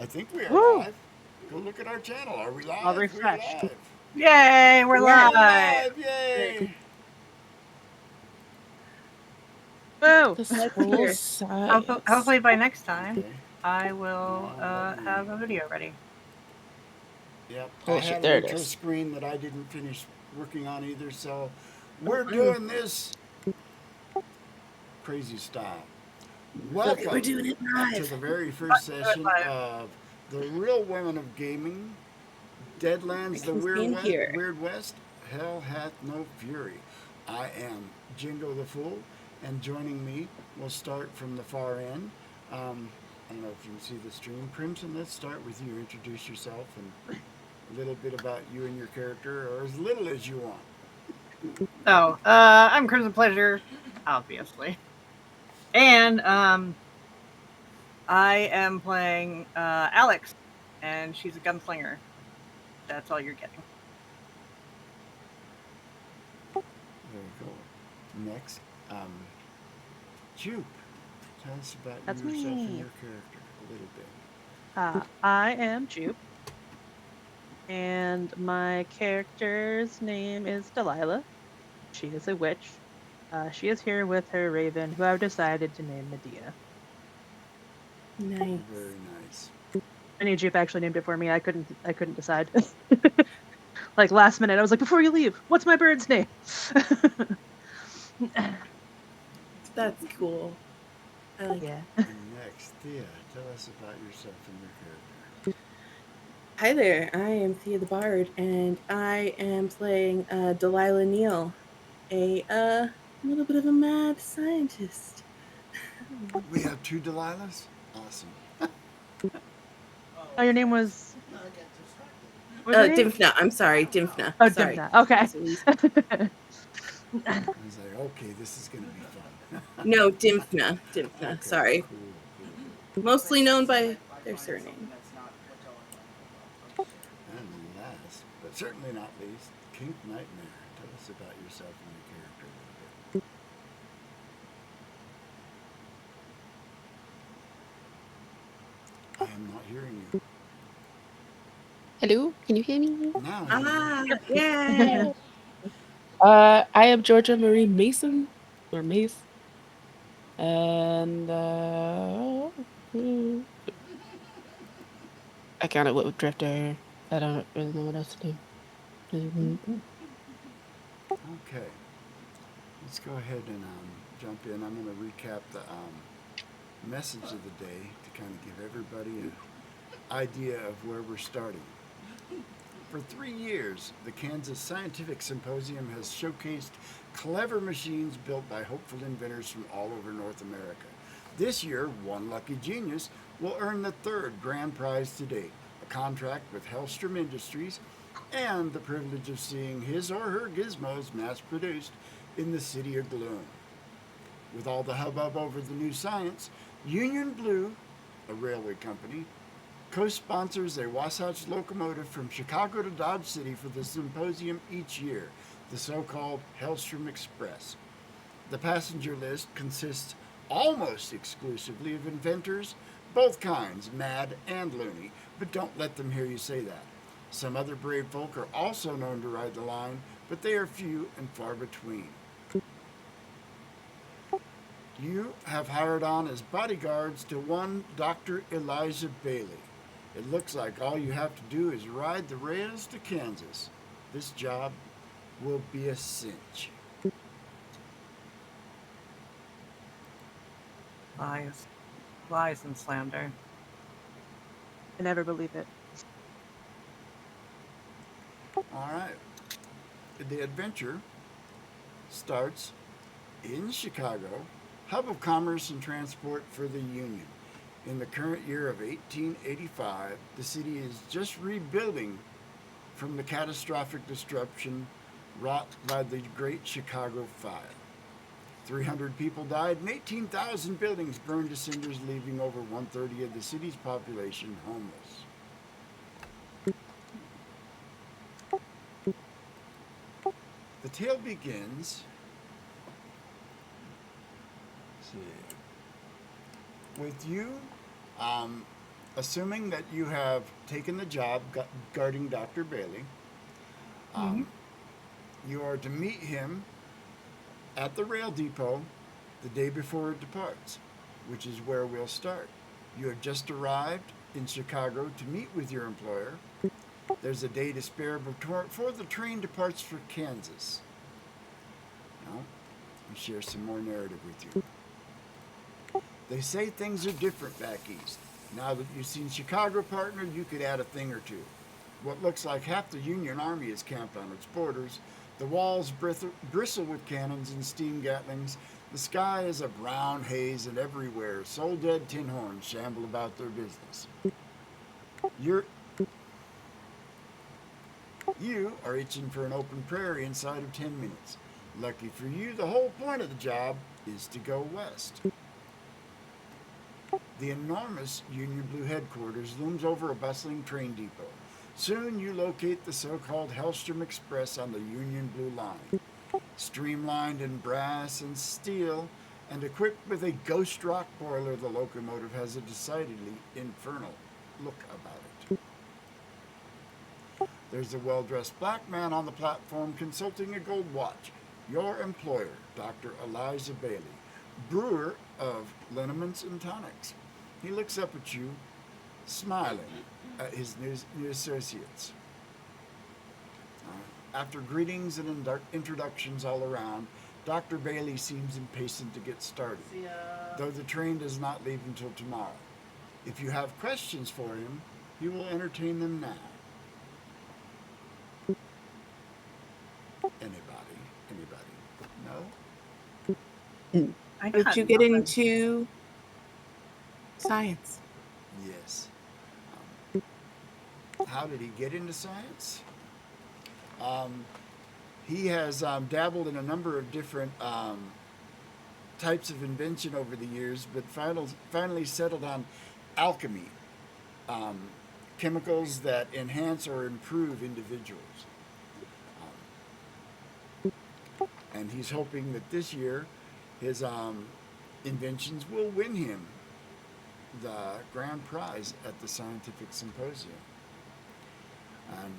I think we are Woo! live. Go look at our channel. Are we I'll live? We're refresh. live. Yay, we're Yeah. We're live. live. Yay. Woo. The Let's scroll hear. size. Hopefully by next time, Okay. I will Now let me. have a video ready. Yep. I Oh shit, had an there it intro is. screen that I didn't finish working on either, so Oh, we're doing this crazy style. we're Welcome doing it to live. the very Let's first do it session live. of The Real Women of Gaming, I Deadlands, the can see in here. Weird West, Hell Hath No Fury. I am Jingo the Fool, and joining me, we'll start from the far end. I don't know if you can see the stream. Crimson, let's start with you. Introduce yourself and a little bit about you and your character, or as little as you want. So, I'm Crimson Pleasure, obviously. And I am playing Alex, and she's a gunslinger. That's all you're getting. Very cool. Next, Jupe. Tell us about That's yourself and me. your character a little bit. I am Jupe, and my character's name is Delilah. She is a witch. She is here with her raven, who I've decided to name Medea. Nice. Very nice. I knew Jupe actually named it for me. I couldn't decide. Like last minute, I was like, before you leave, what's my bird's name? That's cool. I like it. Yeah. And next, Thea, tell us about yourself and your character. Hi there. I am Thea the Bard, and I am playing Delilah Neal, a little bit of a mad scientist. We have two Delilahs? Awesome. Oh, your name was. What was your name? Dimfna. I'm sorry, Dimfna. Oh, Sorry. Dimna. Okay. So Lisa- I was like, okay, this is going to be fun. No, Dimfna. Dimfna. Okay, Sorry. cool, cool. Mostly known by their surname. And last, but certainly not least, Kink Nightmare. Tell us about yourself and your character a little bit. I am not hearing you. Hello, can you hear me? Now I hear you. Yay! I am Georgia Marie Mason or Mace, and I kind of went with Drifter. I don't really know what else to do. Okay, let's go ahead and jump in. I'm going to recap the message of the day to kind of give everybody an idea of where we're starting. For 3 years, the Kansas Scientific Symposium has showcased clever machines built by hopeful inventors from all over North America. This year, one lucky genius will earn the third grand prize to date, a contract with Hellstrom Industries, and the privilege of seeing his or her gizmos mass produced in the City of Gloom. With all the hubbub over the new science, Union Blue, a railway company, co-sponsors a Wasatch locomotive from Chicago to Dodge City for the symposium each year, the so-called Hellstrom Express. The passenger list consists almost exclusively of inventors, both kinds, mad and loony, but don't let them hear you say that. Some other brave folk are also known to ride the line, but they are few and far between. You have hired on as bodyguards to one Dr. Elijah Bailey. It looks like all you have to do is ride the rails to Kansas. This job will be a cinch. Lies. Lies and slander. I never believe it. All right. The adventure starts in Chicago, hub of commerce and transport for the Union. In the current year of 1885, the city is just rebuilding from the catastrophic destruction wrought by the Great Chicago Fire. 300 people died and 18,000 buildings burned to cinders, leaving over 1/3 of the city's population homeless. The tale begins with you assuming that you have taken the job guarding Dr. Bailey, you are to meet him at the rail depot the day before it departs, which is where we'll start. You have just arrived in Chicago to meet with your employer. There's a day to spare before the train departs for Kansas. Now, I'll share some more narrative with you. They say things are different back east. Now that you've seen Chicago, partner, you could add a thing or two. What looks like half the Union Army is camped on its borders. The walls bristle with cannons and steam gatlings. The sky is a brown haze, and everywhere soul-dead tin horns shamble about their business. You are itching for an open prairie inside of 10 minutes. Lucky for you, the whole point of the job is to go west. The enormous Union Blue headquarters looms over a bustling train depot. Soon you locate the so-called Hellstrom Express on the Union Blue line. Streamlined in brass and steel and equipped with a ghost rock boiler, the locomotive has a decidedly infernal look about it. There's a well-dressed black man on the platform consulting a gold watch. Your employer, Dr. Elijah Bailey, brewer of liniments and tonics. He looks up at you, smiling at his new associates. After greetings and introductions all around, Dr. Bailey seems impatient to get started, though the train does not leave until tomorrow. If you have questions for him, he will entertain them now. Anybody? No? I How'd got you get nothing. into science? Yes. How did he get into science? He has dabbled in a number of different types of invention over the years, but finally settled on alchemy, chemicals that enhance or improve individuals. And he's hoping that this year his inventions will win him the grand prize at the scientific symposium. And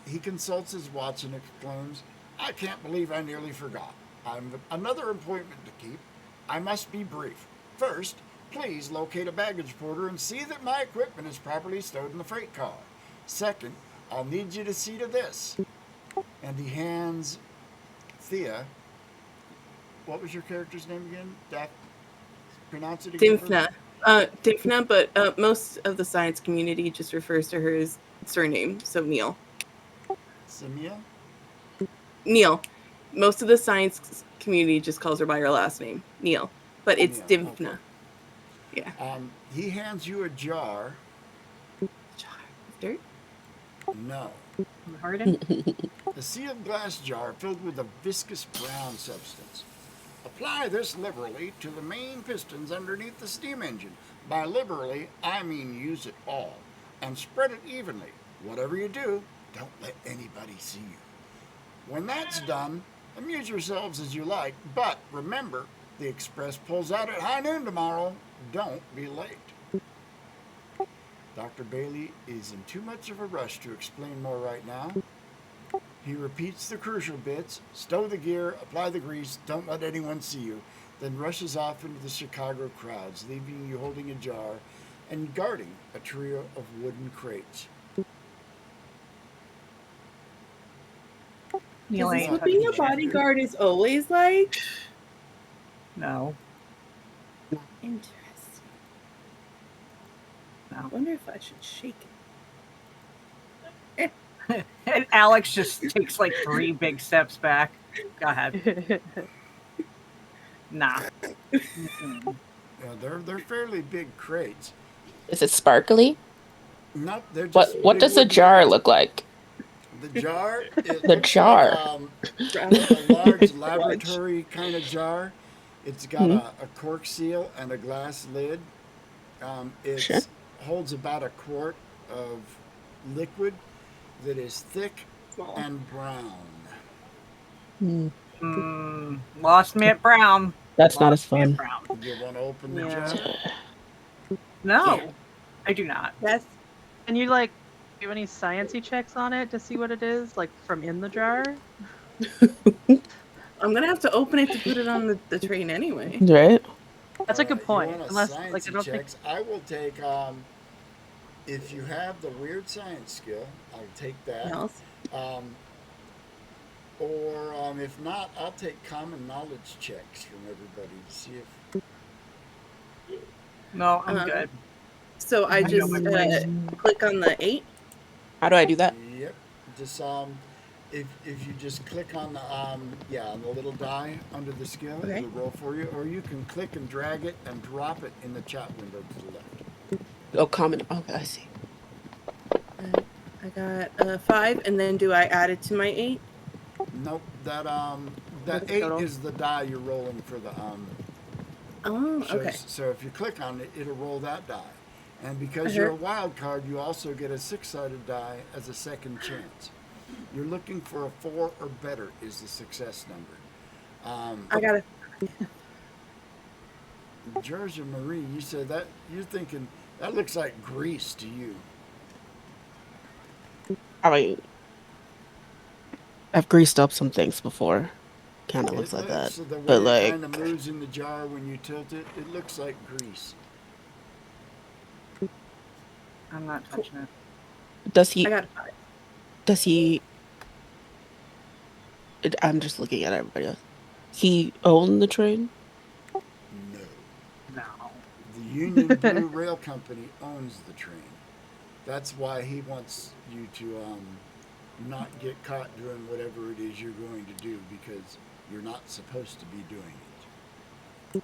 he consults his watch and exclaims, "I can't believe I nearly forgot. I've another appointment to keep. I must be brief. First, please locate a baggage porter and see that my equipment is properly stowed in the freight car. Second, I'll need you to see to this." And he hands Thea, what was your character's name again? Pronounce it again. Dimphna. Dimphna, but most of the science community just refers to her as surname, so Neil. Simia? Neil. Most of the science community just calls her by her last name, Neil. But it's Neil, Dimphna. okay. Yeah. He hands you a jar. Jar of dirt? No. Harden? A sealed glass jar filled with a viscous brown substance. Apply this liberally to the main pistons underneath the steam engine. By liberally, I mean use it all. And spread it evenly. Whatever you do, don't let anybody see you. When that's done, amuse yourselves as you like, but remember, the express pulls out at high noon tomorrow. Don't be late. Dr. Bailey is in too much of a rush to explain more right now. He repeats the crucial bits: stow the gear, apply the grease, don't let anyone see you, then rushes off into the Chicago crowds, leaving you holding a jar and guarding a trio of wooden crates. Neil Is this ain't what being a touching shit. bodyguard is always like? No. Interesting. I No. wonder if I should shake it. And Alex just takes like 3 big steps back. Go ahead. Nah. Mm-mm. They're fairly big crates. Is it sparkly? Not they're just What big does the wooden jar crates. look like? The jar. It The looks jar. Like, a large laboratory kind of jar. It's got a cork seal and a glass lid. It Sure. holds about a quart of liquid that is thick Small. and brown. Lost me at Brown. That's not as Lost me at fun. Brown. You want to open the Yeah. jar? No. Yeah. I do not. Yes. Can you do any sciencey checks on it to see what it is, like from in the jar? I'm gonna have to open it to put it on the train anyway. Right? That's a good You point. want a Unless, I sciencey don't think. checks? I will take. If you have the weird science skill, I'll take that. Else. Or if not, I'll take common knowledge checks from everybody to see if. No, I'm Um, good. So I know just my place. click on the 8. How do I do that? Yep. Just if you just click on the on the little die under the skill, Okay. it'll roll for you, or you can click and drag it and drop it in the chat window to the left. Oh, comment. Okay, I see. I got 5, and then do I add it to my 8? Nope. That What's 8 total? is the die you're rolling for the Oh, shows, okay. So if you click on it, it'll roll that die. And because Uh-huh. you're a wild card, you also get a 6-sided die as a second chance. You're looking for a 4 or better is the success number. I got it. Georgia Marie, you said that you're thinking that looks like grease to you. I mean, I've greased up some things before. Kind of looks like that. So the way But it like, kind of moves in the jar when you tilt it, it looks like grease. I'm not touching it. does he? I got 5. Does he? I'm just looking at everybody else. He owned the train. No. No. The Union Blue Rail Company owns the train. That's why he wants you to not get caught doing whatever it is you're going to do, because you're not supposed to be doing it.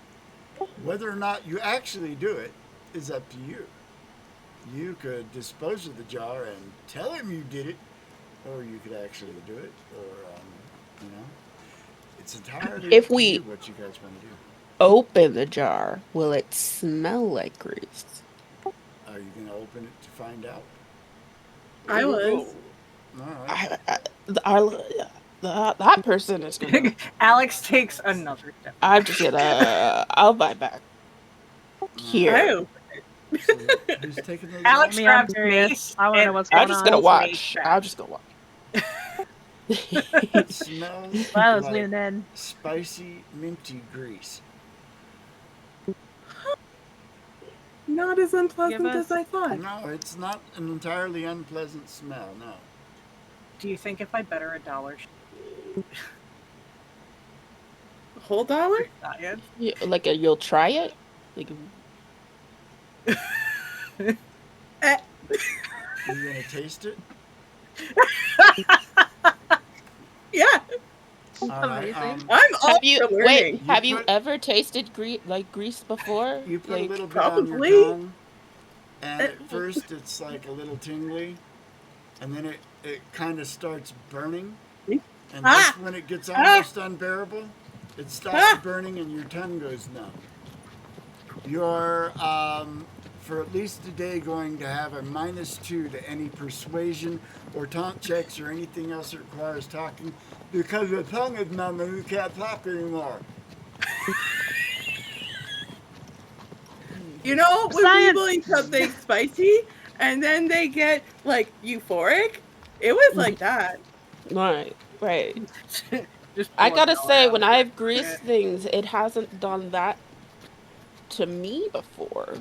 Whether or not you actually do it is up to you. You could dispose of the jar and tell him you did it, or you could actually do it, or it's entirely If up to we- you what you guys want to do. Open the jar. Will it smell like grease? Are you going to open it to find out? I was. All right. That person is gonna. Alex takes another step. I'm just gonna. I'll buy back. Here. Oh. So who's taking the Alex I mean, I'm grabs curious. mace. I want to know and- what's I'm going just on. gonna Rolls watch. mace back. I'm just gonna watch. It smells Lila's like leaning in. spicy, minty grease. Not as unpleasant Give us- as I thought. No, it's not an entirely unpleasant smell, no. Do you think if I bet her $1, Whole dollar? science? Yeah, like you'll try it. Like, Eh, You're going to taste it? yeah, All right. Amazing. I'm all have you for learning. wait? Have you put- ever tasted grease before? You put Like, a little bit on probably. your tongue, and at first it's like a little tingly, and then it kind of starts burning. And Ah! just when it gets almost unbearable, it stops Ah! burning and your tongue goes numb. You're, for at least a day, going to have a -2 to any persuasion or taunt checks or anything else that requires talking, because your tongue is numb and you can't talk anymore. You know, when Science. people eat something spicy and then they get like euphoric, it was like that. right. Just I pull gotta $1 say, out when of it. I've greased things, it hasn't done that to me before.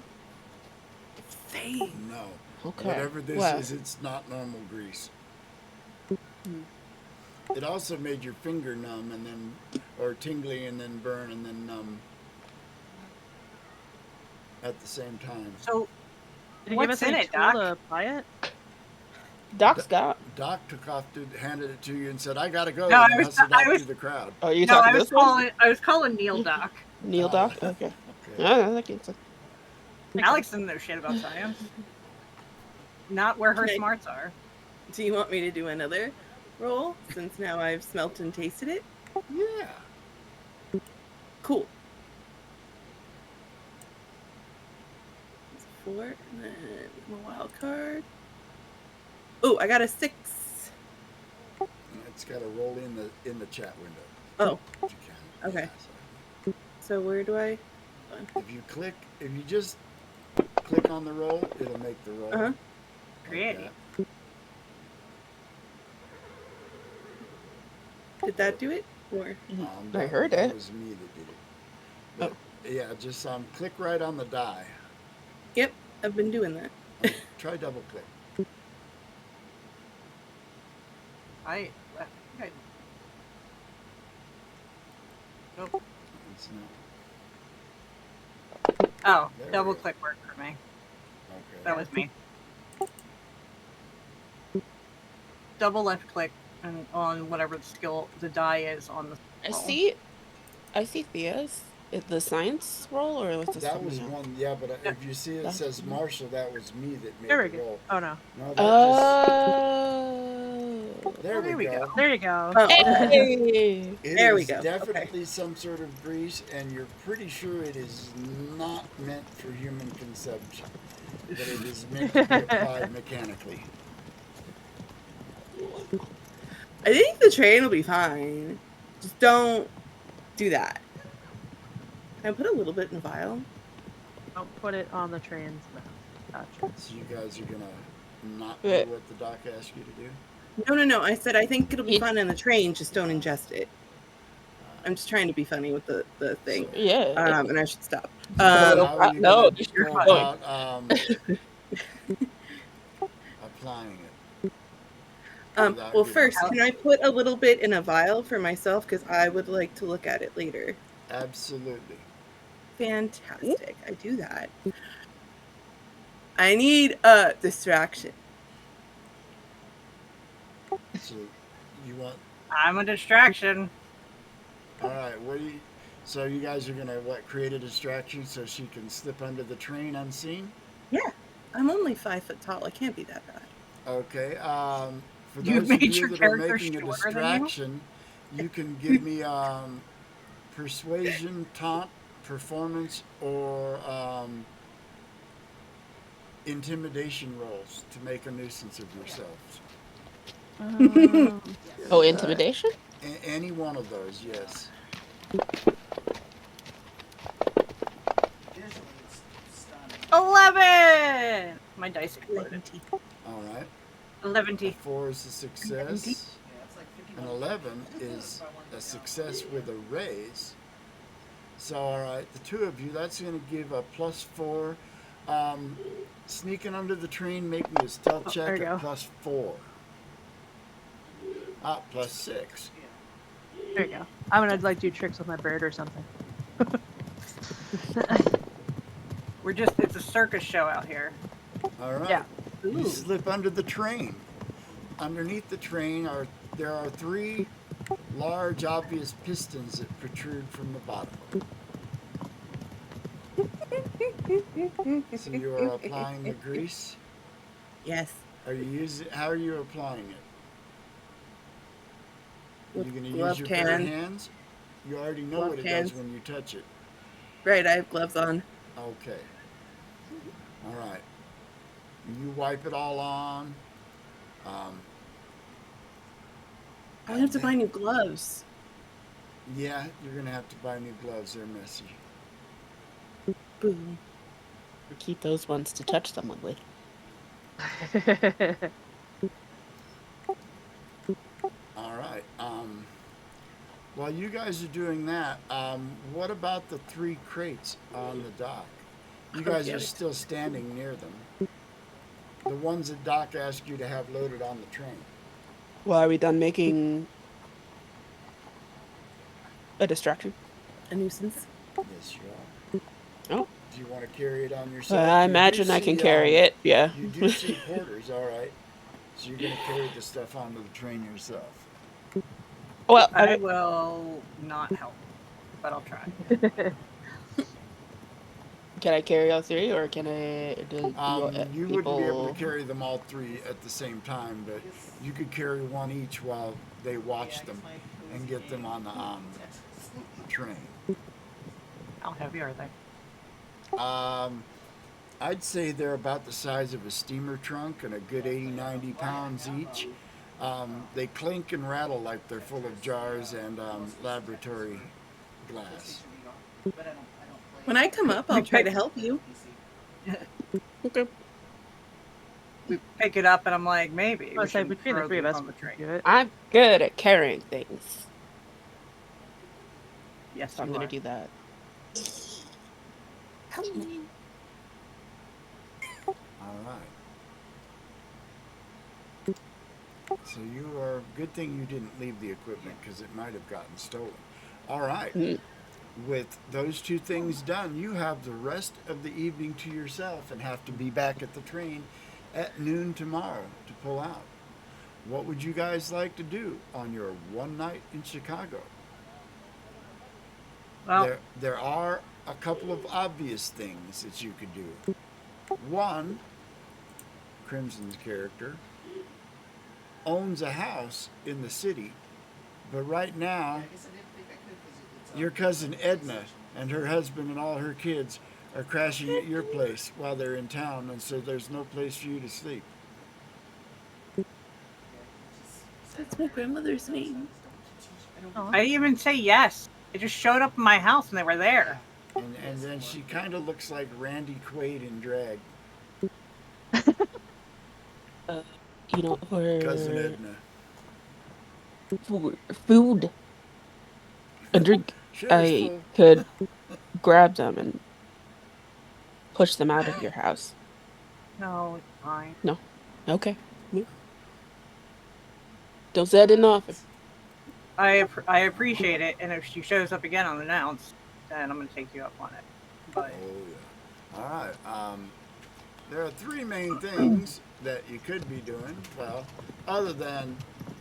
Same. No. Okay. Whatever this Well, is, it's not normal grease. It also made your finger numb and then, or tingly and then burn and then numb at the same time. So, Did you give what's us in any it, tool Doc? to apply it? Doc's got. Doc took off, handed it to you, and said, "I gotta go." No, and I was- hustled I out was- through the crowd. Oh, you No, I talking was this one? calling Neil Doc. Neil Doc. Okay. Okay. Yeah, that gets it. Alex doesn't know shit about science. Not where her Okay. smarts are. Do you want me to do another roll since now I've smelt and tasted it? Yeah. Cool. It's 4, and then a wild card. Oh, I got a 6. And it's got to roll in the chat window. Oh, If you can. Okay. Yeah, so where do I? so if you just click on the roll, it'll make the roll. Uh-huh. Like Create. that. Did that do it? Or I heard that it. was me that did it. But, yeah, just click right on the die. yep, I've been doing that. Try double click. I think Nope. It's not. Oh, There we double go. click worked for me. Okay. That was me. Double left click and on whatever the skill the die is on the I roll. see Thea's. The science roll, or was this That was something else? one, yeah, but if you see it That's says me. Marshall, that was me that made There we the go. roll. Oh no. No, that Oh. there we go. There you go. Oh, okay. Hey. It There we is go. Okay. definitely some sort of grease, and you're pretty sure it is not meant for human consumption, but it is meant to be applied mechanically. I think the train will be fine. Just don't do that. Can I put a little bit in a vial? Don't put it on the train's mouth. Gotcha. So you guys are gonna not Yeah. do what the doc asked you to do? No. I said I think it'll be It- fine on the train. Just don't ingest it. I'm just trying to be funny with the thing. Yeah. And I should stop. So how are you No, gonna you're go fine. about applying it? Without Well, getting first, sick? can I put a little bit in a vial for myself? Because I would like to look at it later. Absolutely. Fantastic. I do that. I need a distraction. So you want? I'm a distraction. All right. So you guys are gonna create a distraction so she can slip under the train unseen? I'm only 5 foot tall. I can't be that bad. Okay. For You those of made you your that are character making a shorter than you? distraction, you can give me persuasion, taunt, performance, or intimidation rolls to make a nuisance of yourselves. Oh, intimidation? Any one of those, yes. 11! My dice exploded. All right. 11. A 4 is a success. An 11 is a success with a raise. So, all right, the two of you, that's going to give a +4. Sneaking under the train, make me a stealth there check you at go. +4. +6. There you go. I'm gonna like do tricks with my bird or something. It's a circus show out here. All right. Yeah. You slip under the train. Underneath the train there are 3 large, obvious pistons that protrude from the bottom. So you are applying the grease. Yes. How are you applying it? Are you going to use Gloved your bare hand. hands? You already know Gloved what it hands. does when you touch it. Right, I have gloves on. Okay. All right. You wipe it all on. I have to buy new gloves. Yeah, you're going to have to buy new gloves. They're messy. Boo. Keep those ones to touch someone with. All right. While you guys are doing that, what about the 3 crates on the dock? You guys Okay. are still standing near them. The ones that Doc asked you to have loaded on the train. Well, are we done making a distraction? A nuisance. Yes, you are. Oh. Do you want to carry it on yourself? I You do imagine I can see, carry it. Yeah. You do see porters, all right. So you're going to carry the stuff onto the train yourself. Well, I will not help, but I'll try. can I carry all 3, or can I? You wouldn't be able to carry them all 3 at the same time, but you could carry one each while they watch them and get them on the train. How heavy are they? I'd say they're about the size of a steamer trunk and a good 80-90 pounds each. They clink and rattle like they're full of jars and laboratory glass. When I come up, I'll try to help you. Okay. We pick it up, and I'm like, maybe I we was like, should between the throw three of these us, on the we can train. do it. I'm good at carrying things, Yes, so I'm you gonna are. do that. Help me. All right. So you are. Good thing you didn't leave the equipment because it might have gotten stolen. All right. Mm. With those two things done, you have the rest of the evening to yourself and have to be back at the train at noon tomorrow to pull out. What would you guys like to do on your one night in Chicago? Well, There are a couple of obvious things that you could do. One, Crimson's character owns a house in the city, but right now your cousin Edna and her husband and all her kids are crashing at your place while they're in town, and so there's no place for you to sleep. That's my grandmother's name. I didn't even say yes. They just showed up in my house, and they were there. And then she kind of looks like Randy Quaid in drag, You know, cousin for Edna. food and drink, Sherry's I full. could grab them and push them out of your house. No, it's fine. No. Okay. Mm. Don't say I didn't offer. I appreciate it, and if she shows up again unannounced, then I'm gonna take you up on it. But Oh yeah. All right. There are three main things that you could be doing. Well, other than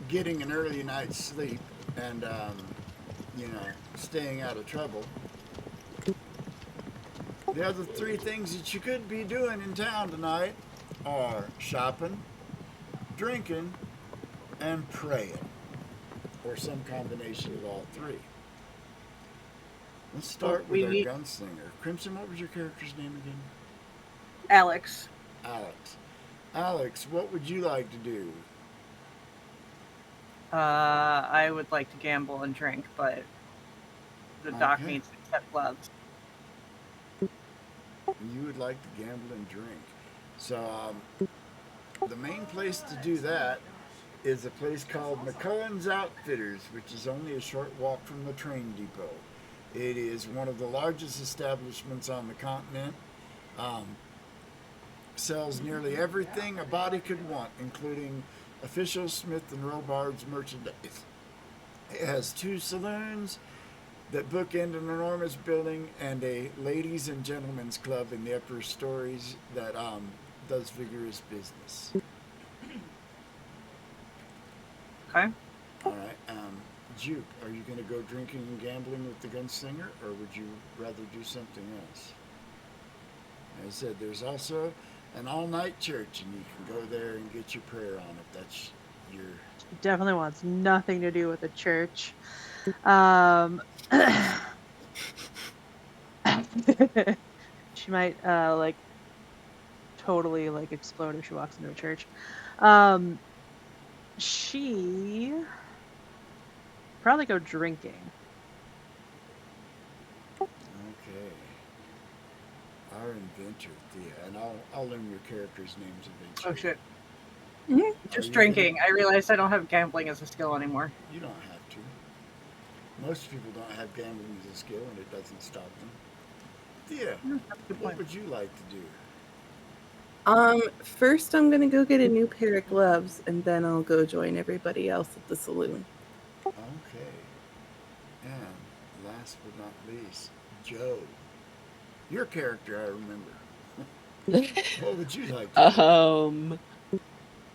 getting an early night's sleep and staying out of trouble. The other three things that you could be doing in town tonight are shopping, drinking, and praying, or some combination of all three. Let's start with we our need gunslinger. Crimson, what was your character's name again? Alex. Alex. Alex, what would you like to do? I would like to gamble and drink, but the doc Okay. needs to accept gloves. You would like to gamble and drink. So, the main place to do that is a place called McCullen's Outfitters, which is only a short walk from the train depot. It is one of the largest establishments on the continent. Um, Sells nearly everything a body could want, including official Smith and Robards merchandise. It has two saloons that bookend an enormous building and a ladies and gentlemen's club in the upper stories that does vigorous business. Okay. All right. Juke, are you going to go drinking and gambling with the gunslinger, or would you rather do something else? As I said, there's also an all-night church, and you can go there and get your prayer on if that's your... Definitely wants nothing to do with the church. She might like totally like explode if she walks into a church. She probably go drinking. Okay. Our inventor, Thea, and I'll learn your characters' names eventually. Oh shit. Mhm. Just you drinking. I realized I don't have gambling as a skill anymore. You don't have to. Most people don't have gambling as a skill, and it doesn't stop them. Thea, That's a good what point. would you like to do? First I'm gonna go get a new pair of gloves, and then I'll go join everybody else at the saloon. Okay. And last but not least, Joe. Your character, I remember. What would you like to do?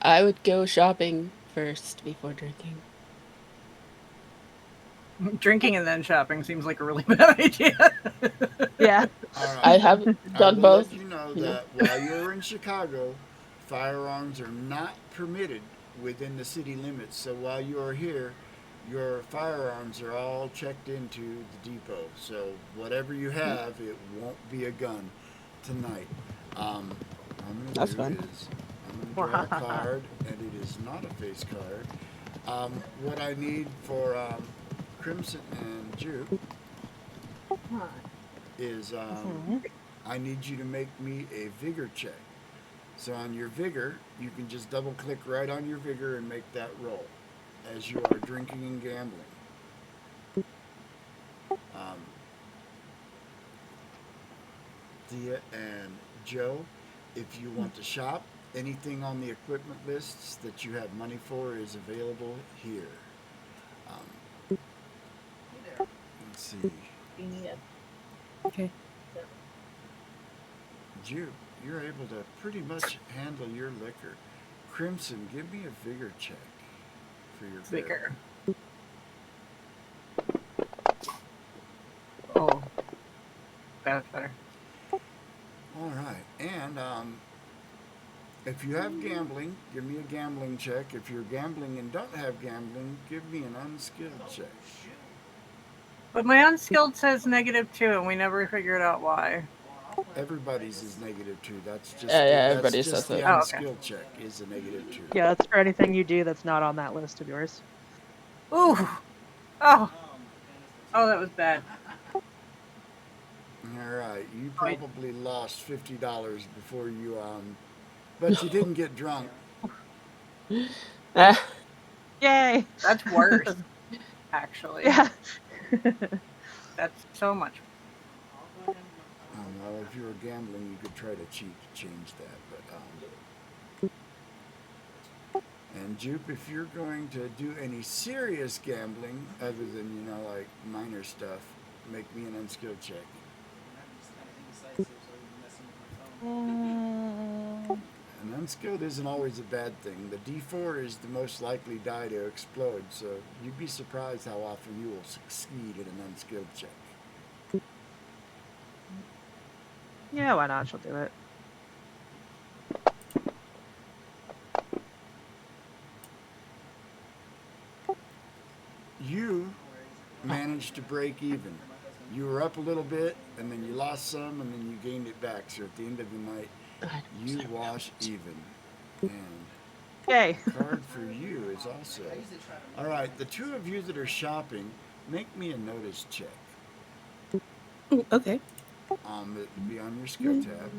I would go shopping first before drinking. Drinking and then shopping seems like a really bad idea. Yeah. All I right. have I done will both. let you know you know. that while you're in Chicago, firearms are not permitted within the city limits. So while you are here, your firearms are all checked into the depot. So whatever you have, it won't be a gun tonight. What I'm That's going to do fun. is I'm going to draw a card, and it is not a face card. What I need for Crimson and Juke is I need you to make me a vigor check. So on your vigor, you can just double click right on your vigor and make that roll as you are drinking and gambling. Thea and Joe, if you want to shop, anything on the equipment lists that you have money for is available here. Um, let's see. Okay. You're able to pretty much handle your liquor. Crimson, give me a vigor check for your Bigger. Oh, that's better. All right, and if you have gambling, give me a gambling check. If you're gambling and don't have gambling, give me an unskilled check. But my unskilled says -2, and we never figured out why. Everybody's is -2. That's just Yeah, that's everybody just says the it. Oh, okay. unskilled check is a -2. Yeah, that's for anything you do that's not on that list of yours. Ooh. Oh. Oh, that was bad. All right, you probably lost $50 before you but you didn't get drunk. Ah, Yay! That's worse, actually. Yeah. That's so much. Well, if you were gambling, you could try to cheat to change that, but and Jupe, if you're going to do any serious gambling other than like minor stuff, make me an unskilled check. An unskilled isn't always a bad thing. The D4 is the most likely die to explode, so you'd be surprised how often you will succeed at an unskilled check. Yeah, why not? She'll do it. You managed to break even. You were up a little bit, and then you lost some, and then you gained it back. So at the end of the night, you wash even. And Yay! the card for you is also. All right, the two of you that are shopping, make me a notice check. Ooh, okay. It'll be on your skill tab.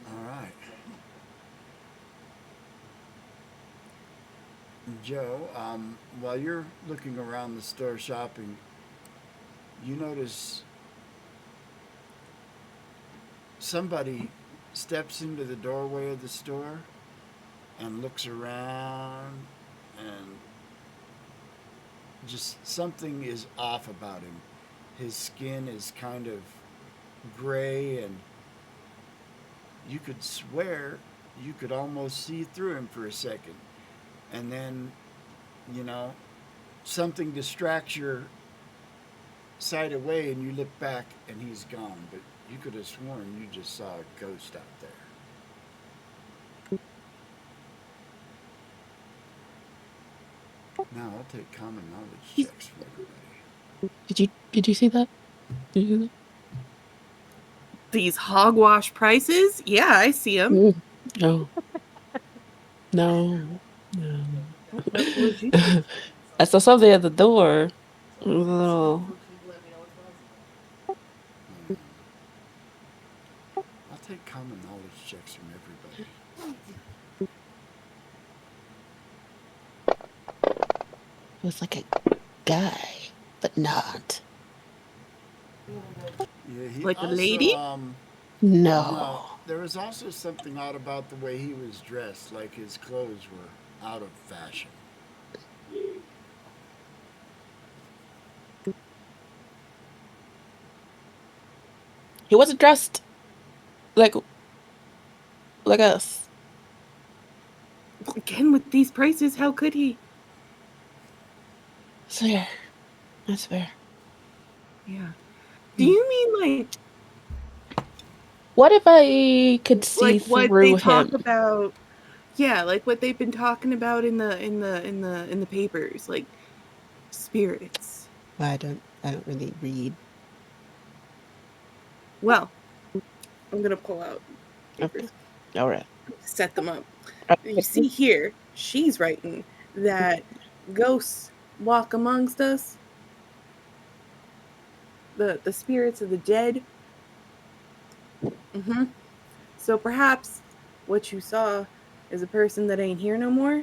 All right. Joe, while you're looking around the store shopping, you notice somebody steps into the doorway of the store and looks around, and just something is off about him. His skin is kind of gray, and you could swear you could almost see through him for a second. And then, something distracts your sight away, and you look back and he's gone. But you could have sworn you just saw a ghost out there. Now I'll take common knowledge checks from everybody. Did you see that? Did you see that? These hogwash prices? Yeah, I see them. No. No. What would you? I saw something at the door. It was a little. I'll take common knowledge checks from everybody. It was like a guy, but not. Yeah, he Like a also, lady? No. there was also something odd about the way he was dressed, like his clothes were out of fashion. He wasn't dressed like us. Again, with these prices, how could he? That's fair. That's fair. Yeah. Do you mean like What if I could see what through they him? talk about? Yeah, like what they've been talking about in the papers, like spirits. I don't really read. Well, I'm gonna pull out papers, Okay. All right. set them up. You see here, she's writing that ghosts walk amongst us, the spirits of the dead. Hmm. So perhaps what you saw is a person that ain't here no more,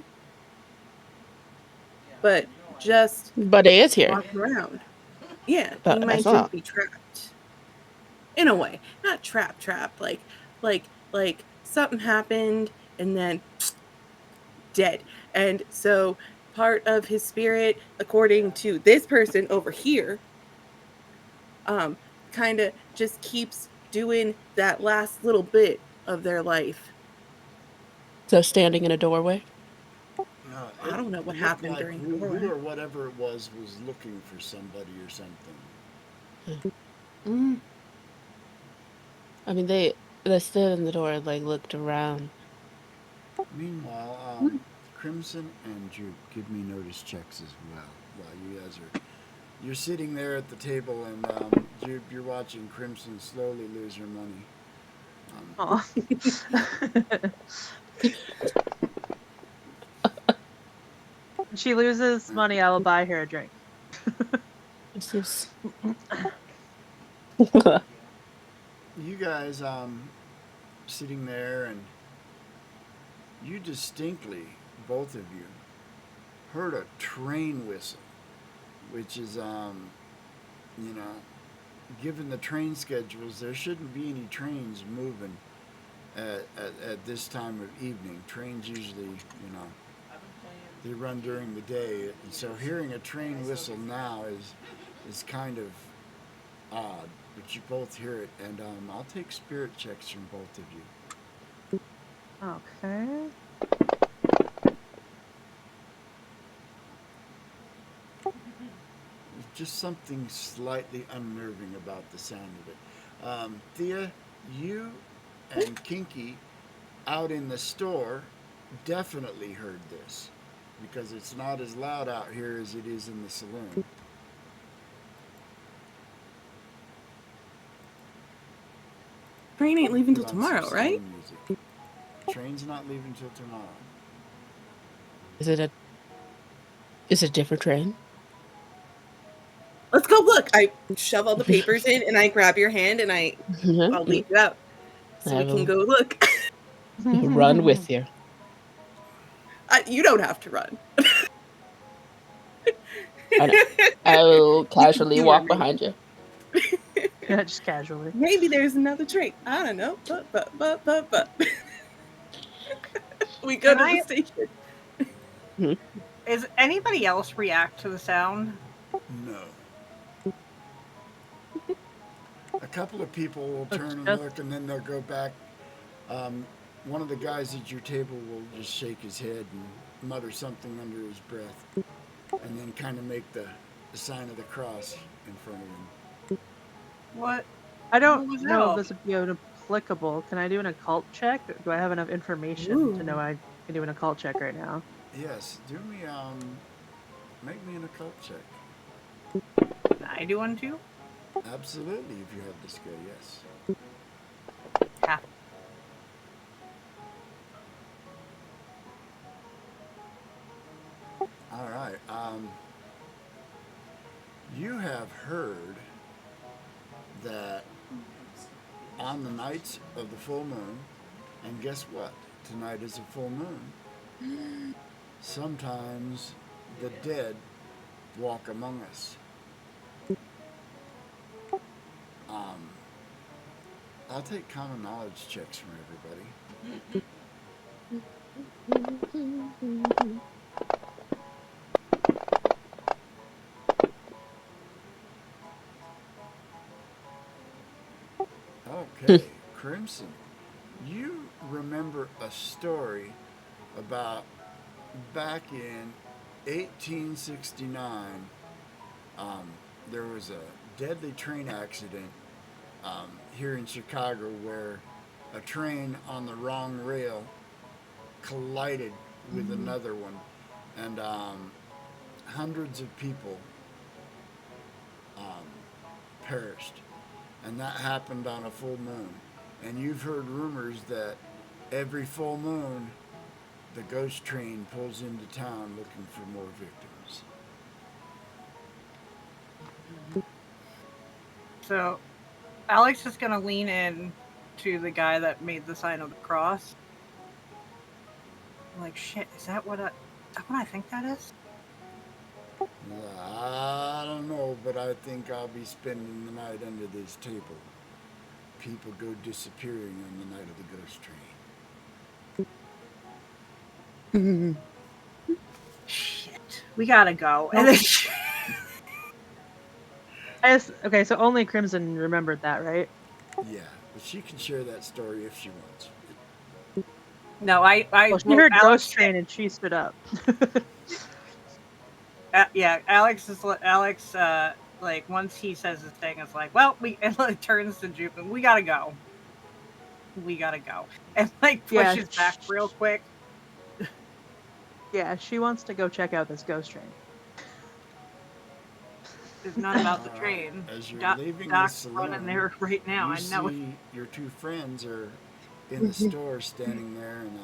but just But it is here. walking around. Yeah, he That's might all. just be trapped in a way, not trapped, like something happened and then dead. And so part of his spirit, according to this person over here, um, kind of just keeps doing that last little bit of their life. So standing in a doorway. I It don't know what looked happened like during the who doorway. or whatever it was looking for somebody or something. Mm. I mean, they stood in the door and like looked around. Meanwhile, Crimson and Juke, give me notice checks as well. While you guys you're sitting there at the table, and Juke, you're watching Crimson slowly lose her money. Aw. When she loses money, I will buy her a drink. It's just You guys sitting there, and you distinctly, both of you, heard a train whistle, which is you know, given the train schedules, there shouldn't be any trains moving at this time of evening. Trains usually, they run during the day, and so hearing a train whistle now is kind of odd. But you both hear it, and I'll take spirit checks from both of you. Okay. There's just something slightly unnerving about the sound of it. Thea, you and Kinky out in the store definitely heard this because it's not as loud out here as it is in the saloon. Train ain't leaving till Put on some tomorrow, right? saloon music. Train's not leaving till tomorrow. is it a different train? Let's go look. I shove all the papers in and I grab your hand and I'll lead you out so I we can will go look. run with you. You don't have to run. I know. I will You can casually humor walk me. behind you. Yeah, just casually. Maybe there's another train. I don't know. But. We go Can to the I? station. Is anybody else react to the sound? No. A couple of people will It's turn and just look, and then they'll go back. Um, one of the guys at your table will just shake his head and mutter something under his breath, and then kind of make the sign of the cross in front of him. What? I don't What was that know if all? this would be applicable. Can I do an occult check? Or do I have enough information to know Ooh. I can do an occult check right now? Yes, do me make me an occult check. Can I do one too? Absolutely, if you have the skill, yes. Half. All right. You have heard that on the nights of the full moon, and guess what? Tonight is a full moon. Sometimes the dead walk among us. Um, I'll take common knowledge checks from everybody. Okay, Crimson, you remember a story about back in 1869. There was a deadly train accident here in Chicago where a train on the wrong rail collided with another one, and hundreds of people um, perished. And that happened on a full moon. And you've heard rumors that every full moon the ghost train pulls into town looking for more victims. So Alex is gonna lean in to the guy that made the sign of the cross. I'm like, shit, is that what I think that is? I don't know, but I think I'll be spending the night under this table. People go disappearing on the night of the ghost train. Shit, we gotta go. And then Okay, so only Crimson remembered that, right? Yeah, but she can share that story if she wants. no, I Well, she well, heard Alex, Ghost Train and she stood up. yeah, Alex, like once he says his thing, it's like, well, and like turns to Jupe and we gotta go. We gotta go. And like Yeah, pushes back real quick. Yeah, she wants to go check out this Ghost Train. It's not about the train. As you're Doc's leaving the saloon, running there right now. you I know. see your two friends are in the store standing there, and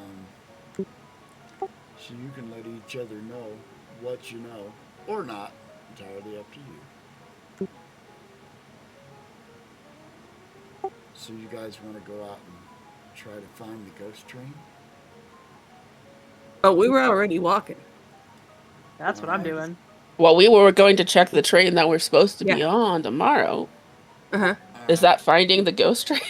so you can let each other know what you know, or not. Entirely up to you. So you guys want to go out and try to find the ghost train? But we were already walking. That's what I'm doing. Well, we were going to check the train that we're supposed to be on tomorrow. Uh-huh. Is that finding the ghost train?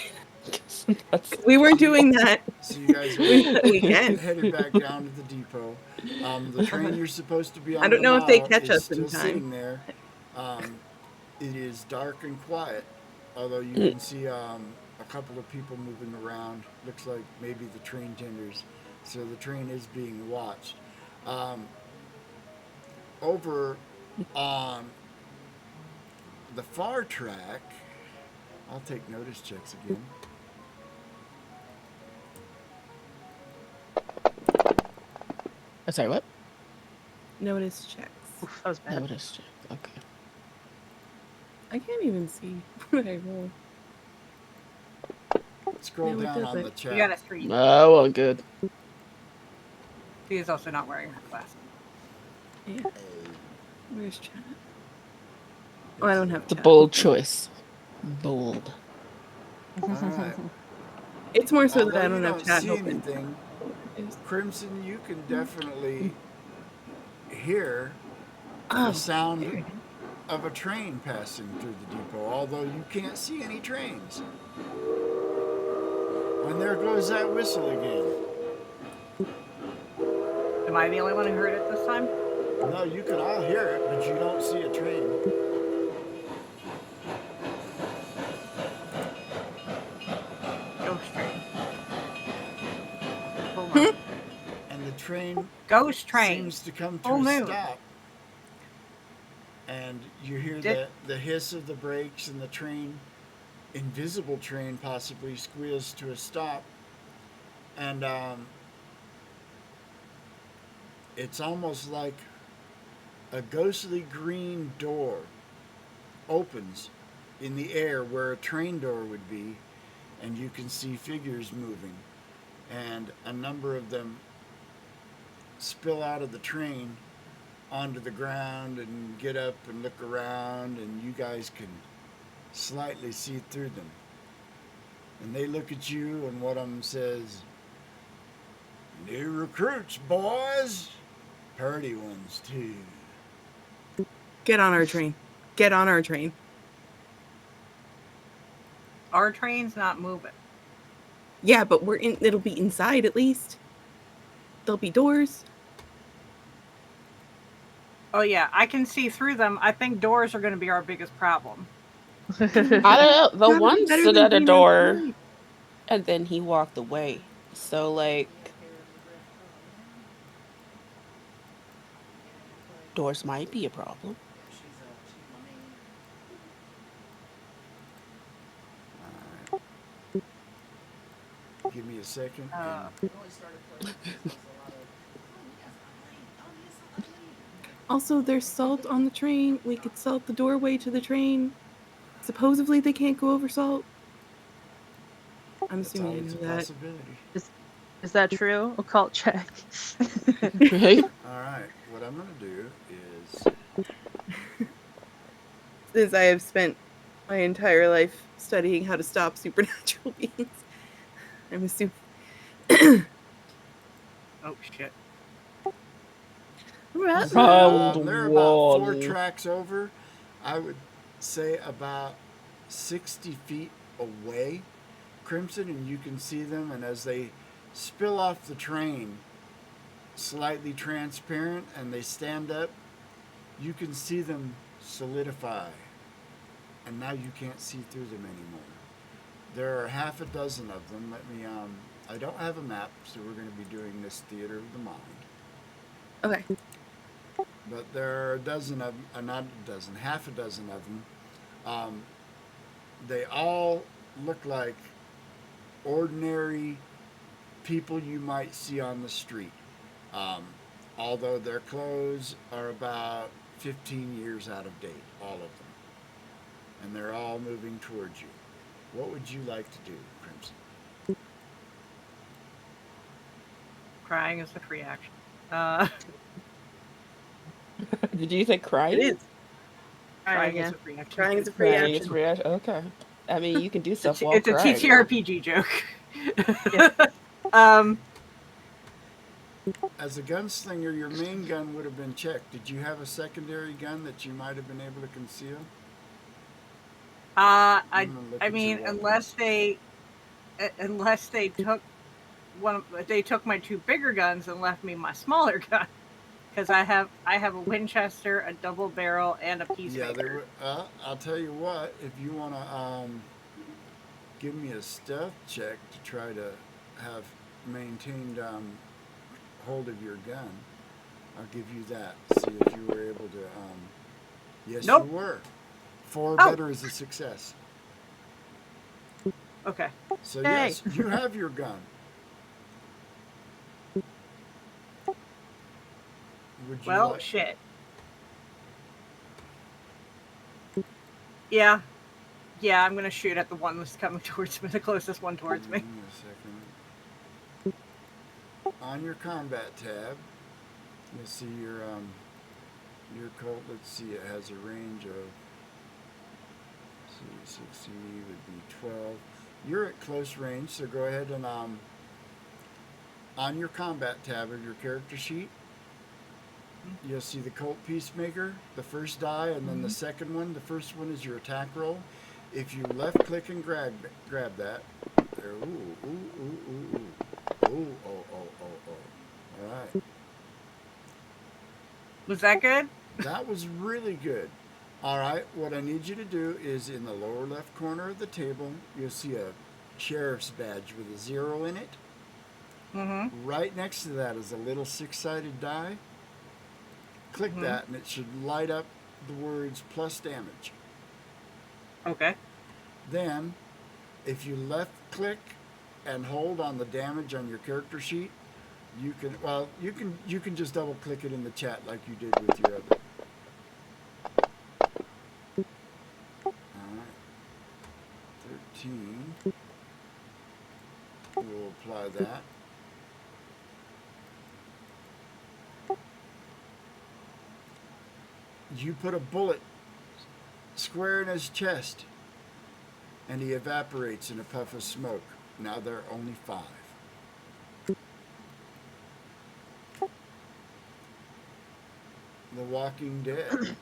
We weren't doing that. So you guys We can. headed back down to the depot. The train you're supposed to be on. I don't know if they catch is us still in time. sitting there. It is dark and quiet, although you can see a couple of people moving around. Looks like maybe the train tenders. So the train is being watched. Over on the far track, I'll take notice checks again. Sorry, what? Notice checks. Oof, that was bad. Notice check. Okay. I can't even see what I roll. Scroll No, it down on doesn't. the chat. You got a 3. Oh, well, good. He is also not wearing her glasses. Yeah. Where's chat? Oh, I don't have It's a chat. bold choice. Bold. All right. It's more so that Although I you don't have chat see open. anything, Crimson, you can definitely hear the sound of a train passing through the depot, although you can't see any trains. And there goes that whistle again. Am I the only one who heard it this time? No, you can all hear it, but you don't see a train. Ghost train. And the train Ghost train. seems to come to Full a moon. stop. And you hear the hiss of the brakes, and the train, invisible train possibly, squeals to a stop. And it's almost like a ghostly green door opens in the air where a train door would be, and you can see figures moving. And a number of them spill out of the train onto the ground and get up and look around, and you guys can slightly see through them. And they look at you, and one of them says, "New recruits, boys. Purty ones, too." Get on our train. Get on our train. Our train's not moving. Yeah, but it'll be inside at least. There'll be doors. Oh yeah, I can see through them. I think doors are going to be our biggest problem. I don't know. The That'd be one better stood than at a being door, outside. and then he walked away. So, like, doors might be a problem. Give me a second. Also, there's salt on the train. We could salt the doorway to the train. Supposedly, they can't go over salt. I'm That's assuming you always know a that. possibility. Is that true? Occult check. Right? All right. What I'm going to do is Since I have spent my entire life studying how to stop supernatural beings, I'm assuming. Oh shit. Well, Round they're about 4 one. tracks over. I would say about 60 feet away, Crimson, and you can see them. And as they spill off the train, slightly transparent, and they stand up, you can see them solidify. And now you can't see through them anymore. There are half a dozen of them. I don't have a map, so we're going to be doing this theater of the mind. okay. But there are a dozen of them, not a dozen, half a dozen of them. They all look like ordinary people you might see on the street. Although their clothes are about 15 years out of date, all of them. And they're all moving towards you. What would you like to do, Crimson? Crying is a free action. Did you say crying? It is. Crying yeah. is a free action. Crying is a free Crying is action. reaction. Okay. I mean, you can do stuff while It's a crying. TTRPG joke. Yeah. As a gunslinger, your main gun would have been checked. Did you have a secondary gun that you might have been able to conceal? I look at mean, your weapon. unless they took they took my 2 bigger guns and left me my smaller gun, because I have a Winchester, a double barrel, and a Yeah, peacemaker. I'll tell you what. If you want to give me a stealth check to try to have maintained hold of your gun, I'll give you that. See if you were able to. Yes, Nope. you were. 4 Oh. better is a success. Okay. So Hey. yes, you have your gun. Would you Well, like? shit. Yeah. Yeah, I'm gonna shoot at the one that's coming towards me, the closest one towards me. Give me a second. On your combat tab, you'll see your Colt. Let's see, it has a range of 60 would be 12. You're at close range, so go ahead and on your combat tab of your character sheet, you'll see the Colt Peacemaker, the first die, and then the second one. The first one is your attack roll. If you left click and grab that, there. Ooh. All right. Was that good? That was really good. All right, what I need you to do is in the lower left corner of the table, you'll see a sheriff's badge with a 0 in it. Mm-hmm. Right next to that is a little 6-sided die. Click that and it should light up the words plus damage. Okay. Then, if you left click and hold on the damage on your character sheet, you can just double click it in the chat like you did with your other. Alright. 13. We'll apply that. You put a bullet square in his chest, and he evaporates in a puff of smoke. Now there are only 5. The Walking Dead.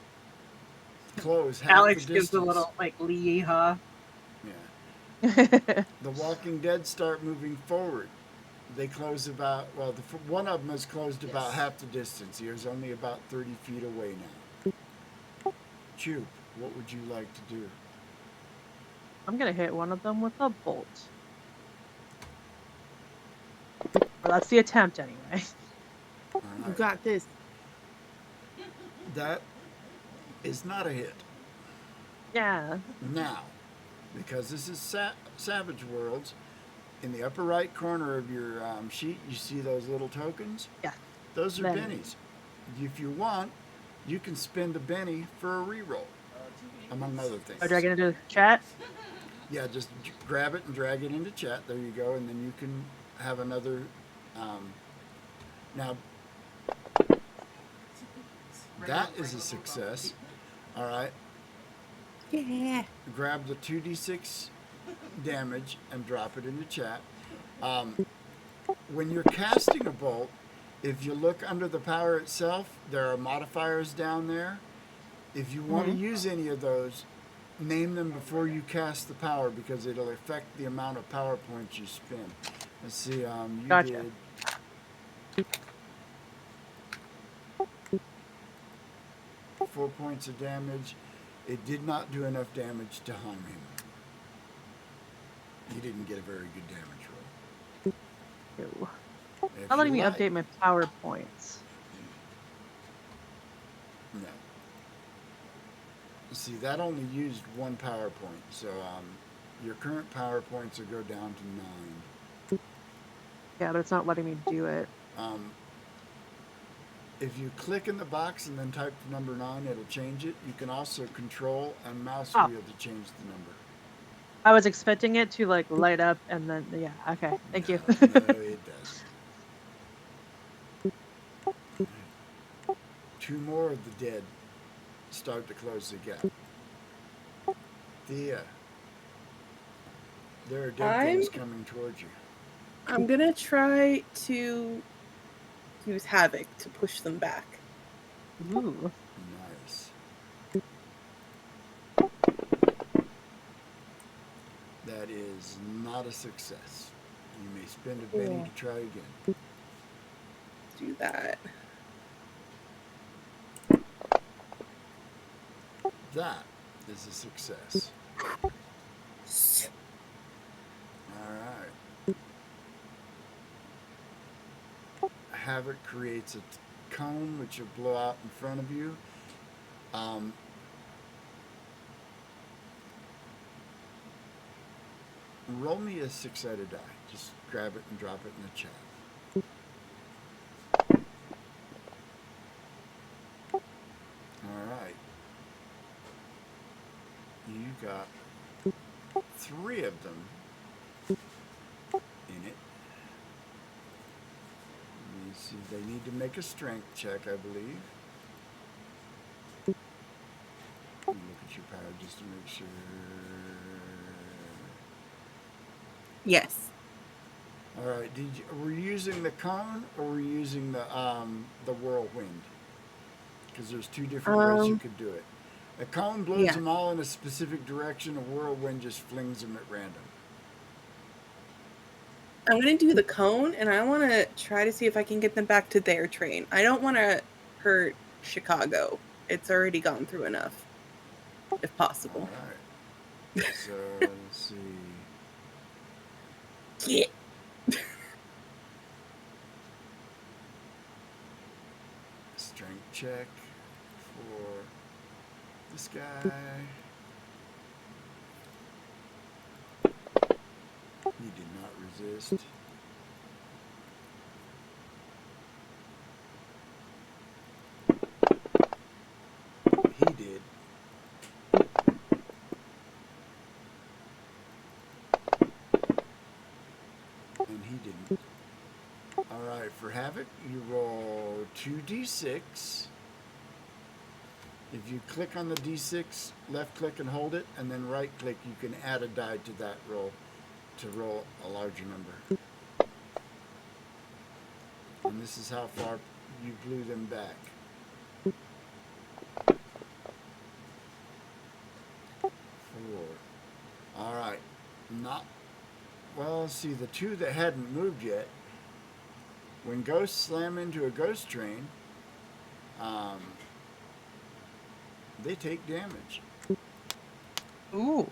Close half Alex the gives distance. a little like lee-haw. Yeah. The Walking Dead start moving forward. They close about, one of them has closed about half the distance. He is only about 30 feet away now. Chew, what would you like to do? I'm gonna hit one of them with a bolt. Well, that's the attempt anyway. All You right. got this. That is not a hit. Yeah. Now, because this is Savage Worlds, in the upper right corner of your sheet, you see those little tokens? Yeah. Those are Bennies. bennies. If you want, you can spend a benny for a reroll, among other things. Oh, drag it into the chat? Yeah, just grab it and drag it into chat. There you go, and then you can have another Now, that is a success. All right. Yeah. Grab the 2d6 damage and drop it in the chat. When you're casting a bolt, if you look under the power itself, there are modifiers down there. If you want to use any of those, name them before you cast the power because it'll affect the amount of power points you spend. Let's see, you Gotcha. did 4 points of damage. It did not do enough damage to harm him. You didn't get a very good damage roll. Ew. If Not letting you me like- update my PowerPoints. No. See, that only used 1 power point, so your current power points will go down to 9. Yeah, but it's not letting me do it. If you click in the box and then type the number 9, it'll change it. You can also control and mouse Oh. wheel to change the number. I was expecting it to like light up and then yeah, okay. Thank you. No, it doesn't. 2 more of the dead start to close the gap. Thea, there are dead things coming towards you. I'm gonna try to use Havoc to push them back. Ooh. Nice. That is not a success. You may spend a penny Yeah. to try again. Do that. That is a success. All right. Havoc creates a cone which will blow out in front of you. Roll me a 6-sided die. Just grab it and drop it in the chat. All right. You got 3 of them in it. Let me see. They need to make a strength check, I believe. Let me look at your power just to make sure. Yes. All right. Were you using the cone or were you using the whirlwind? Because there's 2 different ways you could do it. A cone blows Yeah. them all in a specific direction. A whirlwind just flings them at random. I'm gonna do the cone, and I want to try to see if I can get them back to their train. I don't want to hurt Chicago. It's already gone through enough, if All possible. right. So let's see. Yeah. Strength check for this guy. He did not resist. He did. And he didn't. Alright, for Havoc, you roll 2d6. If you click on the d6, left click and hold it, and then right click, you can add a die to that roll to roll a larger number. And this is how far you blew them back. 4. Alright. Well, let's see, the 2 that hadn't moved yet, when ghosts slam into a ghost train, they take damage. Ooh.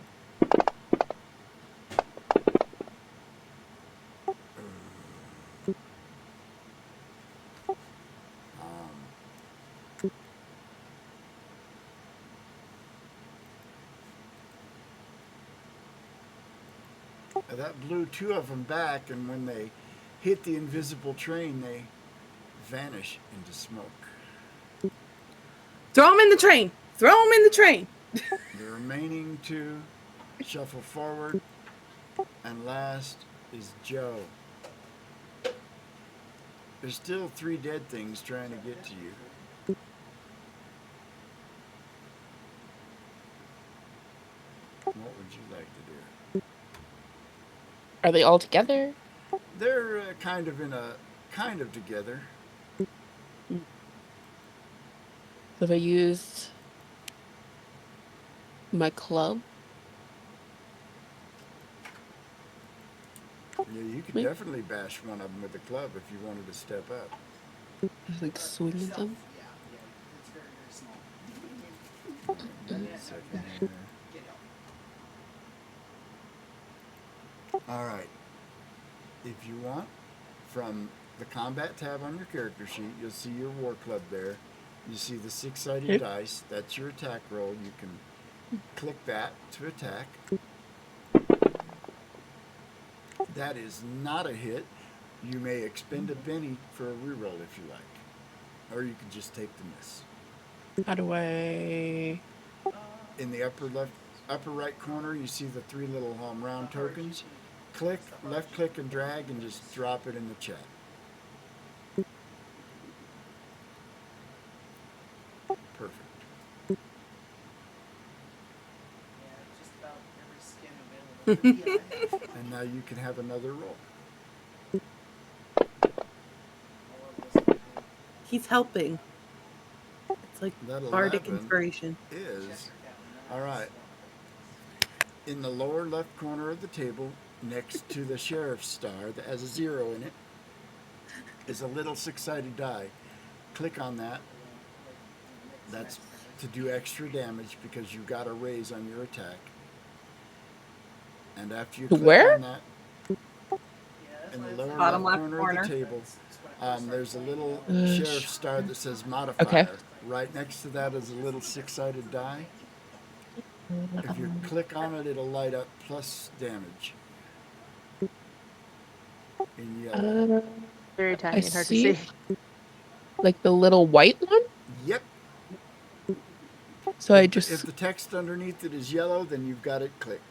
That blew 2 of them back, and when they hit the invisible train, they vanish into smoke. Throw them in the train. Throw them in the train. The remaining 2 shuffle forward, and last is Joe. There's still 3 dead things trying to get to you. What would you like to do? Are they all together? They're kind of together. So if I used my club, Yeah, you could Wait. definitely bash one of them with a club if you wanted to step up. just like swing at them. Give me a second here. All right. If you want, from the combat tab on your character sheet, you'll see your war club there. You see the 6-sided Okay. dice. That's your attack roll. You can click that to attack. That is not a hit. You may expend a penny for a reroll if you like, or you can just take the miss. How do I? In the upper right corner, you see the 3 little round tokens. Click, left click and drag, and just drop it in the chat. Perfect. And now you can have another roll. He's helping. It's like That bardic 11 inspiration. is, all right, in the lower left corner of the table, next to the sheriff's star that has a 0 in it, is a little 6-sided die. Click on that. That's to do extra damage because you got a raise on your attack. And after you click Where? on that, in the lower Bottom left left corner of the table, there's a little sheriff's star that says modifier. Okay. Right next to that is a little 6-sided die. If you click on it, it'll light up plus damage in yellow. Very I tiny and hard to see. see. Like the little white one. Yep. So I If just the text underneath it is yellow, then you've got it clicked.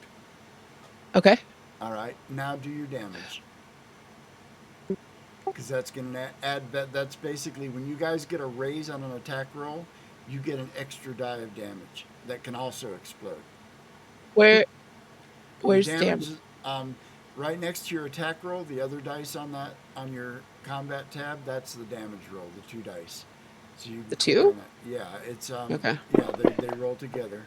okay. All right. Now do your damage. Because that's going to add. That's basically when you guys get a raise on an attack roll, you get an extra die of damage that can also explode. Where's Your damage? Right next to your attack roll, the other dice on your combat tab, that's the damage roll, the 2 dice. So you The click 2? on that. Yeah, it's Okay. yeah, they roll together.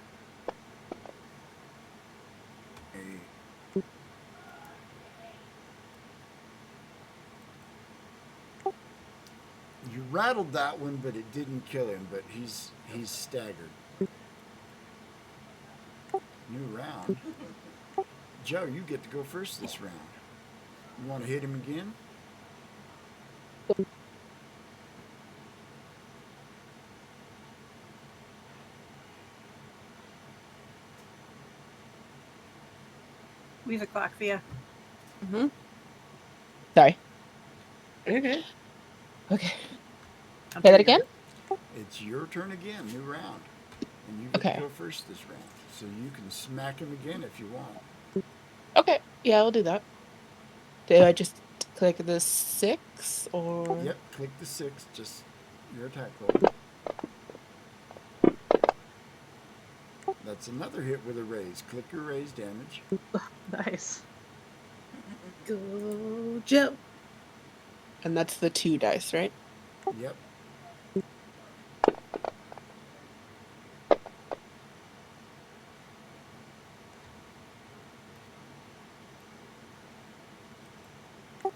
You rattled that one, but it didn't kill him. But he's staggered. New round. Joe, you get to go first this round. You want to hit him again? We have a clock for you. Mm-hmm. Sorry. Okay. Okay. I'll Say that trigger again. it. It's your turn again. New round, and you get Okay. to go first this round. So you can smack him again if you want. Okay. Yeah, I'll do that. Do I just click the 6 or? Yep. Click the 6. Just your attack roll. That's another hit with a raise. Click your raise damage. Nice. Go, Joe. And that's the 2 dice, right? Yep.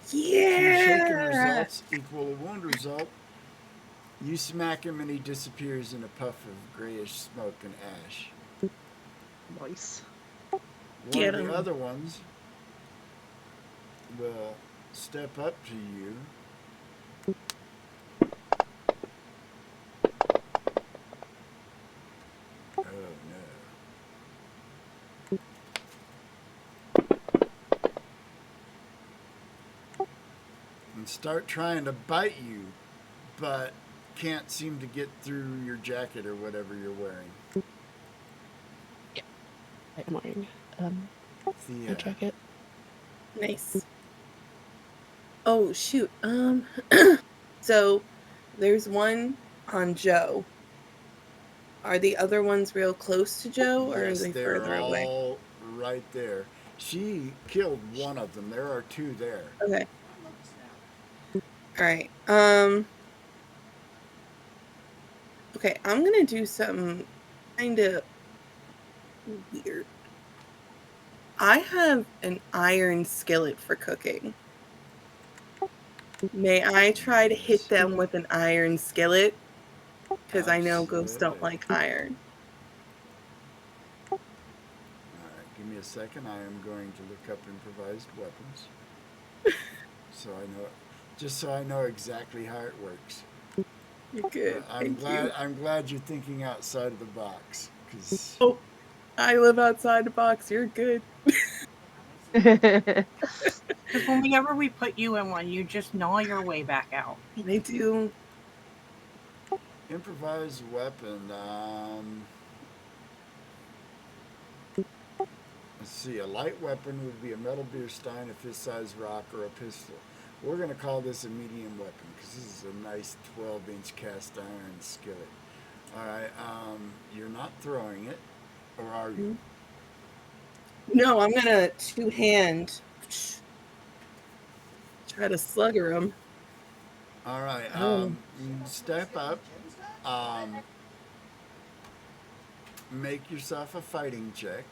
Two shaken Yeah. results equal a wound result. You smack him and he disappears in a puff of grayish smoke and ash. Nice. One Get of him. the other ones will step up to you. Oh no. And start trying to bite you, but can't seem to get through your jacket or whatever you're wearing. I'm wearing my The jacket. Nice. Oh shoot. So there's one on Joe. Are the other ones real close to Joe, or are Yes, they they're further away? all right there. She killed one of them. There are two there. Okay. All right. Okay, I'm gonna do something kind of weird. I have an iron skillet for cooking. May I try to hit Yes. them with an iron skillet? Because I know ghosts don't Absolutely. like iron. All right, give me a second. I am going to look up improvised weapons, so I know, just so I know exactly how it works. You're good. I'm Thank glad. you. I'm glad you're thinking outside of the box, because Oh, I live outside the box. You're good. Because whenever we put you in one, you just gnaw your way back out. I do. improvised weapon. Let's see. A light weapon would be a metal beer stein, a fist-sized rock, or a pistol. We're going to call this a medium weapon because this is a nice 12-inch cast iron skillet. All right. You're not throwing it, or are you? No, I'm gonna two-hand try to slugger them. All right. Oh, You step up. Um, make yourself a fighting check.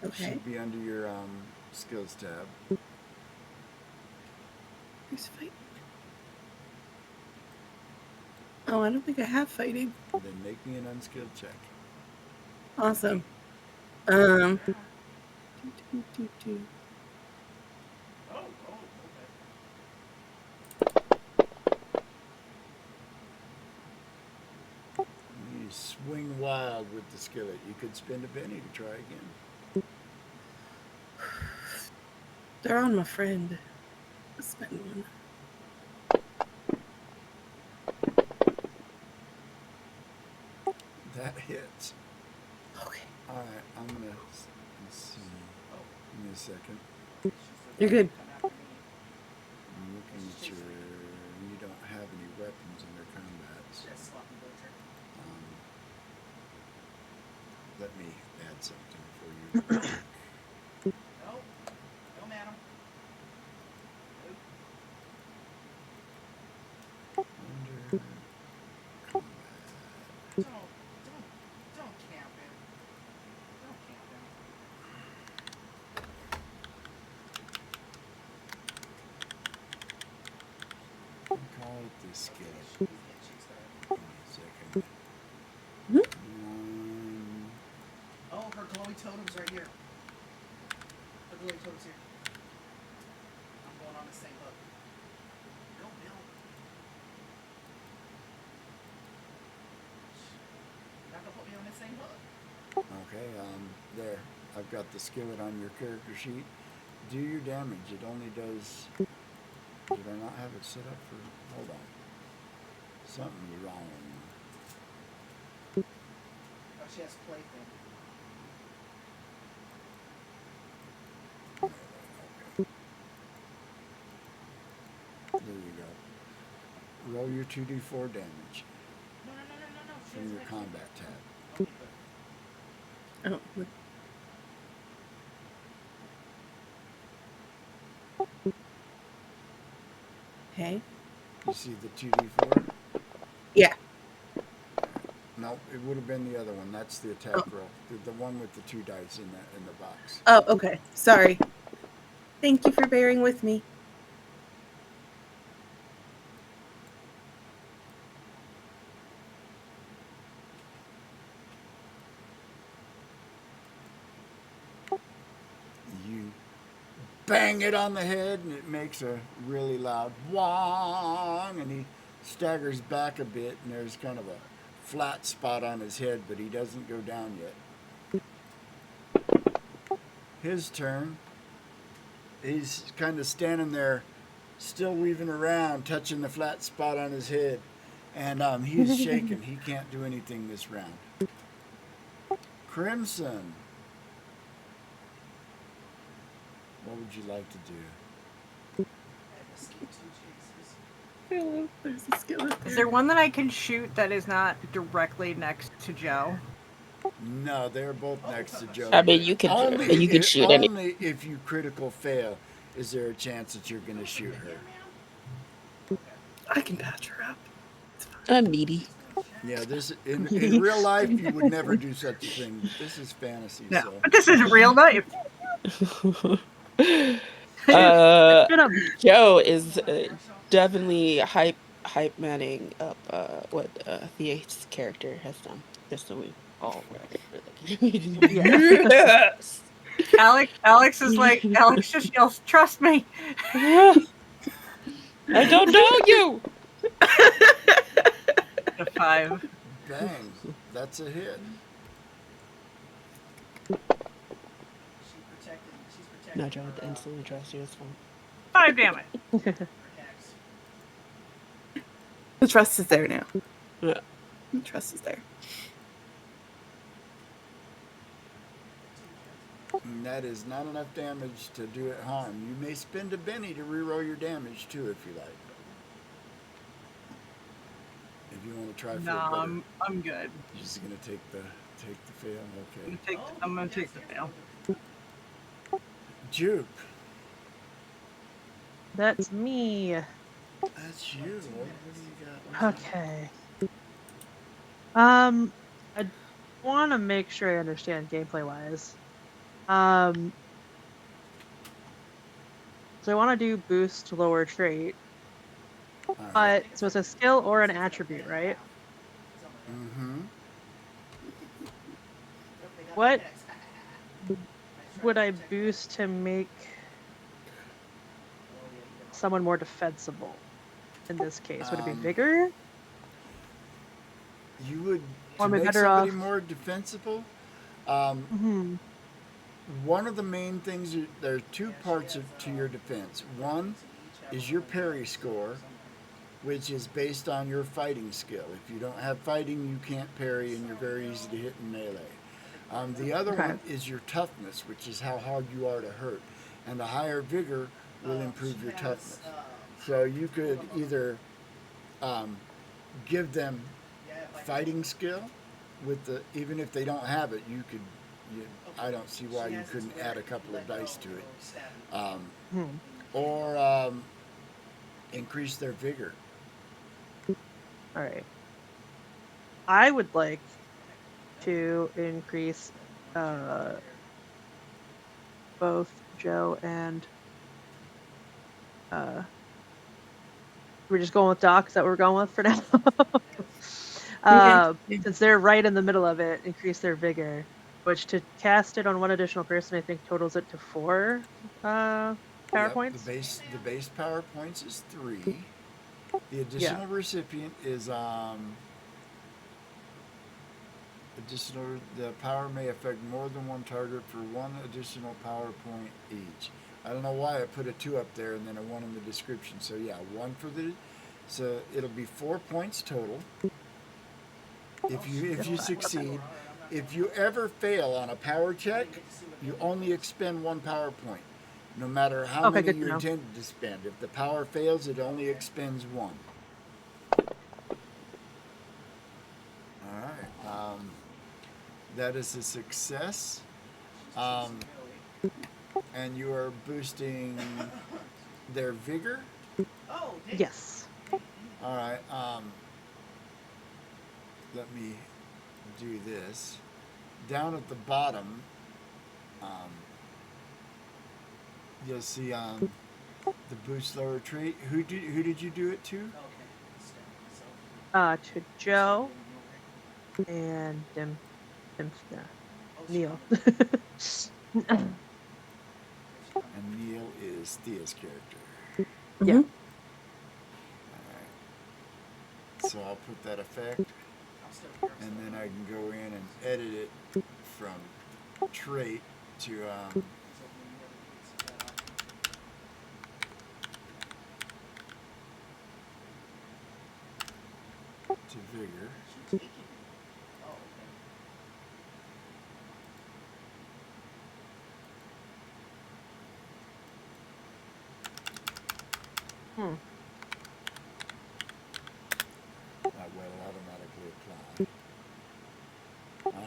okay. Should be under your skills tab. Where's fighting? Oh, I don't think I have fighting. Then make me an unskilled check. Awesome. Do, do, do, do. You swing wild with the skillet. You could spend a penny to try again. They're on my friend. I'll spend one. That hits. Okay. All right, I'm gonna let's see. Give me a second. You're good. I'm looking at your. You don't have any weapons in your combats. Let me add something for you. Under combat. I'll call it the skillet. Give me a second. Mhm. Oh, her glowy totem's right here. Her glowy totem's here. I'm going on the same hook. No, Bill. You're not gonna put me on the same hook. Okay, there. I've got the skillet on your character sheet. Do your damage. It only does. Did I not have it set up for? Hold on. Something's wrong. Oh, she has plaything. There you go. Roll your 2d4 damage No. She from has your plaything. combat tab. Okay, good. Oh, okay. You see the 2d4? Yeah. No, it would have been the other one. That's the attack roll. The one with the 2 dice in the box. Oh, okay. Sorry. Thank you for bearing with me. You bang it on the head, and it makes a really loud whong, and he staggers back a bit, and there's kind of a flat spot on his head, but he doesn't go down yet. His turn. He's kind of standing there, still weaving around, touching the flat spot on his head, and he's shaking. He can't do anything this round. Crimson. What would you like to do? I have escape 2 chases. There's a skeleton. Is there one that I can shoot that is not directly next to Joe? No, they're both next to Joe. I mean, you can shoot any. Only if you critical fail is there a chance that you're going to shoot her. I can patch her up. I'm needy. Yeah, this in real life you would never do such a thing, but this is fantasy. No, So but this is real life. Shut up. Joe is definitely hype manning up what Thea's character has done. Just so we all remember. Yes. Alex is like, Alex just yells, "Trust me." I don't know you. A 5. bang, that's a hit. She's protected. No, Joe would instantly trust you. It's fine. 5 damage. Her hacks. The trust is there now. Yeah. The trust is there. And that is not enough damage to do it harm. You may spend a Benny to reroll your damage too, if you like. If you want to try for No, a better. I'm good. You're just gonna take the fail. Okay. I'm gonna take the fail. Juke, That's me. that's you. What do you got? Okay. I want to make sure I understand gameplay wise. So I want to do boost lower trait, All right. but so it's a skill or an attribute, right? Mm-hmm. What would I boost to make someone more defensible? In this case, would it be vigor? You would Or to am I make better somebody off- more defensible. Hmm. One of the main things, there are two parts to your defense. One is your parry score, which is based on your fighting skill. If you don't have fighting, you can't parry, and you're very easy to hit in melee. The other Okay. one is your toughness, which is how hard you are to hurt. And the higher vigor will improve your toughness. So you could either give them fighting skill with even if they don't have it, I don't see why you couldn't add a couple of dice to it, or increase their vigor. All right. I would like to increase both Joe and we're just going with Doc. Is that what we're going with for now? Since they're right in the middle of it, increase their vigor, which to cast it on one additional person, I think totals it to 4 power Yep, points. The base power points is 3. The additional recipient is the power may affect more than one target for 1 additional power point each. I don't know why I put a 2 up there and then a 1 in the description. So yeah, 1 for so it'll be 4 points total. If you succeed, if you ever fail on a power check, you only expend 1 power point, no matter how Okay, many good to you know. intended to spend. If the power fails, it only expends 1. All right. That is a success. And you are boosting their vigor. Yes. All right. Let me do this. Down at the bottom, you'll see the boost lower trait. Who did you do it to? To Joe and Neil. And Neil is Thea's character. Yeah. Alright. So I'll put that effect, and then I can go in and edit it from trait to vigor.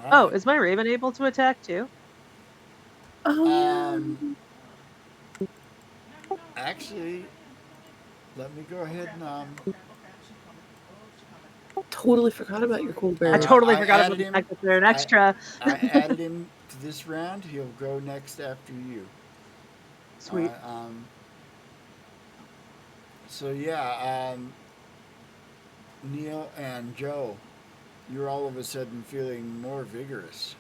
All Oh, right. is my raven able to attack too? Oh yeah. Actually, let me go ahead and Totally forgot about your cool I bird. totally I forgot about added the him. fact that they're an I extra. I added him to this round. He'll go next after you. All Sweet. right. So yeah. Neil and Joe, you're all of a sudden feeling more vigorous.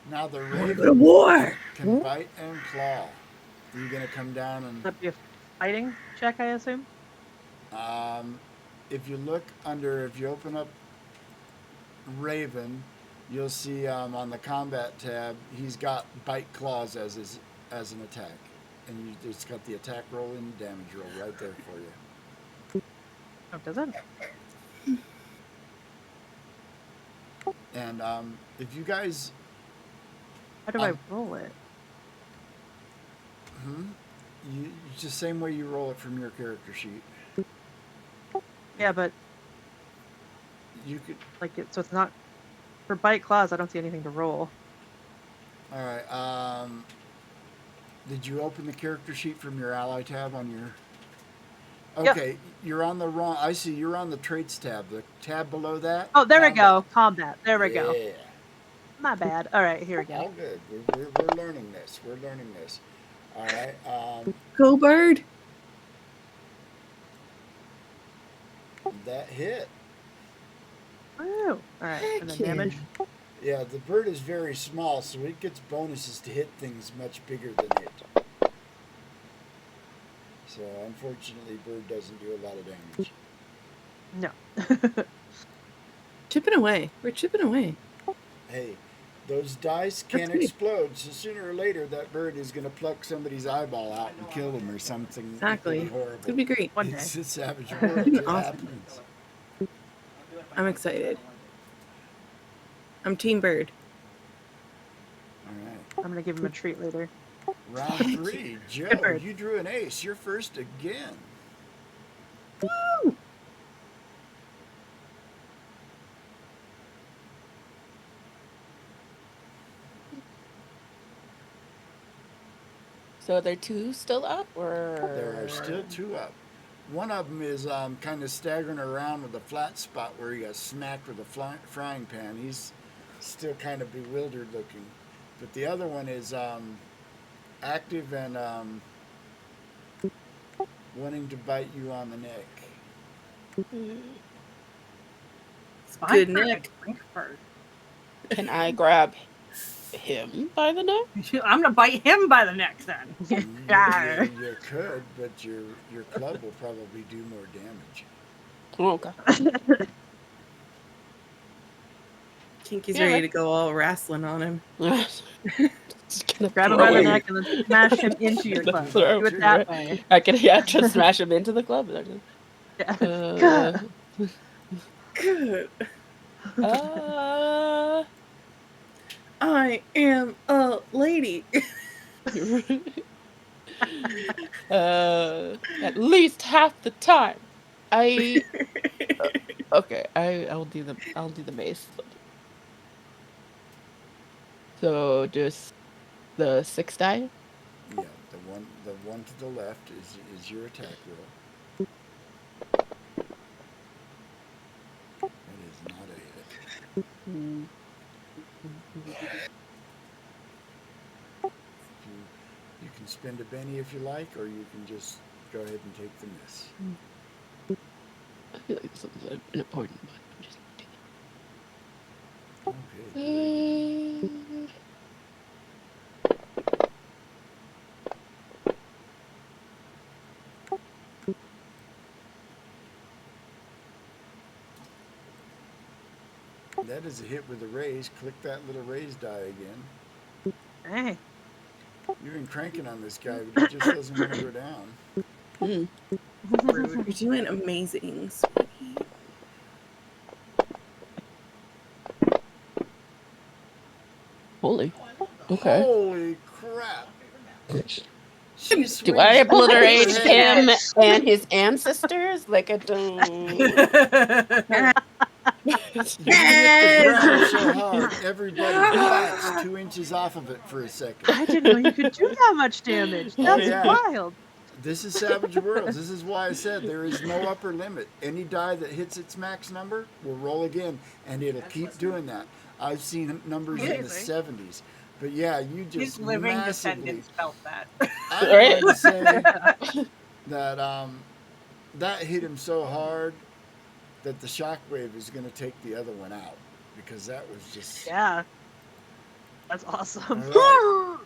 Now the I want to go to raven war. can bite and claw. Are you gonna come down and That'd be a fighting check, I assume. if you look under, if you open up Raven, you'll see on the combat tab he's got bite claws as an attack, and it's got the attack roll and damage roll right there for you. Oh, does it? And if you guys, How do I roll it? it's the same way you roll it from your character sheet. Yeah, but You could. like it, so it's not for bite claws. I don't see anything to roll. All right. Did you open the character sheet from your ally tab on your? Yep. Okay, you're on the wrong. I see. You're on the traits tab. The tab below that. Oh, there we combat. go. Combat. There we go. Yeah. My bad. All right, here we go. All good. We're learning this. We're learning this. All right. Go bird. That hit. Woo. All right, and then Heck yeah. damage. Yeah, the bird is very small, so it gets bonuses to hit things much bigger than it. So unfortunately, bird doesn't do a lot of damage. No. Chipping away. We're chipping away. Hey, those dice can That's good. explode, so sooner or later that bird is going to pluck somebody's eyeball out and kill them or something Exactly. equally horrible. It's gonna be great. One day. It's a savage world. It Awesome. happens. I'm excited. I'm Team Bird. All right. I'm gonna give him a treat later. Round 3. Joe, bird. you drew an ace. You're first again. Woo! So are there two still up, or There are still 2 up. One of them is kind of staggering around with a flat spot where he got smacked with a frying pan. He's still kind of bewildered looking. But the other one is active and wanting to bite you on the neck. It's my Good turn neck. to drink first. can I grab him by the neck? I'm gonna bite him by the neck then. You could, but your club will probably do more damage. Oh, okay. Kinky's Yeah, ready that- to go all wrestling on him. Just gonna Grab him throw by the him. neck and then smash him into your club. Throw Do it him. that way. I can just smash him into the club. Yeah. Good. Uh, I am a lady. at least half the time. Okay. I'll do the mace. So just the 6 die. Yeah, the one to the left is your attack roll. It is not a hit. You can spend a Benny if you like, or you can just go ahead and take the miss. I feel like this is an important one. Just Okay. That is a hit with a raise. Click that little raise die again. Hey. You've been cranking on this guy, but he just doesn't want to go down. Rude. You're doing amazing, sweetie. holy. Okay. Holy crap! Do I obliterate him and his ancestors? Like I don't. You hit the Yes! ground so hard, everybody backs 2 inches off of it for a second. I didn't know you could do that much damage. Oh, That's yeah. wild. This is Savage Worlds. This is why I said there is no upper limit. Any die that hits its max number will roll again, and it'll keep doing that. I've seen numbers in the Amazing. 70s. But yeah, you His just living massively. descendants felt that. I'm Right? going to say that that hit him so hard that the shockwave is going to take the other one out because that was just. Yeah. That's awesome. All right.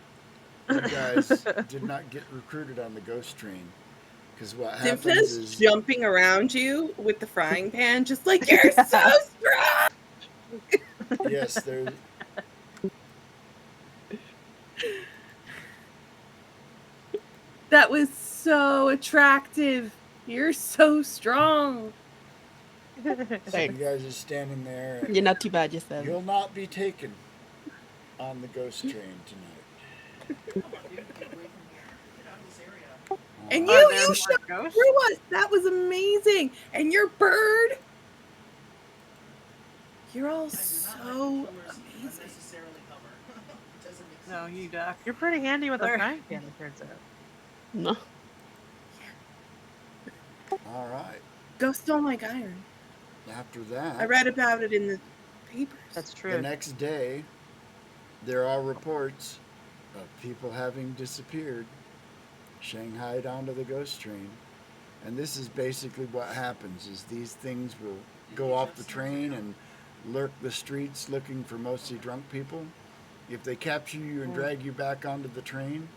You guys did not get recruited on the ghost train because what happens Dimphus is jumping around you with the frying pan, just like, you're so strong! yes, there. That was so attractive. You're so strong. So you Thanks. guys are standing there. And You're not too bad yourself. you'll not be taken on the ghost train tonight. Come on, dude. Get away from here. Get out of this area. And All Are you, there you more shot ghosts? through us. That was amazing. And your bird. You're all I do not so like killers amazing. unnecessarily cover. It doesn't make sense. No, you duck. You're pretty handy with a There. frying pan, it turns out. No. All right. Go stole my iron. After that, I read about it in the papers. That's the true. next day, there are reports of people having disappeared, shanghaied onto the ghost train. And this is basically what happens is these things will go off the train and lurk the streets looking for mostly drunk people. If they capture you and drag you back onto the train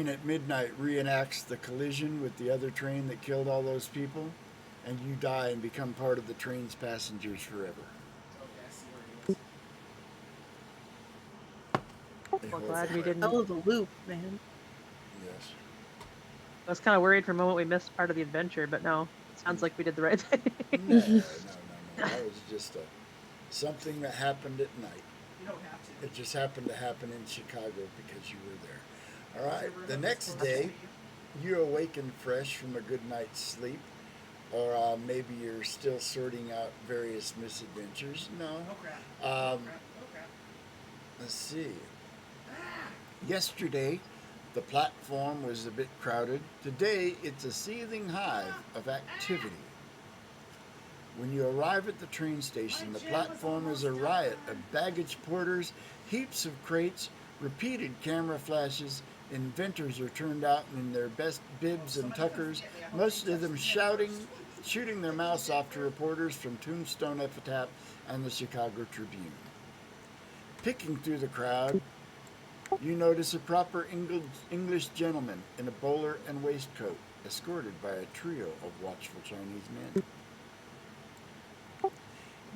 at midnight reenacts the collision with the other train that killed all those people, and you die and become part of the train's passengers forever. Okay, I see where he is. They Well, hold glad it we right- didn't. Hell of a loop, man. Yes. I was kind of worried for a moment we missed part of the adventure, but no. It sounds like we did the right thing. No. That was just something that happened at night. You don't have to. It just happened to happen in Chicago because you were there. All right. The next day, you awaken fresh from a good night's sleep, or maybe you're still sorting out various misadventures. No. No crap. Um, No crap. Let's see. Yesterday, the platform was a bit crowded. Today, it's a seething hive of activity. When you arrive at the train station, the platform is a riot of baggage porters, heaps of crates, repeated camera flashes. Inventors are turned out in their best bibs and tuckers, most of them shooting their mouths off to reporters from Tombstone Epitaph and the Chicago Tribune. Picking through the crowd, you notice a proper English gentleman in a bowler and waistcoat, escorted by a trio of watchful Chinese men.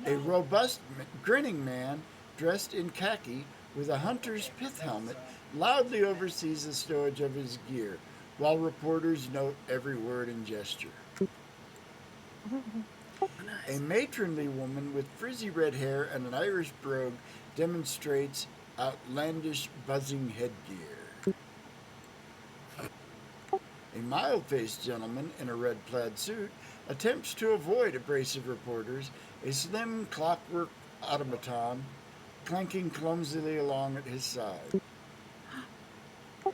A robust, grinning man dressed in khaki with a hunter's pith helmet loudly oversees the stowage of his gear, while reporters note every word and gesture. A matronly woman with frizzy red hair and an Irish brogue demonstrates outlandish buzzing headgear. A mild-faced gentleman in a red plaid suit attempts to avoid abrasive reporters, a slim clockwork automaton clanking clumsily along at his side. Still on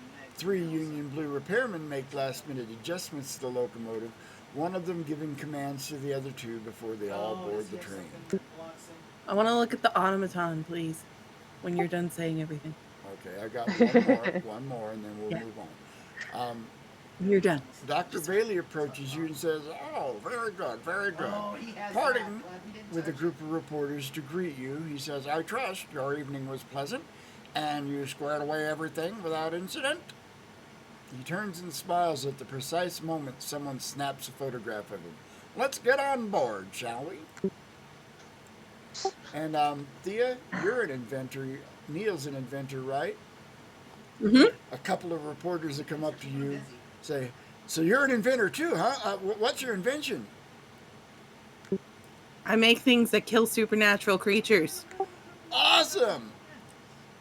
the next. 3 Union Blue repairmen make last-minute adjustments to the locomotive, one of them giving commands to the other 2 before they all board does the he have train. something that blocks him? I want to look at the automaton, please, when you're done saying everything. Okay, I got one more, and then we'll Yeah. move on. When you're done. Dr. Bailey approaches you and says, "Oh, very good, very good." Oh, he has Parting that. Glad we didn't with a touch group of reporters to greet you, he says, "I trust your evening was pleasant and you squared away everything without incident." He turns and smiles at the precise moment someone snaps a photograph of him. "Let's get on board, shall we?" And Thea, you're an inventor. Neil's an inventor, right? Mm-hmm. A couple of reporters that come up to you say, "So you're an inventor too, huh? What's your invention?" I make things that kill supernatural creatures. Awesome!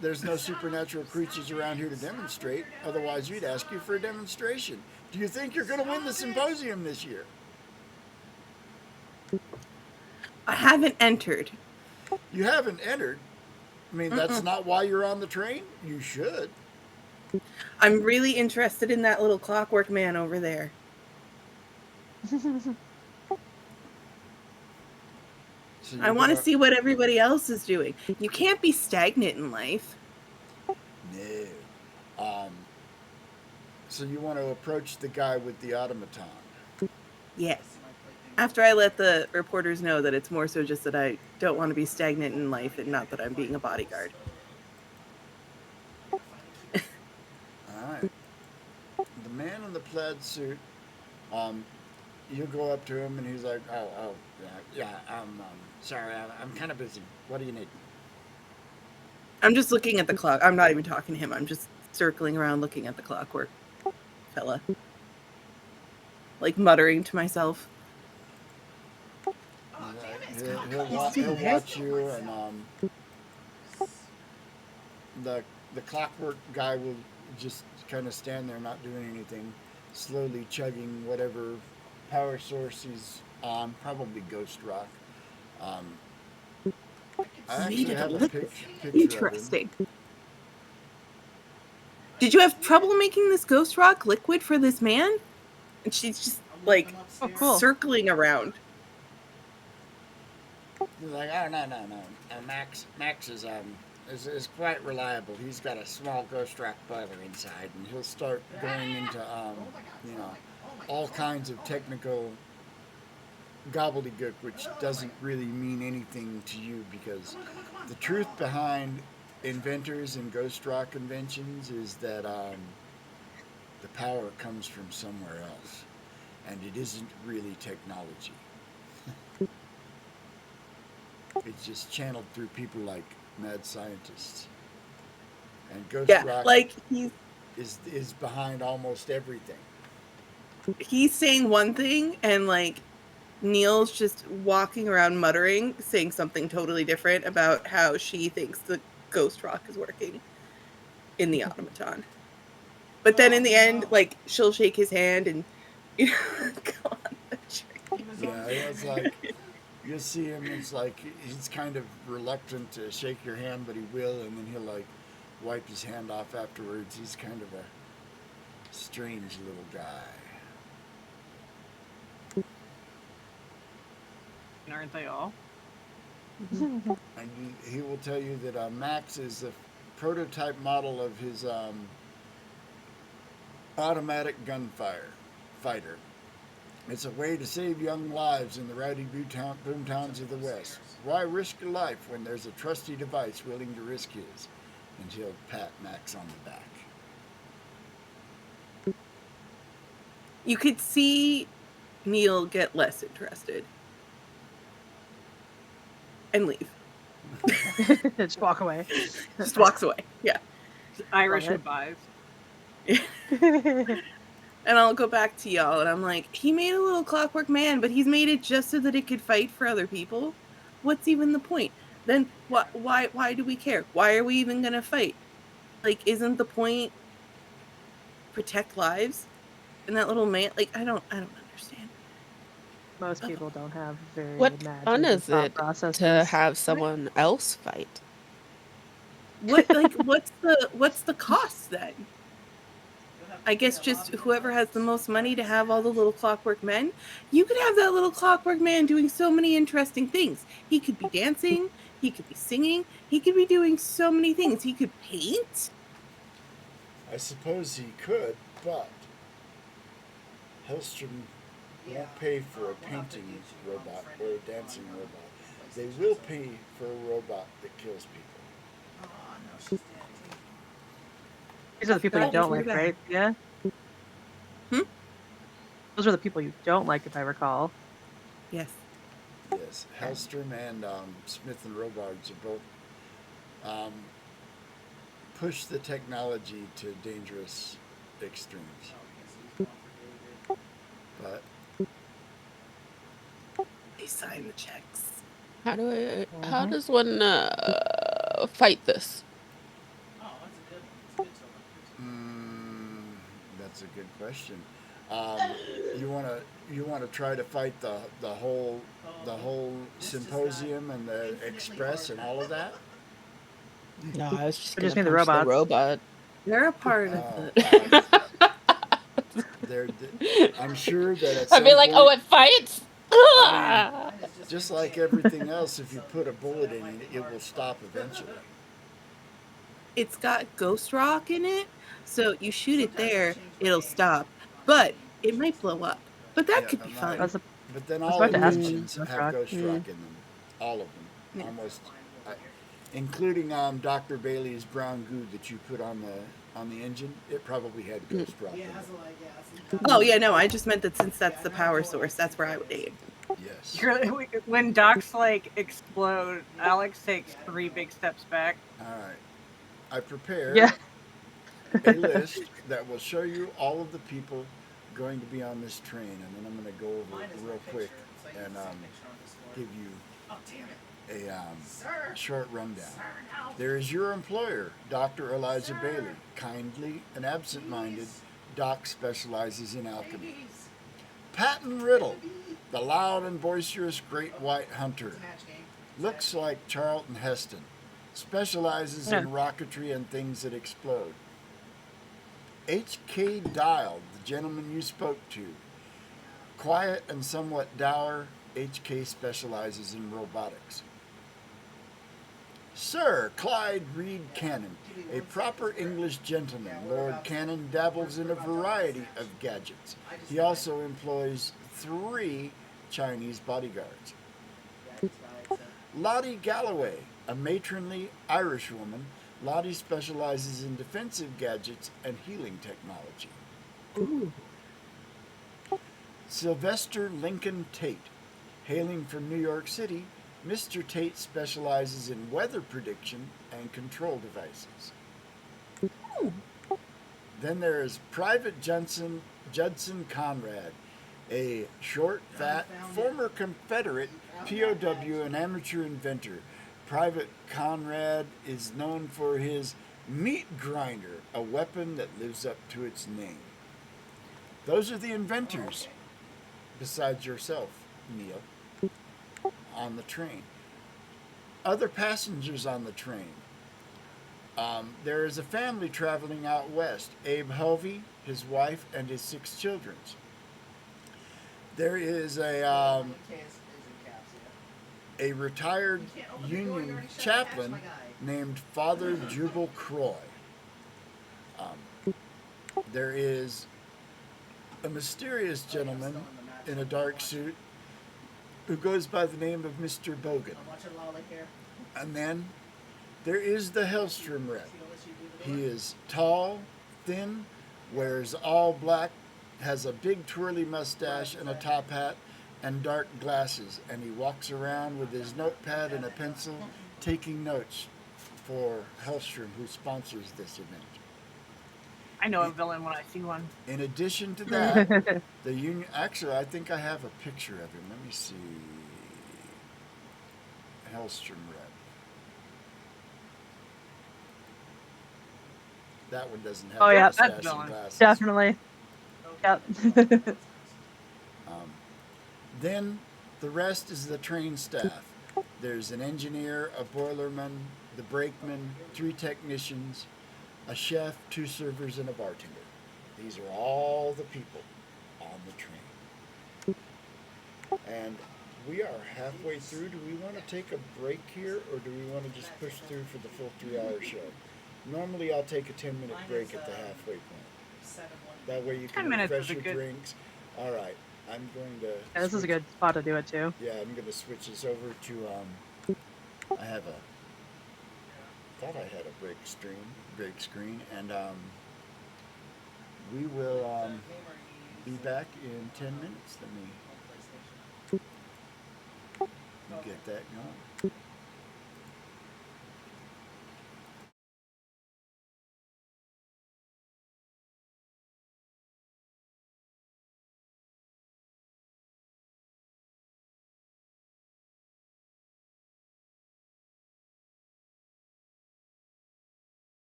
There's no supernatural creatures around here to demonstrate. Otherwise, we'd ask you for a demonstration. Do you think you're going to win the symposium this year? I haven't entered. You haven't entered. I mean, that's Mm-mm. not why you're on the train. You should. I'm really interested in that little clockwork man over there. So I you're want to gonna. see what everybody else is doing. You can't be stagnant in life. No. Um. So you want to approach the guy with the automaton. Yes. After I let the reporters know that it's more so just that I don't want to be stagnant in life and not that I'm being a bodyguard. All right. The man in the plaid suit. Um. You go up to him and he's like, oh, yeah. Sorry, I'm kind of busy. What do you need? I'm just looking at the clock. I'm not even talking to him. I'm just circling around looking at the clockwork fella. Like muttering to myself. Oh, damn it. He'll watch you, and the the clockwork guy will just kind of stand there, not doing anything, slowly chugging whatever power source he's on, probably Ghost Rock. Um, I Made actually of have a liquid. picture of him. Interesting. Did you have trouble making this ghost rock liquid for this man? And she's just like Oh, cool. circling around. He's like, oh no. Max is quite reliable. He's got a small Ghost Rock boiler inside, and he'll start going into you know all kinds of technical gobbledygook, which doesn't really mean anything to you because the truth behind inventors and Ghost Rock inventions is that the power comes from somewhere else, and it isn't really technology. It's just channeled through people like mad scientists. And Ghost Yeah, Rock like is behind almost everything. he's saying one thing and like Neil's just walking around muttering, saying something totally different about how she thinks the ghost rock is working in the automaton. But then in the end, like she'll shake his hand and you know, go on the train. Yeah, it's like you see him. It's like he's kind of reluctant to shake your hand, but he will, and then he'll like wipe his hand off afterwards. He's kind of a strange little guy. Aren't they all? And he will tell you that Max is the prototype model of his automatic gunfire fighter. It's a way to save young lives in the rowdy boomtowns of the West. Why risk your life when there's a trusty device willing to risk his? And he'll pat Max on the back. You could see Neil get less interested and leave. Just walk away. Just walks away. Yeah. Irish Love it. goodbyes. And I'll go back to y'all and I'm like, he made a little clockwork man, but he's made it just so that it could fight for other people. What's even the point? Then why do we care? Why are we even gonna fight? Like, isn't the point protect lives? And that little man, like, I don't understand. Most people don't have very What fun imaginative is thought it processes. to have someone else fight? What like what's the cost then? I guess just whoever has the most money to have all the little clockwork men. You could have that little clockwork man doing so many interesting things. He could be dancing, he could be singing, he could be doing so many things. He could paint. I suppose he could, but Hellstrom won't pay for a painting robot or a dancing robot. They will pay for a robot that kills people. These are the people you That don't was like, bad. right? Yeah. Hmm? Those are the people you don't like, if I recall. Yes. Yes, Hellstrom and Smith and Robards are both push the technology to dangerous extremes. But They sign the checks. How Mhm. does one fight this? that's a good question. Um, you wanna try to fight the whole symposium and the express and all of that? No, I was just We gonna just need the punch the robots. robot. They're a part of Oh, the. they're, I'm sure that at I'd be some like, oh, point, it fights. I mean, just like everything else, if you put a bullet in it, it will stop eventually. It's got ghost rock in it, so you shoot it there, it'll stop, but it might blow up. But that Yeah, could I be might. I fun. was, I But then was all about to ask about Mm, inventions Ghost have Rock. ghost mm. rock in them, all of them, Yeah. almost, I, including Dr. Bailey's brown goo that you put on the engine. It probably had Mm. ghost rock in it. Oh yeah, no, I just meant that since that's the power source, that's where I would aim. Yes. When Doc's like explode, Alex takes 3 big steps back. All right. I prepared Yeah. a list that will show you all of the people going to be on this train, and then I'm going to go over it real quick and give you a short rundown. There is your employer, Dr. Eliza Bailey. Kindly and absent-minded, Doc specializes in alchemy. Patton Riddle, the loud and boisterous great white hunter. Looks like Charlton Heston. Specializes Yeah. in rocketry and things that explode. H.K. Dial, the gentleman you spoke to. Quiet and somewhat dour, H.K. specializes in robotics. Sir Clyde Reed Cannon, a proper English gentleman. Lord Cannon dabbles in a variety of gadgets. He also employs 3 Chinese bodyguards. Lottie Galloway, a matronly Irish woman. Lottie specializes in defensive gadgets and healing technology. Ooh. Sylvester Lincoln Tate, hailing from New York City, Mr. Tate specializes in weather prediction and control devices. Then there is Private Judson Conrad, a short, fat, former Confederate POW and amateur inventor. Private Conrad is known for his meat grinder, a weapon that lives up to its name. Those are the inventors, besides yourself, Neil, on the train. Other passengers on the train. There is a family traveling out west. Abe Hovey, his wife, and his 6 children. There is a retired Union chaplain named Father Jubal Croy. There is a mysterious gentleman in a dark suit who goes by the name of Mr. Bogan. And then there is the Hellstrom rep. He is tall, thin, wears all black, has a big twirly mustache and a top hat and dark glasses, and he walks around with his notepad and a pencil taking notes for Hellstrom, who sponsors this event. I know a villain when I see one. In addition to that, the union. Actually, I think I have a picture of him. Let me see. Hellstrom rep. That one doesn't have Oh, the yeah. mustache That's and villain. glasses. Definitely. Yep. Then the rest is the train staff. There's an engineer, a boilerman, the brakeman, 3 technicians, a chef, 2 servers, and a bartender. These are all the people on the train. And we are halfway through. Do we want to take a break here, or do we want to just push through for the full 3-hour show? Normally I'll take a 10-minute break at the halfway point. That way you 10 can minutes refresh is a your good- drinks. All right. I'm going to. Yeah, this is a good spot to do it too. Yeah, I'm going to switch this over to. I have a. Thought I had a break screen, and we will be back in 10 minutes. Let me get that going.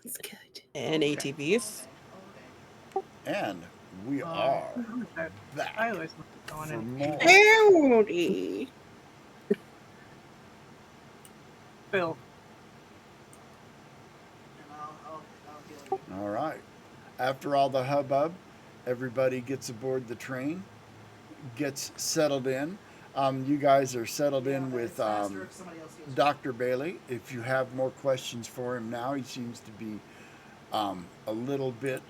It's good. And Okay. ATVs. And we Oh. are I back always was going for in. more. Howdy. Bill. And I'll heal you. All right. After all the hubbub, everybody gets aboard the train, gets settled in. You guys are settled Yeah, in but with it's faster if somebody else goes. Dr. Bailey. If you have more questions for him now, he seems to be a little bit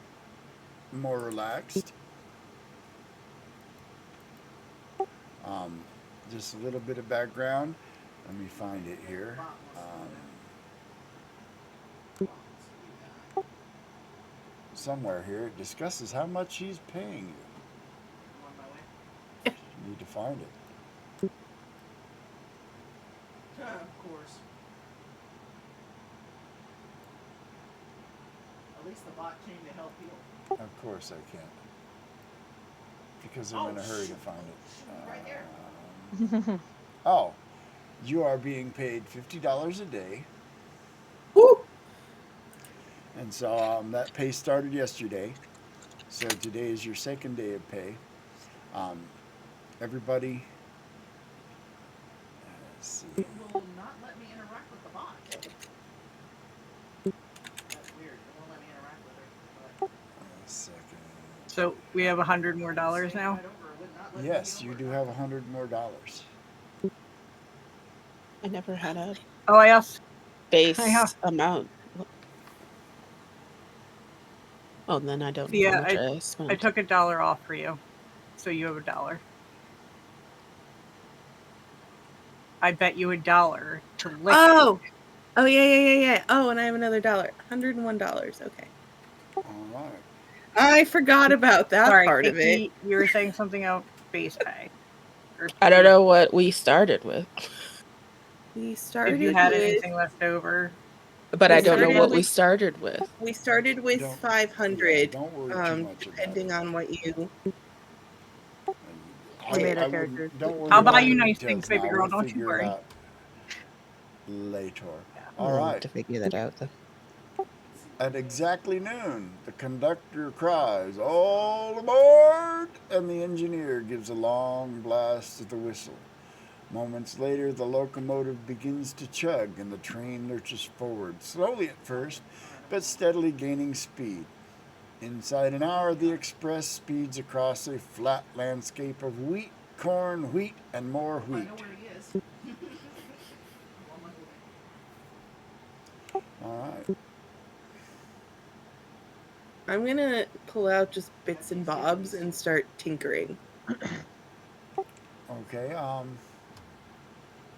more relaxed. Um, just a little bit of background. Let me find it here. Somewhere here it discusses how much he's paying you. I'm on my way. You need to find it. Of course. At least the bot came to help you. Of course I can't. Because I'm Oh, in a hurry to shoot. find it. Right there. Oh, you are being paid $50 a day. Woo! And so that pay started yesterday. So today is your second day of pay. Everybody, let's see. It will not let me interact with the bot. That's weird. It won't let me interact with her. But A second. So we have $100 more now. right over, it would not let me Yes, heal you or do not. have $100 more. I never had a Oh, I also base amount. Oh, then I don't know how yeah, much I I spent. took $1 off for you, so you have $1. I bet you $1 to lick it. Oh. Oh yeah. Oh, and I have another $1. $101. Okay. All right. I forgot about that Sorry, part of it. Kiki, you were saying something about base pay. Or I don't base- know what we started with, We If started you had with anything left over. but We I don't know started what with- we started with. we started with Don't- 500. Don't worry too much about Depending it. on what you We made our I wouldn't. characters. Don't worry I'll about buy the you nice details things, baby now. girl. We'll Don't you figure it worry. out later. I'm All gonna have right. to figure that out then. At exactly noon, the conductor cries, "All aboard!" and the engineer gives a long blast of the whistle. Moments later, the locomotive begins to chug and the train lurches forward, slowly at first, but steadily gaining speed. Inside an hour, the express speeds across a flat landscape of wheat, corn, wheat, and more I wheat. know where he is. I'm on my way. All right. I'm gonna pull out just bits and bobs and start tinkering. Okay.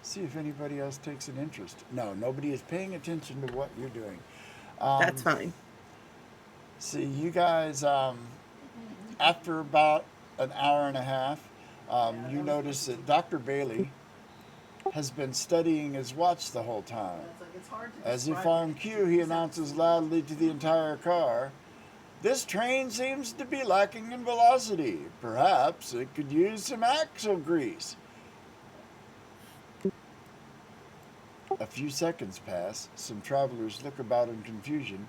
See if anybody else takes an interest. No, nobody is paying attention to what you're doing. That's fine. See, you guys, after about an hour and a half, you notice that Dr. Bailey has been studying his watch the whole time. It's like, it's hard to As if describe on it. cue, he announces loudly to the entire car, "This train seems to be lacking in velocity. Perhaps it could use some axle grease." A few seconds pass. Some travelers look about in confusion.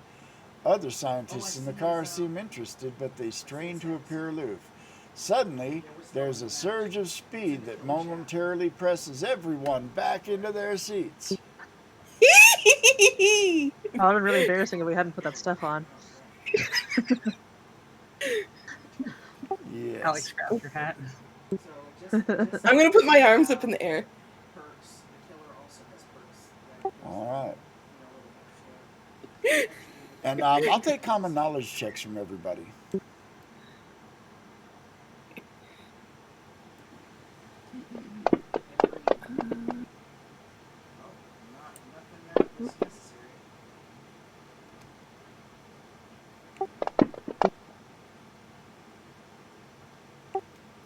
Other scientists in the car seem interested, but they strain to appear aloof. Suddenly, there's a surge of speed that momentarily presses everyone back into their seats. Oh, it would be really embarrassing if we hadn't put that stuff on. Yes. Alex, grab your hat. So just I'm gonna put my arms up in the air. perks. The killer also has perks. All right. You know, a little extra. And I'll take common knowledge checks from everybody. Nothing that was necessary.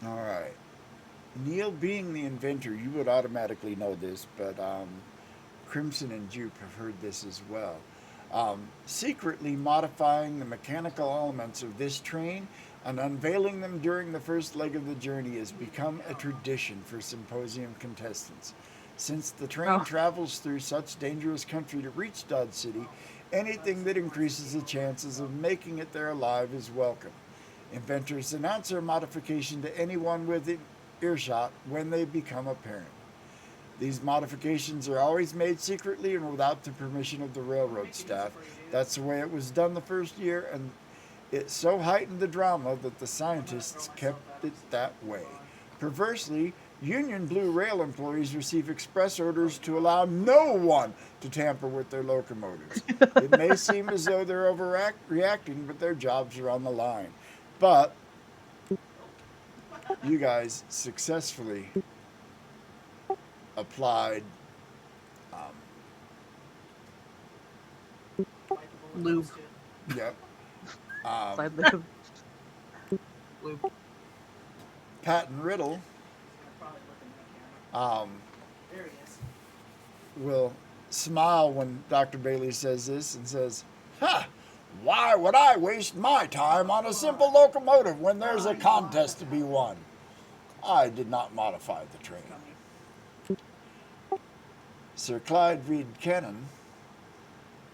All right. Neil, being the inventor, you would automatically know this, but Crimson and Jupe have heard this as well. Secretly modifying the mechanical elements of this train and unveiling them during the first leg of the journey has become a tradition for symposium contestants. Since the train Oh. travels through such dangerous country to reach Dodge City, anything that increases the chances of making it there alive is welcome. Inventors announce their modification to anyone within earshot when they become apparent. These modifications are always made secretly and without the permission of the railroad staff. That's the way it was done the first year, and it so heightened the drama that the scientists kept it that way. Perversely, Union Blue Rail employees receive express orders to allow no one to tamper with their locomotives. It may seem as though they're overreacting, but their jobs are on the line. But you guys successfully applied Lube. yep, Slide lube. Lube. Pat and Riddle Probably looking at the camera. There he is. will smile when Dr. Bailey says this and says, "Ha! Why would I waste my time on a simple locomotive when there's a contest to be won? I did not modify the train." Sir Clyde Reed Cannon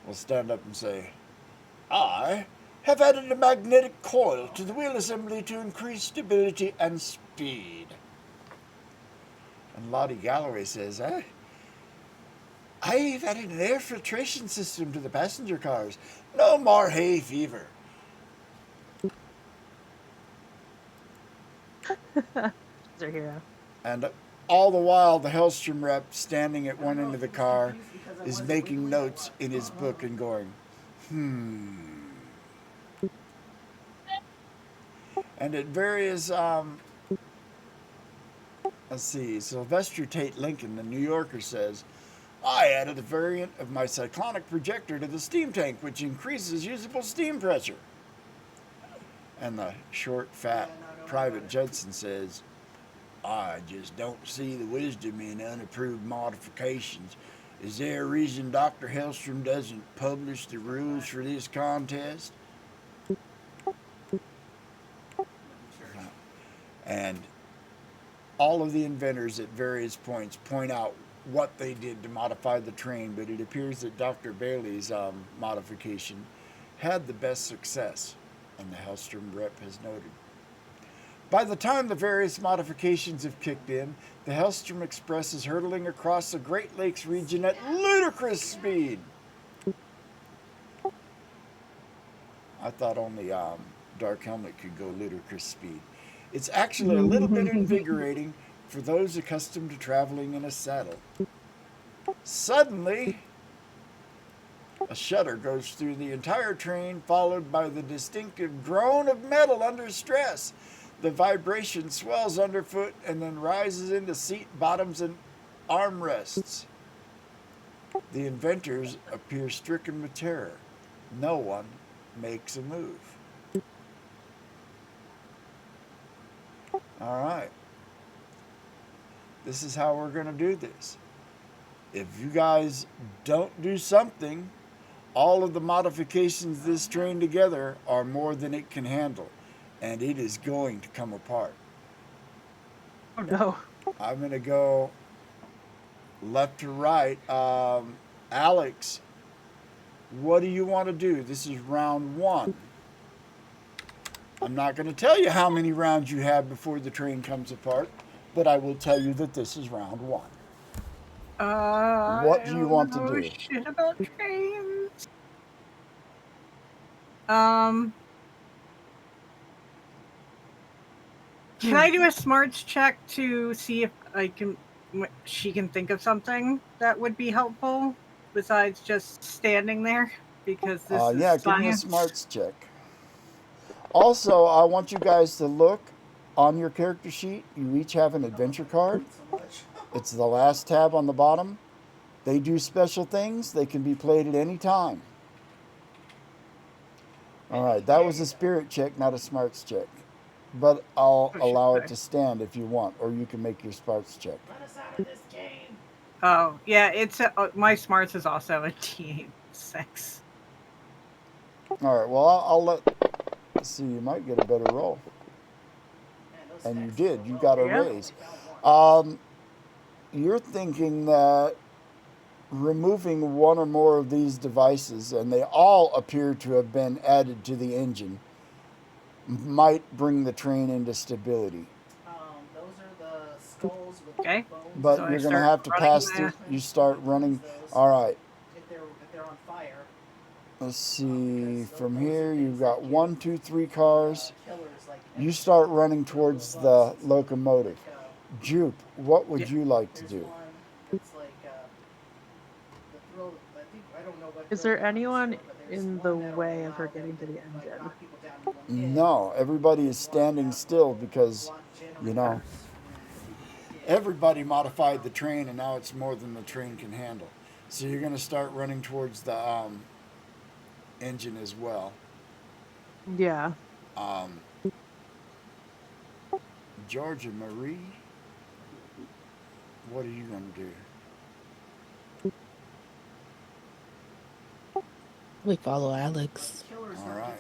will stand up and say, "I have added a magnetic coil to the wheel assembly to increase stability and speed." And Lottie Galloway says, "I've added an air filtration system to the passenger cars. No more hay fever." She's our hero. And all the while, the Hellstrom rep standing at one end of the car is making notes in his book and going, And at various, let's see, Sylvester Tate Lincoln, the New Yorker, says, "I added a variant of my cyclonic projector to the steam tank, which increases usable steam pressure." And the short, fat Private Judson says, "I just don't see the wisdom in unapproved modifications. Is there a reason Dr. Hellstrom doesn't publish the rules for this contest?" And all of the inventors at various points point out what they did to modify the train, but it appears that Dr. Bailey's modification had the best success, and the Hellstrom rep has noted. By the time the various modifications have kicked in, the Hellstrom Express is hurtling across the Great Lakes region at ludicrous speed. I thought only Dark Helmet could go ludicrous speed. It's actually a little bit invigorating for those accustomed to traveling in a saddle. Suddenly, a shudder goes through the entire train, followed by the distinctive groan of metal under stress. The vibration swells underfoot and then rises into seat bottoms and armrests. The inventors appear stricken with terror. No one makes a move. All right. This is how we're going to do this. If you guys don't do something, all of the modifications this train together are more than it can handle, and it is going to come apart. Oh no. I'm going to go left to right. Alex, what do you want to do? This is round one. I'm not going to tell you how many rounds you have before the train comes apart, but I will tell you that this is round one. What do you want to do? I don't know shit about trains. Can I do a smarts check to see if she can think of something that would be helpful besides just standing there? Because this is yeah, give me a science. smarts check. Also, I want you guys to look on your character sheet. You each have an adventure card. It's the last tab on the bottom. They do special things. They can be played at any time. All right, that was a spirit check, not a smarts check. But I'll allow it to stand if you want, or you can make your smarts check. Let us out of this game. Oh, yeah, it's my smarts is also a D6. All right, well, I'll let's see, you might get a better roll. Man, those And you stacks did. are You low. got a Yeah. raise. you're thinking that removing one or more of these devices, and they all appear to have been added to the engine, might bring the train into stability. Those are the skulls with Okay. bones. But So I you're going to start have to running pass the- through. You start running. All right. If they're on fire. Let's see. From here, you've got 1, 2, 3 cars. Killers like You start running towards the locomotive. Jupe, what would you like to do? It's like the thrill. I think I don't know what. Is there anyone in the way of her getting to the engine? No, everybody is standing still because, you know, everybody modified the train and now it's more than the train can handle. So you're going to start running towards the engine as well. Yeah. Georgia Marie, what are you going to do? We follow Alex. All right.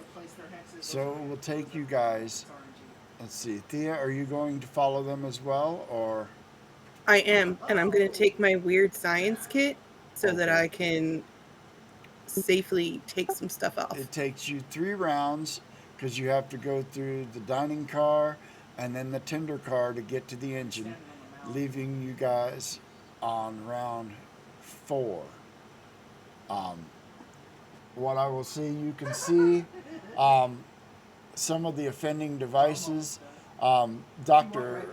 So we'll take you guys. Let's see. Thea, are you going to follow them as well, or? I am, and I'm going to take my weird science kit so that Okay. I can safely take some stuff off. It takes you 3 rounds because you have to go through the dining car and then the tender car to get to the engine, leaving you guys on round 4. What I will see, you can see some of the offending devices. Dr.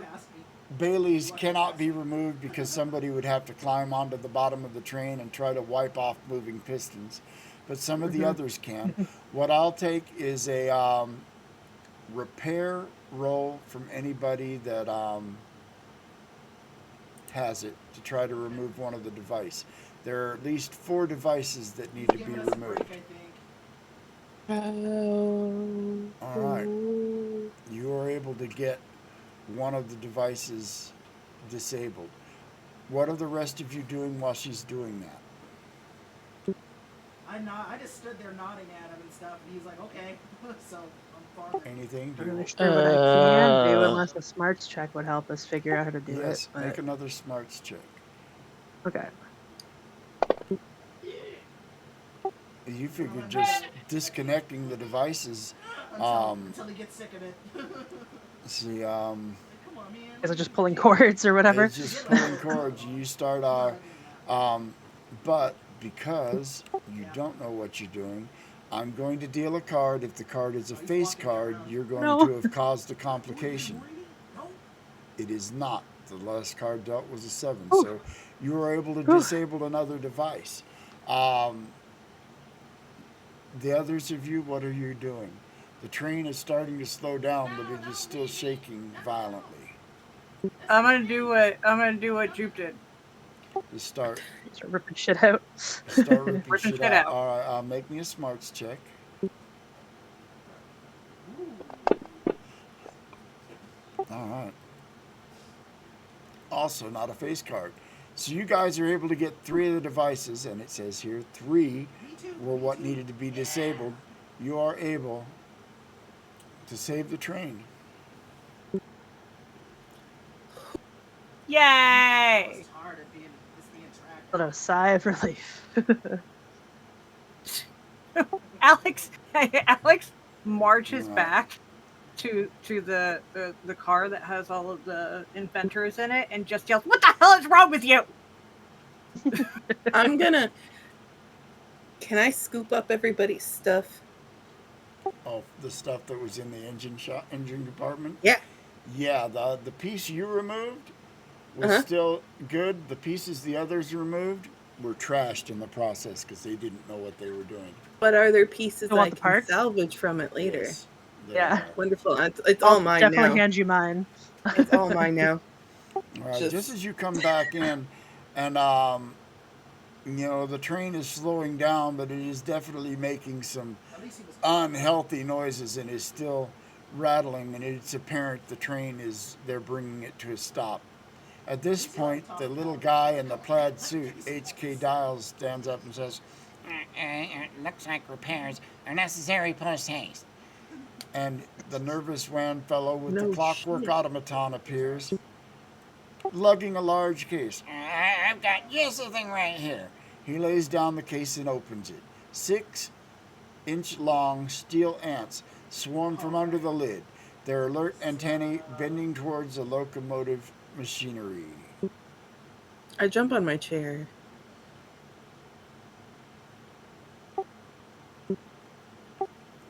Bailey's cannot be removed because somebody would have to climb onto the bottom of the train and try to wipe off moving pistons. But some of the others can. What I'll take is a repair roll from anybody that has it to try to remove one of the device. There are at least 4 devices that need to be removed. All right. You are able to get one of the devices disabled. What are the rest of you doing while she's doing that? I just stood there nodding at him and stuff, and he's like, okay. So I'm farther. Anything? I'm Do really sure what I can do, Uh, unless a smarts check would help us figure out how to do Yes, it. make another smarts check. Okay. You figure just disconnecting the devices. Until he gets sick of it. See, Come on, man. Is it just pulling cords or whatever? it's just pulling cords. You start, but because you don't know what you're doing, I'm going to deal a card. If the card is a face card, you're going No. to have caused a complication. It is not. The last card dealt was a 7, so you were able to disable another device. The others of you, what are you doing? The train is starting to slow down, but it is still shaking violently. I'm gonna do what Jupe did. Just start Start ripping shit out. ripping Ripping shit shit out. out. All right, make me a smarts check. All right. Also, not a face card. So you guys are able to get 3 of the devices, and it says here 3 were what needed to be disabled. You are able to save the train. Yay! It's hard at being tracked. But a sigh of relief. Alex marches Right. back to the car that has all of the inventors in it and just yells, "What the hell is wrong with you?" I'm gonna. Can I scoop up everybody's stuff? Oh, the stuff that was in the engine compartment? Yeah. Yeah, the piece you removed was still good. The pieces the others removed were trashed in the process because they didn't know what they were doing. But are there pieces You want I the can parts? salvage from it later? Yes, they Yeah. are. Wonderful. It's all mine definitely now. hand you mine. It's all mine now. All right, Just- just as you come back in, and you know the train is slowing down, but it is definitely making some At least he was. unhealthy noises and is still rattling, and it's apparent the train they're bringing it to a stop. At this point, the little guy in the plaid suit, HK Dials, stands up and says, Looks like repairs are necessary post haste. and the nervous wan fellow with the No clockwork shit. automaton appears. lugging a large case. I've got just the thing right here. He lays down the case and opens it. 6-inch long steel ants swarm from under the lid, their alert antennae bending towards the locomotive machinery. I jump on my chair.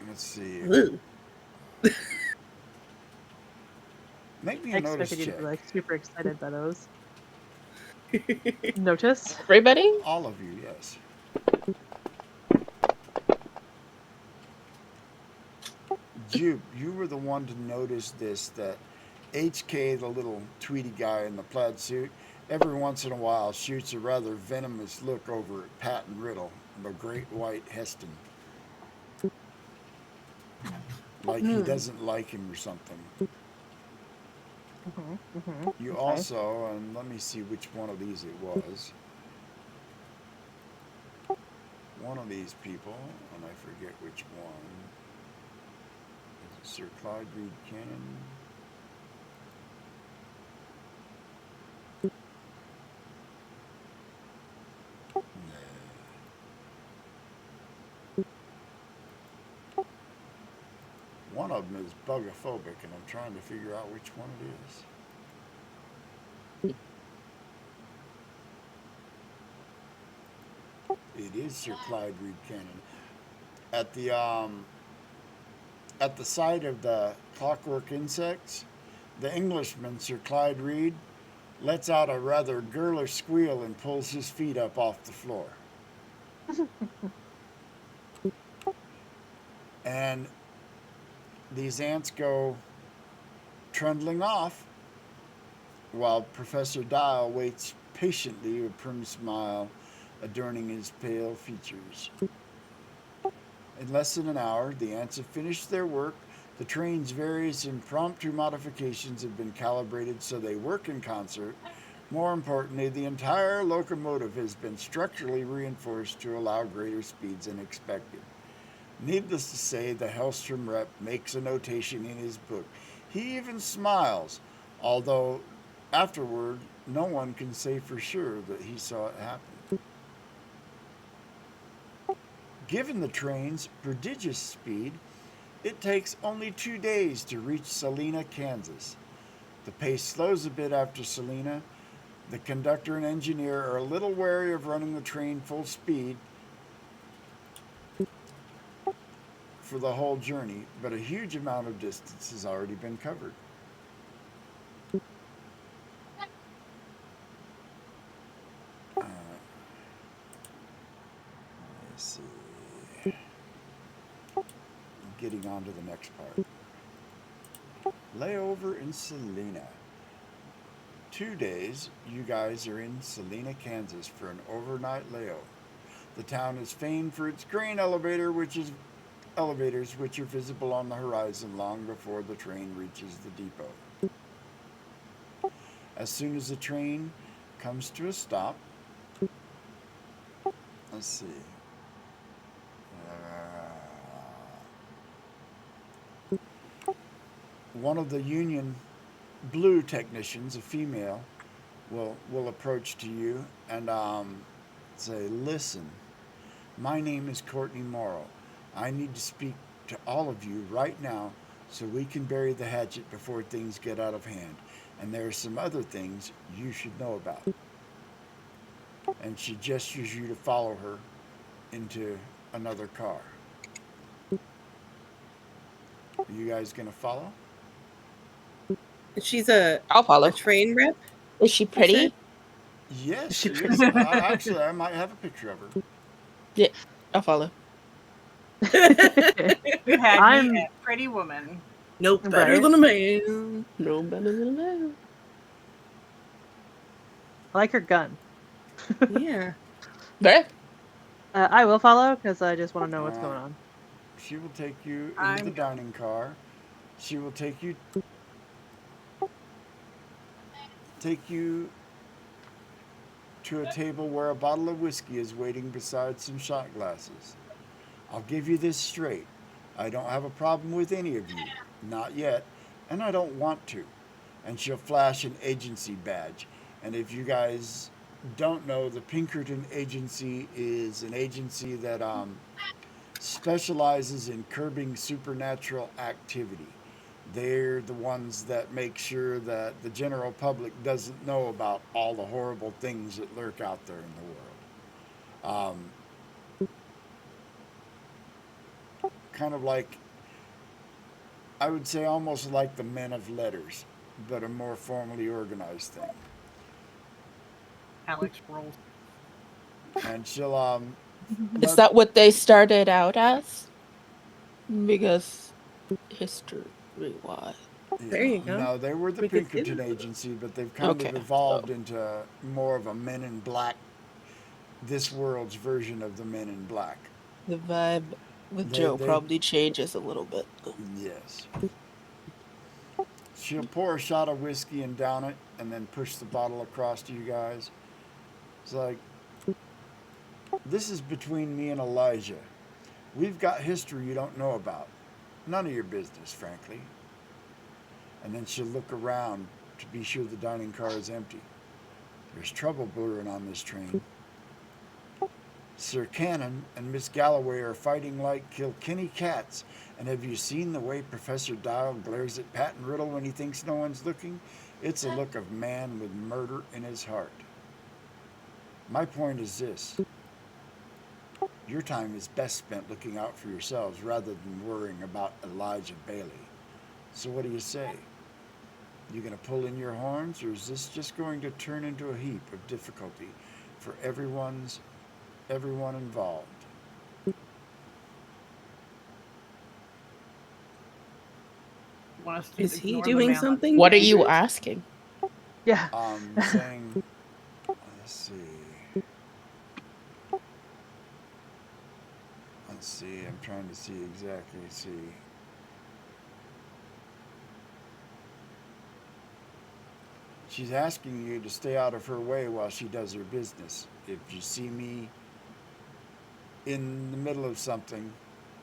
Let's see. Ugh. Make me I a notice expected you to check. be like super excited by those. Notice? Everybody? All of you, yes. You were the one to notice this, that HK, the little tweety guy in the plaid suit, every once in a while shoots a rather venomous look over at Pat and Riddle, the great white Heston. Like he doesn't like him or something. You Okay. also, and let me see which one of these it was. One of these people, and I forget which one. Is it Sir Clyde Reed Cannon? One of them is bugophobic, and I'm trying to figure out which one it is. It is Sir Clyde Reed Cannon. At the site of the clockwork insects, the Englishman, Sir Clyde Reed, lets out a rather girlish squeal and pulls his feet up off the floor. And these ants go trundling off while Professor Dial waits patiently, a prim smile adorning his pale features. In less than an hour, the ants have finished their work. The train's various impromptu modifications have been calibrated so they work in concert. More importantly, the entire locomotive has been structurally reinforced to allow greater speeds than expected. Needless to say, the Hellstrom rep makes a notation in his book. He even smiles, although afterward, no one can say for sure that he saw it happen. Given the train's prodigious speed, it takes only 2 days to reach Salina, Kansas. The pace slows a bit after Salina. The conductor and engineer are a little wary of running the train full speed for the whole journey, but a huge amount of distance has already been covered. Let's see. Getting on to the next part. Layover in Salina. 2 days, you guys are in Salina, Kansas for an overnight layover. The town is famed for its grain elevators, which are visible on the horizon long before the train reaches the depot. As soon as the train comes to a stop, let's see. One of the Union Blue technicians, a female, will approach to you and say, "Listen, my name is Courtney Morrow. I need to speak to all of you right now so we can bury the hatchet before things get out of hand. And there are some other things you should know about." And she gestures you to follow her into another car. Are you guys going to follow? She's I'll follow. a train rep. Is she pretty? Yes, Is she she is. Actually, I might have a picture of her. Yeah, I'll follow. You had I'm- me at Pretty Woman. No better Right. than a man. No better than that. I like her gun. Yeah. Right? I will follow because I just want to know what's going on. She will take you into I'm the going. dining car. She will take you to a table where a bottle of whiskey is waiting beside some shot glasses. I'll give you this straight. I don't have a problem with any of you. Not yet, and I don't want to. and she'll flash an agency badge. And if you guys don't know, the Pinkerton Agency is an agency that specializes in curbing supernatural activity. They're the ones that make sure that the general public doesn't know about all the horrible things that lurk out there in the world. Kind of like, I would say almost like the men of letters, but a more formally organized thing. Alex rolls. And she'll Is that what they started out as? Because history-wise. There you go. No, they were the We could see Pinkerton that. Agency, but they've kind Okay. of evolved into more of a Men in Black, this world's version of the Men in Black. The vibe with They- Joe they- probably changes a little bit. Yes. She'll pour a shot of whiskey and down it, and then push the bottle across to you guys. It's like, this is between me and Elijah. We've got history you don't know about. None of your business, frankly. And then she'll look around to be sure the dining car is empty. There's trouble brewing on this train. Sir Cannon and Miss Galloway are fighting like Kilkenny cats. And have you seen the way Professor Dial glares at Pat and Riddle when he thinks no one's looking? It's a look of man with murder in his heart. My point is this. Your time is best spent looking out for yourselves rather than worrying about Elijah Bailey. So what do you say? You gonna pull in your horns, or is this just going to turn into a heap of difficulty for everyone involved? Wants to Is he ignore the doing man on- something? What are you dangerous? asking? Yeah. Saying, let's see. Let's see, I'm trying to see exactly, She's asking you to stay out of her way while she does her business. If you see me in the middle of something,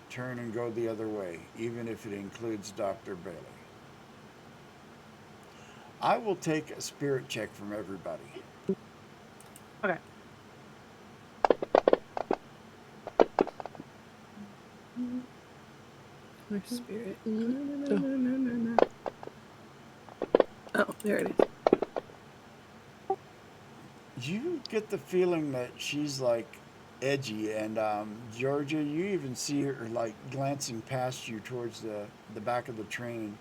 turn and go the other way, even if it includes Dr. Bailey. I will take a spirit check from everybody. Okay. Our spirit. Oh, there it is. You get the feeling that she's like edgy, and Georgia, you even see her like glancing past you towards the back of the train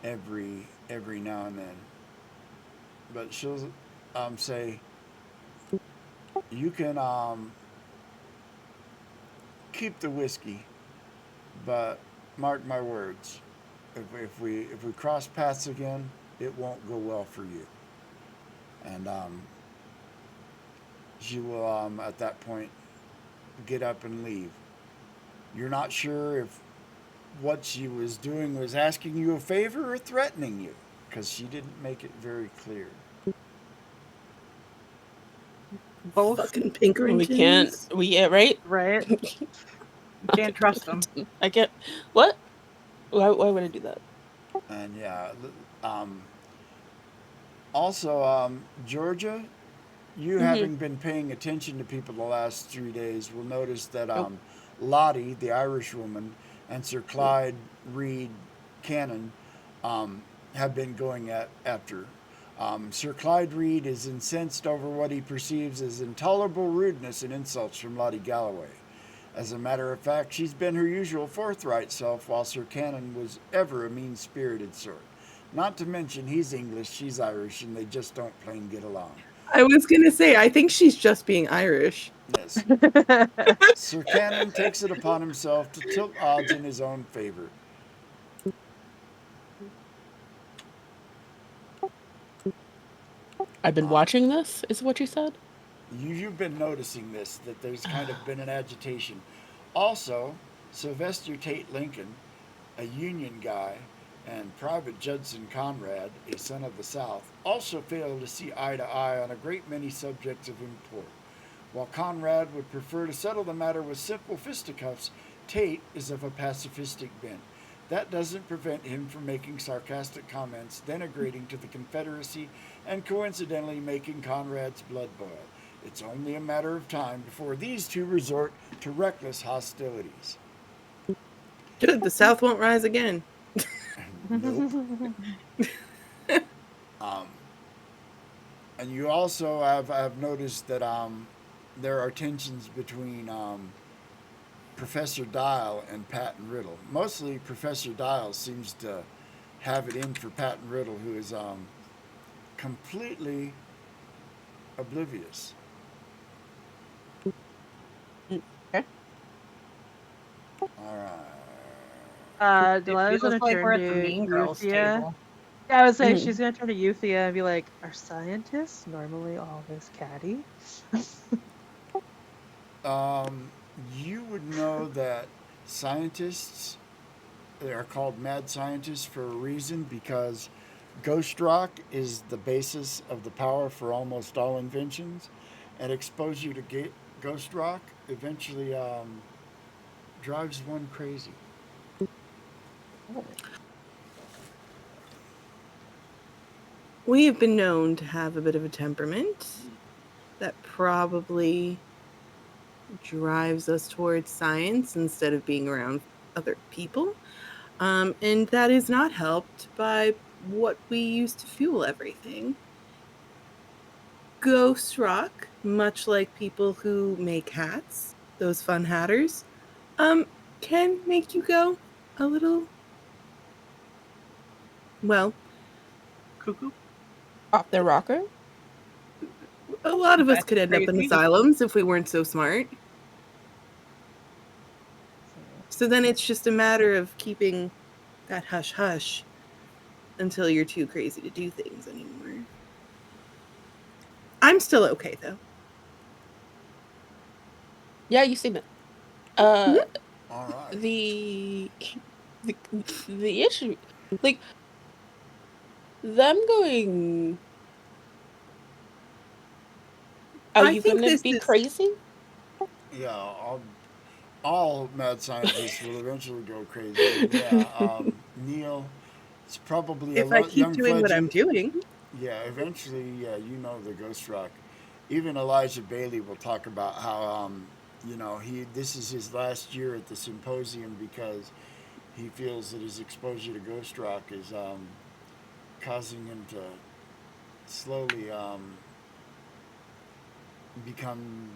every now and then. But she'll say, you can keep the whiskey, but mark my words, if we cross paths again, it won't go well for you. And she will at that point get up and leave. You're not sure if what she was doing was asking you a favor or threatening you, because she didn't make it very clear. Both. Fucking Pinkertons. Right? Right. You can't trust them. I can't, what? Why would I do that? And yeah, also, Georgia, you having been paying attention to people the last 3 days will notice that Lottie, the Irish woman, and Sir Clyde Reed Cannon have been going after. Sir Clyde Reed is incensed over what he perceives as intolerable rudeness and insults from Lottie Galloway. As a matter of fact, she's been her usual forthright self, while Sir Cannon was ever a mean-spirited sort. Not to mention he's English, she's Irish, and they just don't plain get along. I was gonna say, I think she's just being Irish. Yes. Sir Cannon takes it upon himself to tilt odds in his own favor. I've been watching this, is what you said? You've been noticing this, that there's kind of been an agitation. Also, Sylvester Tate Lincoln, a Union guy, and Private Judson Conrad, a son of the South, also fail to see eye to eye on a great many subjects of import. While Conrad would prefer to settle the matter with simple fisticuffs, Tate is of a pacifistic bent. That doesn't prevent him from making sarcastic comments denigrating to the Confederacy and coincidentally making Conrad's blood boil. It's only a matter of time before these two resort to reckless hostilities. Good, the South won't rise again. Nope. Um, and you also have noticed that there are tensions between Professor Dial and Patton Riddle. Mostly Professor Dial seems to have it in for Patton Riddle, who is completely oblivious. Okay. All right. It Delilah's feels gonna like we're turn at the to Mean Girls Euthia. table. Yeah, I would say Mhm. she's gonna turn to Euthia and be like, "Are scientists normally all this catty?" You would know that scientists, they are called mad scientists for a reason, because ghost rock is the basis of the power for almost all inventions, and exposure to ghost rock eventually drives one crazy. We have been known to have a bit of a temperament that probably drives us towards science instead of being around other people. And that is not helped by what we use to fuel everything. Ghost rock, much like people who make hats, those fun hatters, um, can make you go a little, well, Cuckoo. Off the rocker. a lot of us That's could end up in crazy. asylums if we weren't so smart. So then it's just a matter of keeping that hush hush until you're too crazy to do things anymore. I'm still okay though. Yeah, you seem it. Mhm. All right. The the the issue, like them going. Are I you think gonna this be is Yeah, crazy? all mad scientists will eventually go crazy. And yeah, Neil, it's probably a if I keep young doing what I'm fledgling. doing. Yeah, eventually, yeah, you know the ghost rock. Even Elijah Bailey will talk about how, this is his last year at the symposium because he feels that his exposure to ghost rock is causing him to slowly become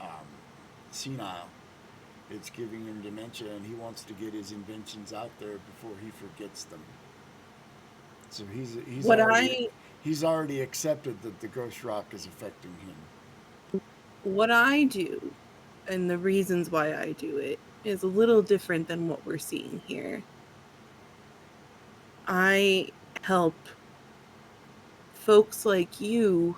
um, senile. It's giving him dementia, and he wants to get his inventions out there before he forgets them. So What I he's already accepted that the ghost rock is affecting him. what I do and the reasons why I do it is a little different than what we're seeing here. I help folks like you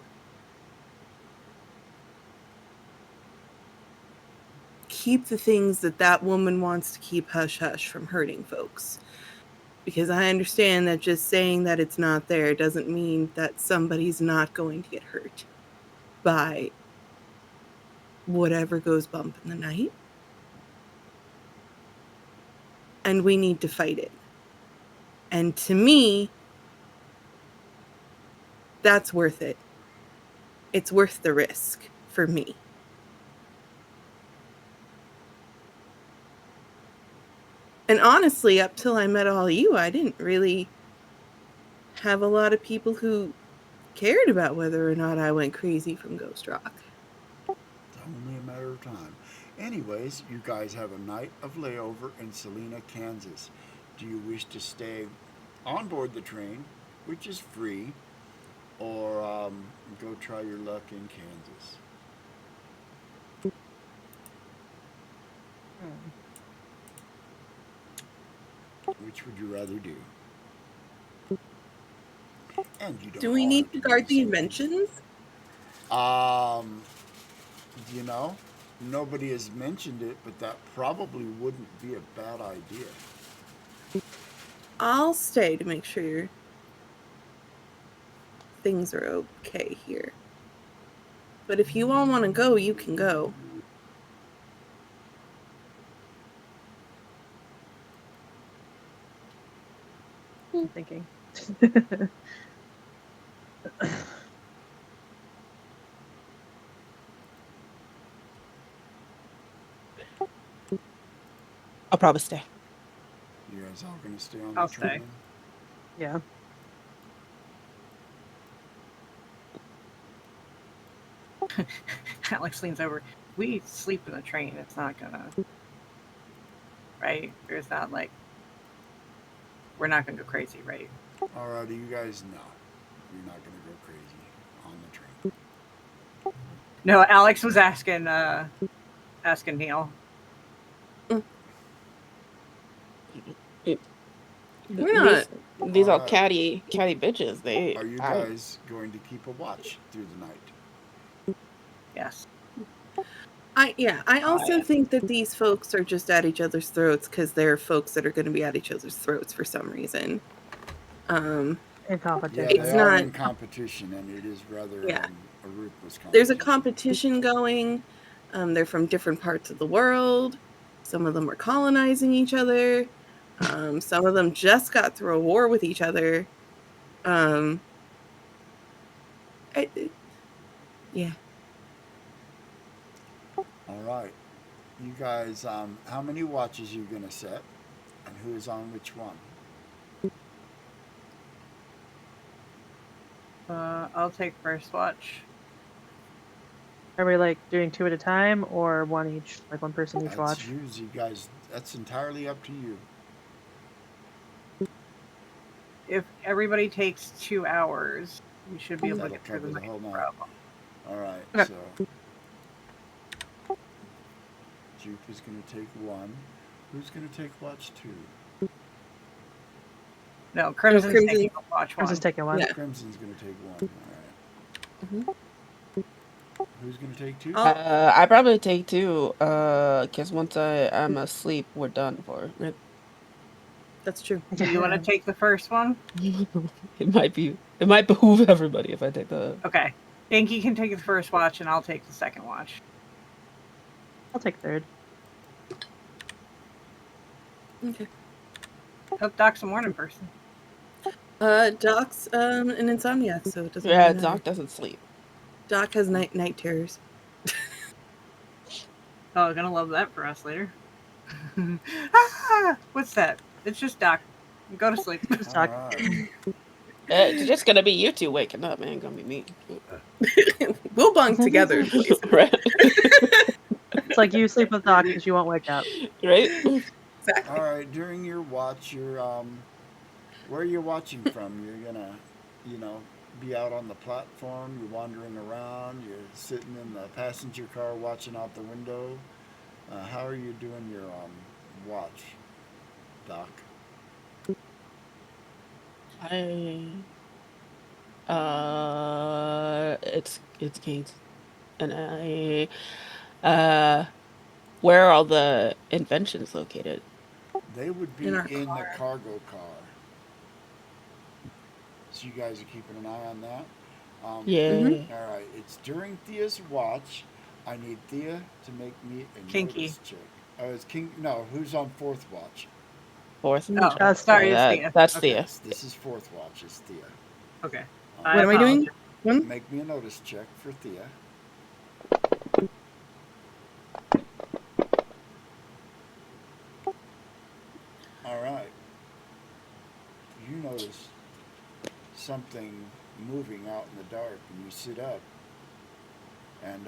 keep the things that that woman wants to keep hush hush from hurting folks. Because I understand that just saying that it's not there doesn't mean that somebody's not going to get hurt by whatever goes bump in the night. And we need to fight it. And to me, that's worth it. It's worth the risk for me. And honestly, up till I met all you, I didn't really have a lot of people who cared about whether or not I went crazy from Ghost Rock. It's only a matter of time. Anyways, you guys have a night of layover in Salina, Kansas. Do you wish to stay on board the train, which is free, or go try your luck in Kansas? Hmm. Which would you rather do? And you Do don't we all need have to to do guard the the same thing. inventions? Um, you know, nobody has mentioned it, but that probably wouldn't be a bad idea. I'll stay to make sure things are okay here. But if you all want to go, you can go. I'm thinking. I'll probably stay. You guys all gonna stay on I'll the train? stay. Yeah. Alex leans over. We sleep in the train. It's not gonna, right? There's not like, we're not gonna go crazy, right? Alrighty, you guys know. You're not gonna go crazy on the train. No, Alex was asking Neil. We're not. These all Alright. catty bitches. They. Are you guys going to keep a watch through the night? Yes. I also think that these folks are just at each other's throats because they're folks that are going to be at each other's throats for some reason. In Yeah, competition. they It's are not- in competition, and it is rather Yeah. a ruthless competition. There's a competition going. They're from different parts of the world. Some of them are colonizing each other. Some of them just got through a war with each other. Yeah. All right, you guys. How many watches you gonna set, and who is on which one? I'll take first watch. Are we like doing 2 at a time or one each, like one person each That's watch? you guys. That's entirely up to you. If everybody takes 2 hours, we should be able to That'll get through the cover the night. whole night. Problem. All right, Okay. so Juke is gonna take one. Who's gonna take watch 2? No, Crimson's Crimson- taking watch one. Crimson's taking one. Yeah. Crimson's gonna take one. All right. Who's gonna take 2? I probably take 2. Cause once I'm asleep, we're done for. Right? That's true. Do you want to take the first one? It might behoove everybody if I take the. Okay. Dinky can take the first watch, and I'll take the second watch. I'll take third. Okay. Hope Doc's a morning person. Doc's an insomniac, so it doesn't. Yeah, really matter. Doc doesn't sleep. Doc has night terrors. Oh, gonna love that for us later. Ah, what's that? It's just Doc. Go to sleep. All right. It's just gonna be you two waking up, man. Ain't gonna be me. We'll bunk together. Please. Right? It's like you sleep with Doc because you won't wake up. Right? Exactly. All right. During your watch, you're where are you watching from? You're gonna, be out on the platform. You're wandering around. You're sitting in the passenger car watching out the window. How are you doing your watch, Doc? It's Kate, and where are all the inventions located? They would be In in, our the car. cargo car. So you guys are keeping an eye on that. Yeah. All right. It's during Thea's watch. I need Thea to make me a Kinky. notice check. Oh, it's King. No, who's on fourth watch? Fourth. Oh, sorry, it's Thea. That's Okay. Thea. Yes, this is fourth watch. It's Thea. Okay. What am I doing? One? Make me a notice check for Thea. All right. You notice something moving out in the dark, and you sit up, and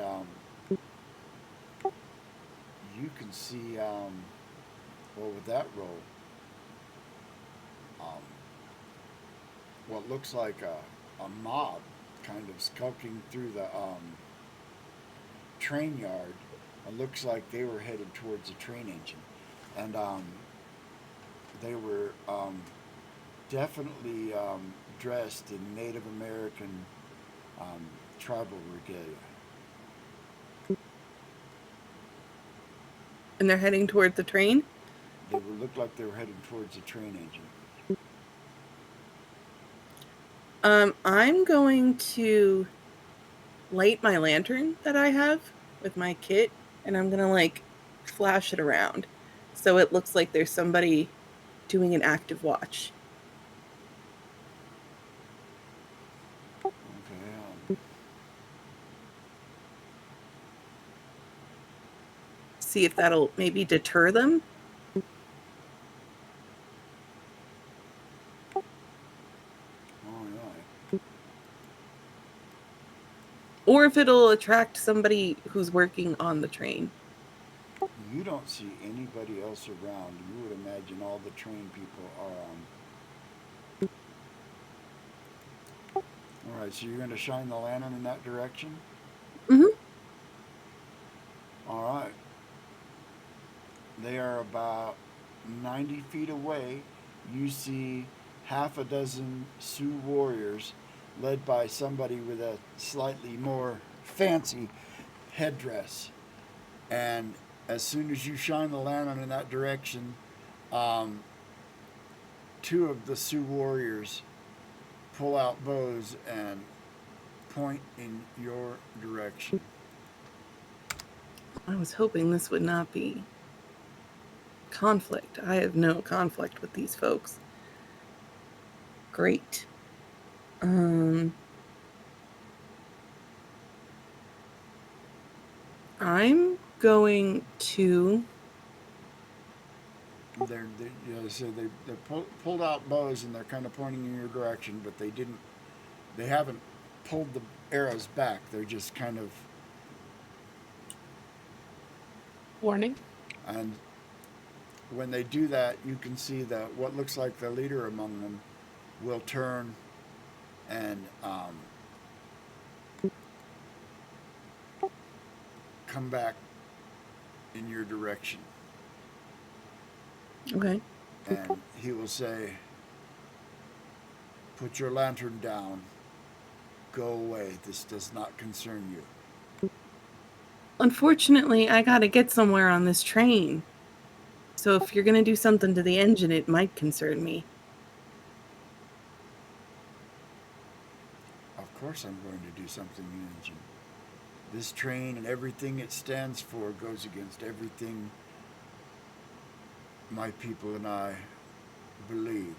you can see, with that roll, what looks like a mob kind of skulking through the train yard. It looks like they were headed towards a train engine, and they were definitely dressed in Native American tribal regalia. And they're heading toward the train. They looked like they were headed towards a train engine. I'm going to light my lantern that I have with my kit, and I'm gonna like flash it around, so it looks like there's somebody doing an active watch. see if that'll maybe deter them. All right. Or if it'll attract somebody who's working on the train. You don't see anybody else around. You would imagine all the train people are All right, so you're going to shine the lantern in that direction? Mm-hmm. All right. They are about 90 feet away. You see half a dozen Sioux warriors led by somebody with a slightly more fancy headdress. And as soon as you shine the lantern in that direction, two of the Sioux warriors pull out bows and point in your direction. I was hoping this would not be conflict. I have no conflict with these folks. Great. I'm going to. They're so they pulled out bows and they're kind of pointing in your direction, but they haven't pulled the arrows back. They're just kind of Warning. And when they do that, you can see that what looks like the leader among them will turn and come back in your direction. Okay. And he will say, "Put your lantern down. Go away. This does not concern you." Unfortunately, I gotta get somewhere on this train. So if you're gonna do something to the engine, it might concern me. Of course I'm going to do something to the engine. This train and everything it stands for goes against everything my people and I believe.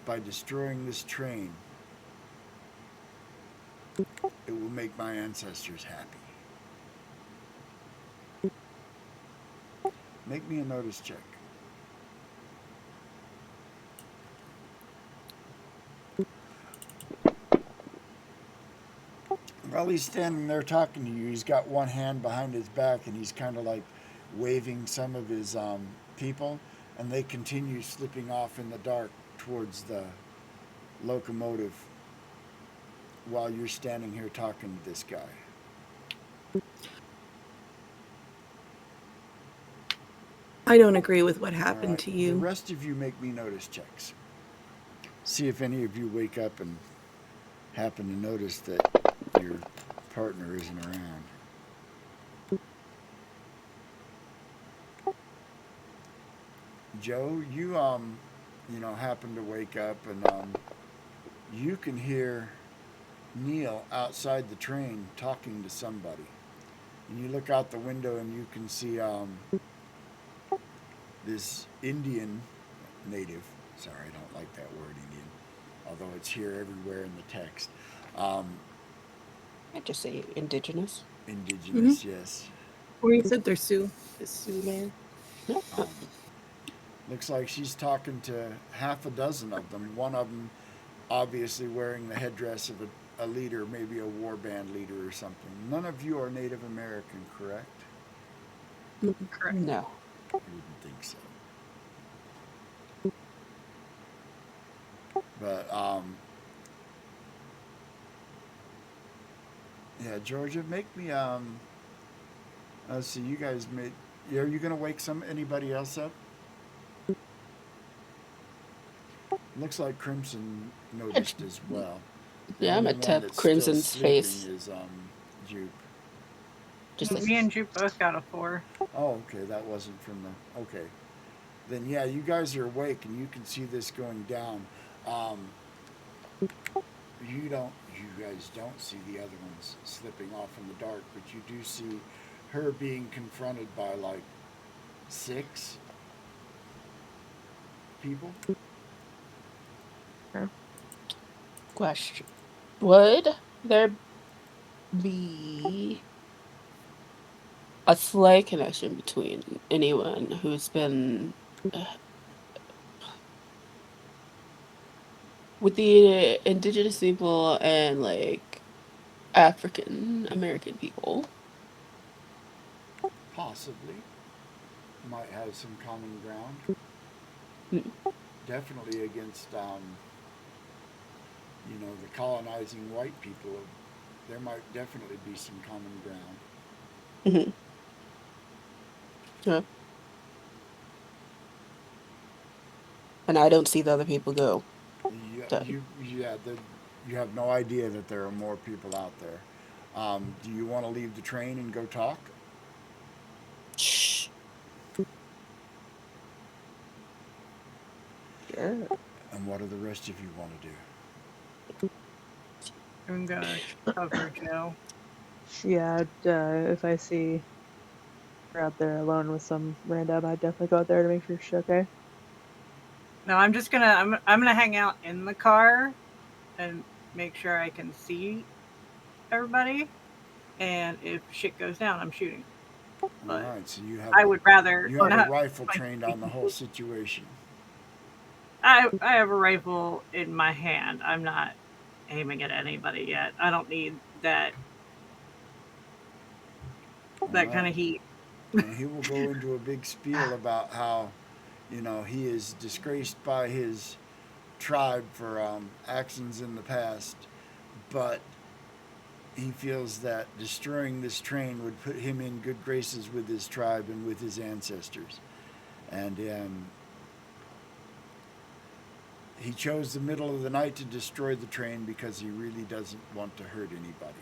By destroying this train, it will make my ancestors happy. Make me a notice check. While he's standing there talking to you, he's got one hand behind his back and he's kind of like waving some of his people, and they continue slipping off in the dark towards the locomotive while you're standing here talking to this guy. I don't agree with what happened to The you. rest of you make me notice checks. See if any of you wake up and happen to notice that your partner isn't around. Joe, you happen to wake up and you can hear Neil outside the train talking to somebody. And you look out the window and you can see this Indian native. Sorry, I don't like that word, Indian, although it's here everywhere in the text. I'd just say indigenous. Indigenous, yes. Or you said they're Sioux. The Sioux man. Looks like she's talking to half a dozen of them. One of them obviously wearing the headdress of a leader, maybe a war band leader or something. None of you are Native American, correct? Correct. No. I wouldn't think so. But yeah, Georgia, make me let's see, you guys made. Are you gonna wake anybody else up? Looks like Crimson noticed as well. Yeah, I'm The at only one tap that's Crimson's still sleeping face. is Jupe. Just like Me and Jupe both got a 4. Oh, okay, that wasn't from the. Okay, then yeah, you guys are awake and you can see this going down. You guys don't see the other ones slipping off in the dark, but you do see her being confronted by like 6 people. question. Would there be a slight connection between anyone who's been with the indigenous people and like African American people. Possibly. Might have some common ground. Mm. Definitely against, the colonizing white people. There might definitely be some common ground. Mm-hmm. Yeah. And I don't see the other people go. So, You have no idea that there are more people out there. Do you want to leave the train and go talk? shh. Yeah. And what do the rest of you want to do? I'm gonna cover Joe. Yeah, if I see her out there alone with some random, I'd definitely go out there to make sure she's okay. No, I'm just gonna I'm gonna hang out in the car and make sure I can see everybody. And if shit goes down, I'm shooting. All But right, so I would rather you have a not. rifle trained on the whole situation. I have a rifle in my hand. I'm not aiming at anybody yet. I don't need that All kind right. of heat. And he will go into a big spiel about how, he is disgraced by his tribe for actions in the past, but he feels that destroying this train would put him in good graces with his tribe and with his ancestors. And he chose the middle of the night to destroy the train because he really doesn't want to hurt anybody.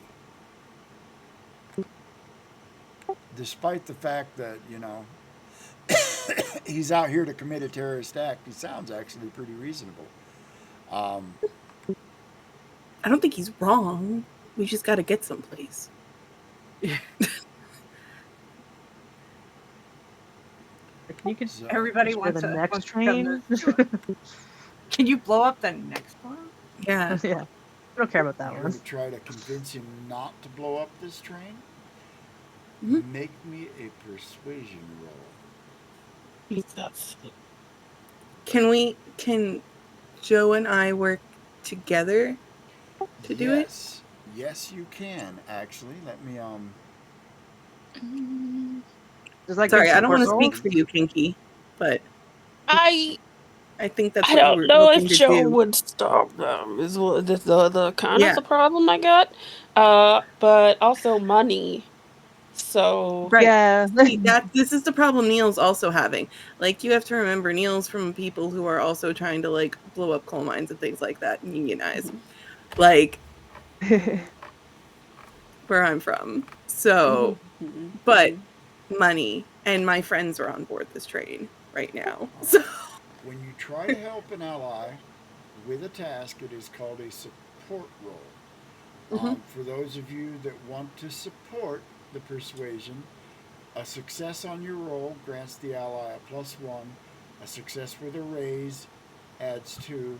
Despite the fact that, he's out here to commit a terrorist act, he sounds actually pretty reasonable. I don't think he's wrong. We just got to get someplace. Can you So, Everybody consider wants the next wants to come train? to. Can you blow up the next one? Yeah. Yeah, I don't care about that you're one. going to try to convince him not to blow up this train? Mhm. Make me a persuasion roll. Jesus. Can Joe and I work together to do it? Yes, you can actually. Let me Mm, Does that give Sorry, I don't support want to roles? speak for you, Kinky, but I I think that's I what you don't were know if looking to Joe do. would stop them. Is what the kind of Yeah, the problem I got. But also money. So right. Yeah. See, this is the problem Neil's also having. Like, you have to remember, Neil's from people who are also trying to like blow up coal mines and things like that and unionize. mhm, Like where I'm from. So, mhm, but mhm. money and my friends are on board this train right now. all So, right. When you try to help an ally with a task, it is called a support roll. mhm. For those of you that want to support the persuasion, a success on your roll grants the ally a +1. A success with a raise adds 2.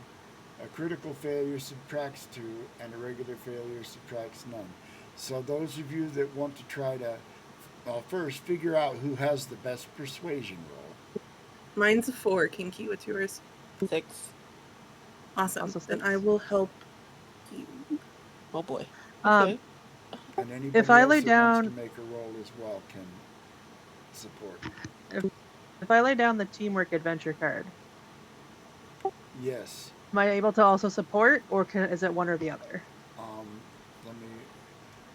A critical failure subtracts 2, and a regular failure subtracts none. So those of you that want to try to first figure out who has the best persuasion roll. Mine's a 4. Kinky, what's yours? 6. Awesome. Also Then I 6. will help you. Oh boy. Um, Okay. And if anybody I lay else that wants to down, make a roll as well can support. if, if I lay down the teamwork adventure card, Yes. am I able to also support, or is it one or the other? Um, Let me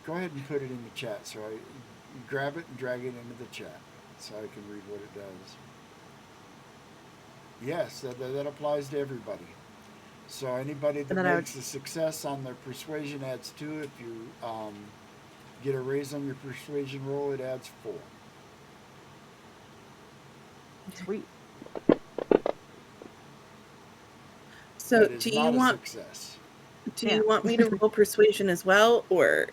go ahead and put it in the chat. So I grab it and drag it into the chat so I can read what it does. Yes, that applies to everybody. So anybody And that then I would. makes a success on their persuasion adds 2. If you get a raise on your persuasion roll, it adds 4. Sweet. So, That is not a success. do you want me to roll persuasion as well, or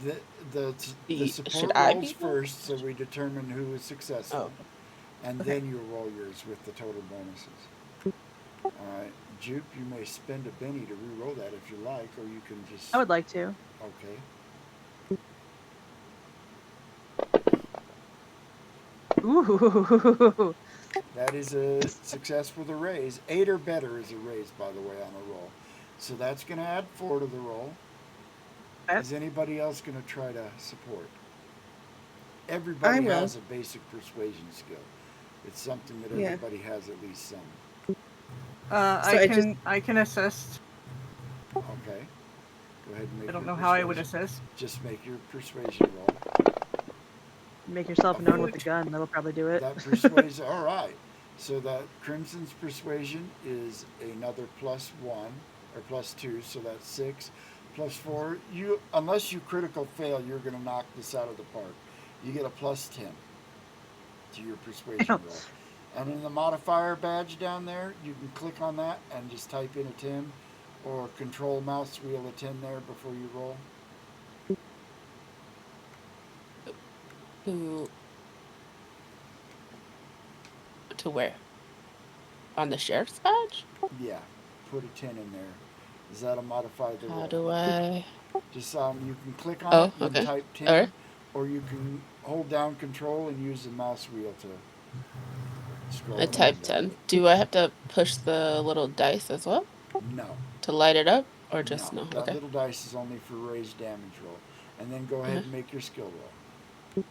The, the, the Should support I rolls be one? first, so we determine who is successful. Oh. And Okay. then you roll yours with the total bonuses. Alright, Jupe, you may spend a Benny to re-roll that if you like, or you can just... I would like to. Okay. Ooh. That is a success with a raise. 8 or better is a raise, by the way, on a roll. So that's going to add 4 to the roll. Okay. Is anybody else going to try to support? I Everybody will. has a basic persuasion skill. It's something that Yeah. everybody has at least some. So I just I can assist. Okay. Go ahead and make I don't your know how I would persuasion. assist. Just make your persuasion roll. Make yourself A known with the foot. gun. That'll probably do it. That persuades. All right. So that Crimson's persuasion is another +1 or +2, so that's 6. +4. You, unless you critical fail, you're going to knock this out of the park. You get a +10 to your persuasion roll. And in the modifier badge down there, you can click on that and just type in a 10, or control mouse wheel a 10 there before you roll. To where? On the sheriff's badge? Yeah, put a 10 in there. Is that a modify the How roll? do I? Just you can click on Oh, it and okay. type 10, All right. or you can hold down control and use the mouse wheel to scroll I around typed down 10. Do I have to push the little dice as well there. No, to light it up, or no. just no? That Okay. little dice is only for raised damage roll. And then go ahead Uh-huh. and make your skill roll.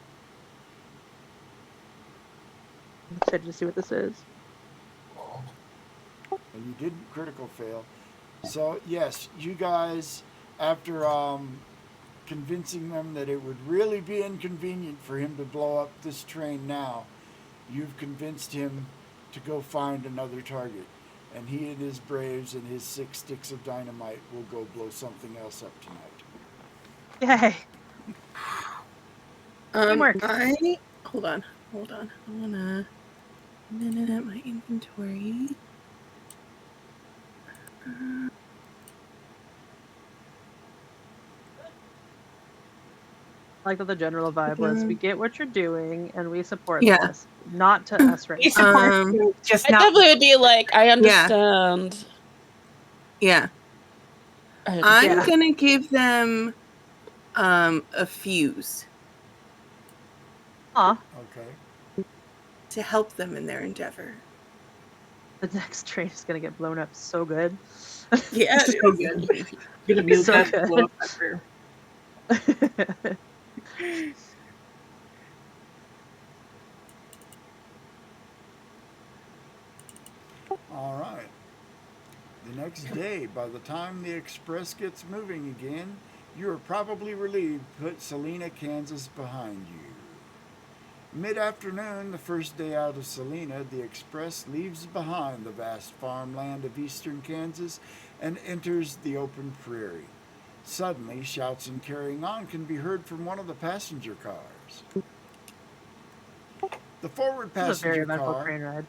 I'm excited to see what this is. And you didn't critical fail. So yes, you guys, after convincing them that it would really be inconvenient for him to blow up this train now, you've convinced him to go find another target. And he and his braves and his 6 sticks of dynamite will go blow something else up tonight. Yay! Teamwork. Hold on. I wanna minute my inventory. I like that the general vibe was we get what you're doing and we support Yeah. this. Not to us right We now. support Um, you, just I not. definitely would be like, I understand. Yeah. I I'm understand. gonna give them a fuse Aw, Okay. to help them in their endeavor. the next train is gonna get blown up so good. Yeah, It's so good. Gonna be So best good. blow up ever. All right. The next day, by the time the express gets moving again, you are probably relieved to put Salina, Kansas behind you. Mid-afternoon, the first day out of Salina, the express leaves behind the vast farmland of eastern Kansas and enters the open prairie. Suddenly, shouts and carrying on can be heard from one of the passenger cars. The forward This is a very passenger eventful car train ride.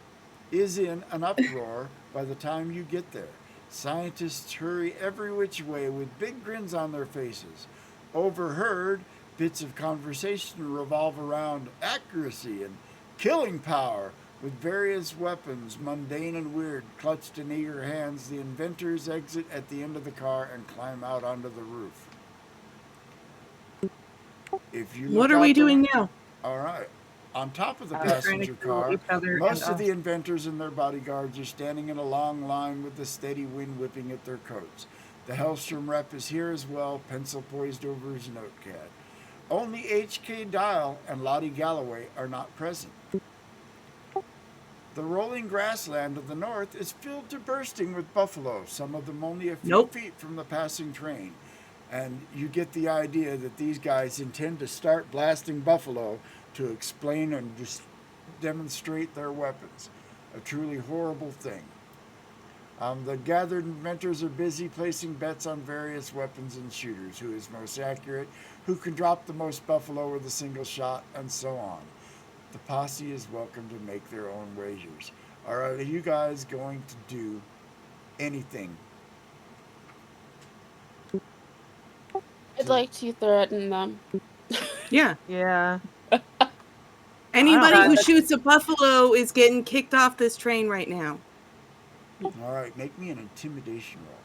is in an uproar by the time you get there. Scientists hurry every which way with big grins on their faces. Overheard, bits of conversation revolve around accuracy and killing power. With various weapons, mundane and weird, clutched in eager hands, the inventors exit at the end of the car and climb out onto the roof. If you look What are out we the doing win- now? All right. On top of the Trying to passenger kill car, each other most and of us. the inventors and their bodyguards are standing in a long line with the steady wind whipping at their coats. The Hellstrom rep is here as well, pencil poised over his notepad. Only H.K. Dial and Lottie Galloway are not present. The rolling grassland of the north is filled to bursting with buffalo, some of them only a few feet from the passing train. And you get the idea that these guys intend to start blasting buffalo to explain and demonstrate their weapons. A truly horrible thing. The gathered inventors are busy placing bets on various weapons and shooters, who is most accurate, who can drop the most buffalo with a single shot, and so on. The posse is welcome to make their own wagers. All right, are you guys going to do anything? I'd like to threaten them. Yeah. Yeah. Anybody I who don't- shoots a buffalo is getting kicked off this train right now. All right, make me an intimidation roll.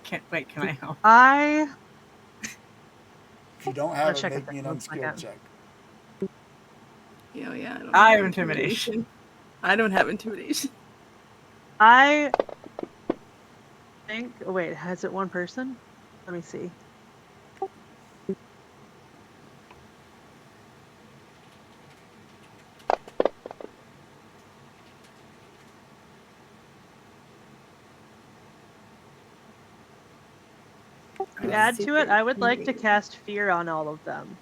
Can't wait. Can I help? I If you don't I'll have it, check make it me an one unskilled second. check. Yeah, yeah. I have intimidation. I don't have intimidation. I think. Oh, wait, has it one person? Let me see. To add to it, I would like to cast fear on all of them.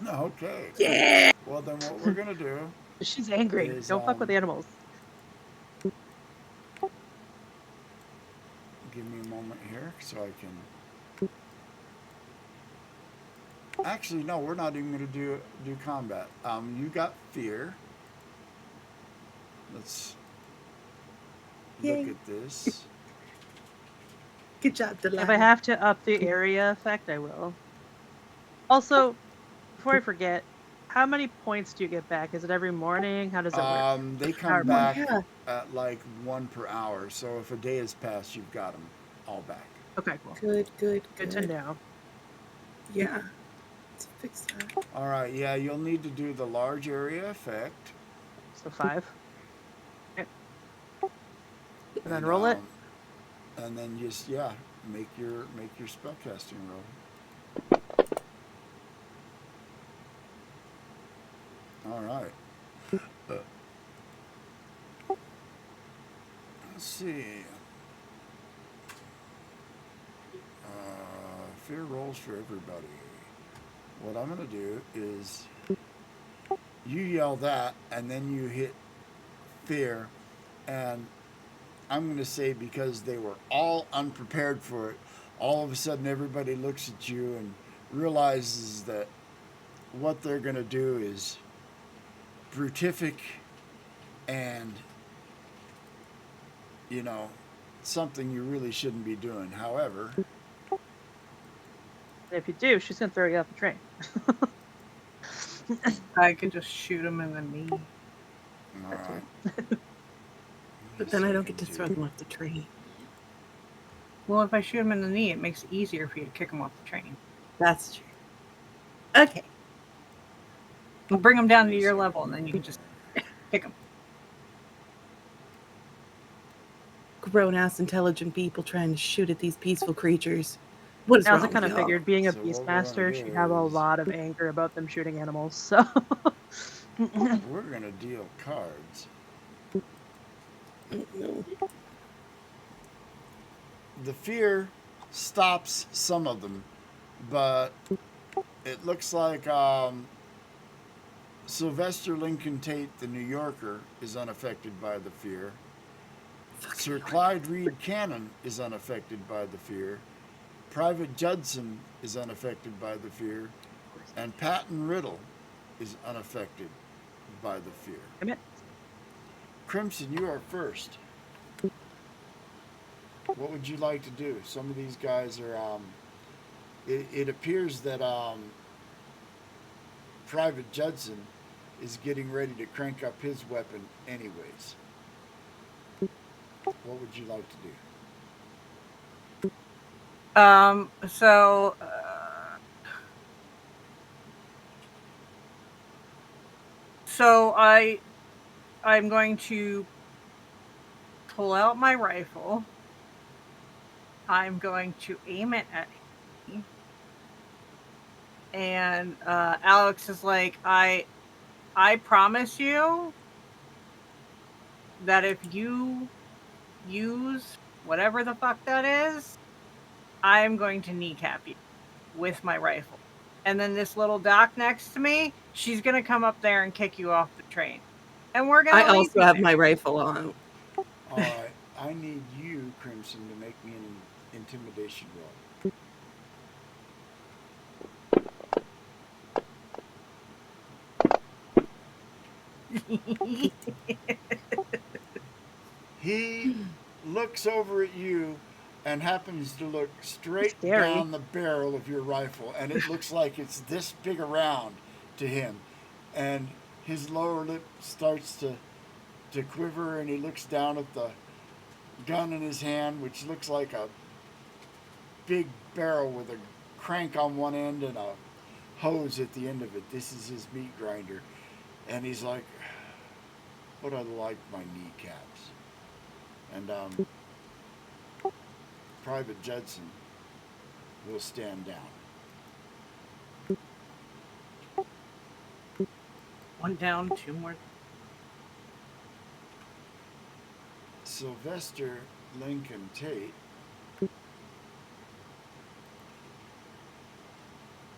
Okay. Yeah. Well, then what we're gonna do She's angry. is Don't fuck with animals. give me a moment here so I can. Actually, no, we're not even gonna do combat. You got fear. Let's look Yay. at this. Good job, Delilah. If I have to up the area effect, I will. Also, before I forget, how many points do you get back? Is it every morning? How does it work? They Hour come morning. back Yeah. at like 1 per hour. So if a day has passed, you've got them all back. Okay, cool. Good Good to know. Yeah. Let's fix that. All right. Yeah, you'll need to do the large area effect. So 5. Okay. And then And, roll it. And then just make your spellcasting roll. All right. Let's see. Fear rolls for everybody. What I'm gonna do is you yell that, and then you hit fear, and I'm gonna say because they were all unprepared for it, all of a sudden everybody looks at you and realizes that what they're gonna do is brutific and something you really shouldn't be doing. However, If you do, she's gonna throw you off the train. I could just shoot him in the knee. all That too. right. But then I don't get to throw them off the train. Well, if I shoot him in the knee, it makes it easier for you to kick him off the train. That's true. Okay. We'll bring him down to your level, and then you can just kick him. Grown-ass intelligent people trying to shoot at these peaceful creatures. What is I wrong also kind of with y'all? figured being a So what we're beastmaster, gonna she'd do have a is- lot of anger about them shooting animals. So We're gonna deal cards. No. The fear stops some of them, but it looks like Sylvester Lincoln Tate, the New Yorker, is unaffected by the fear. Sir Clyde Reed Cannon is unaffected by the fear. Private Judson is unaffected by the fear. And Patton Riddle is unaffected by the fear. Commit. Crimson, you are first. What would you like to do? Some of these guys are. It appears that Private Judson is getting ready to crank up his weapon, anyways. What would you like to do? So I'm going to pull out my rifle. I'm going to aim it at him. And Alex is like, I promise you that if you use whatever the fuck that is, I'm going to kneecap you with my rifle. And then this little doc next to me, she's going to come up there and kick you off the train. And we're going to I also have my rifle on. All right, I need you, Crimson, to make me an intimidation roll. He looks over at you and happens to look straight Scary. down the barrel of your rifle, and it looks like it's this big around to him. And his lower lip starts to quiver, and he looks down at the gun in his hand, which looks like a big barrel with a crank on one end and a hose at the end of it. This is his meat grinder. And he's like, "But I like my kneecaps." And Private Judson will stand down. One down, two more. Sylvester Lincoln Tate. Let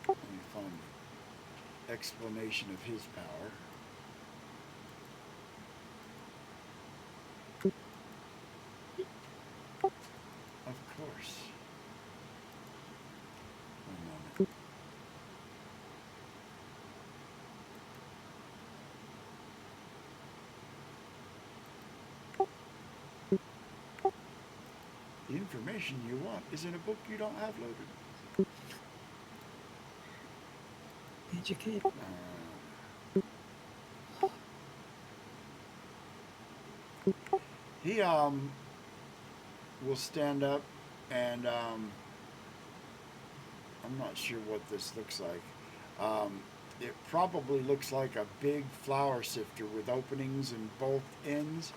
me find the explanation of his power. Of course. One moment. The information you want is in a book you don't have loaded. Educate. He will stand up and I'm not sure what this looks like. It probably looks like a big flour sifter with openings in both ends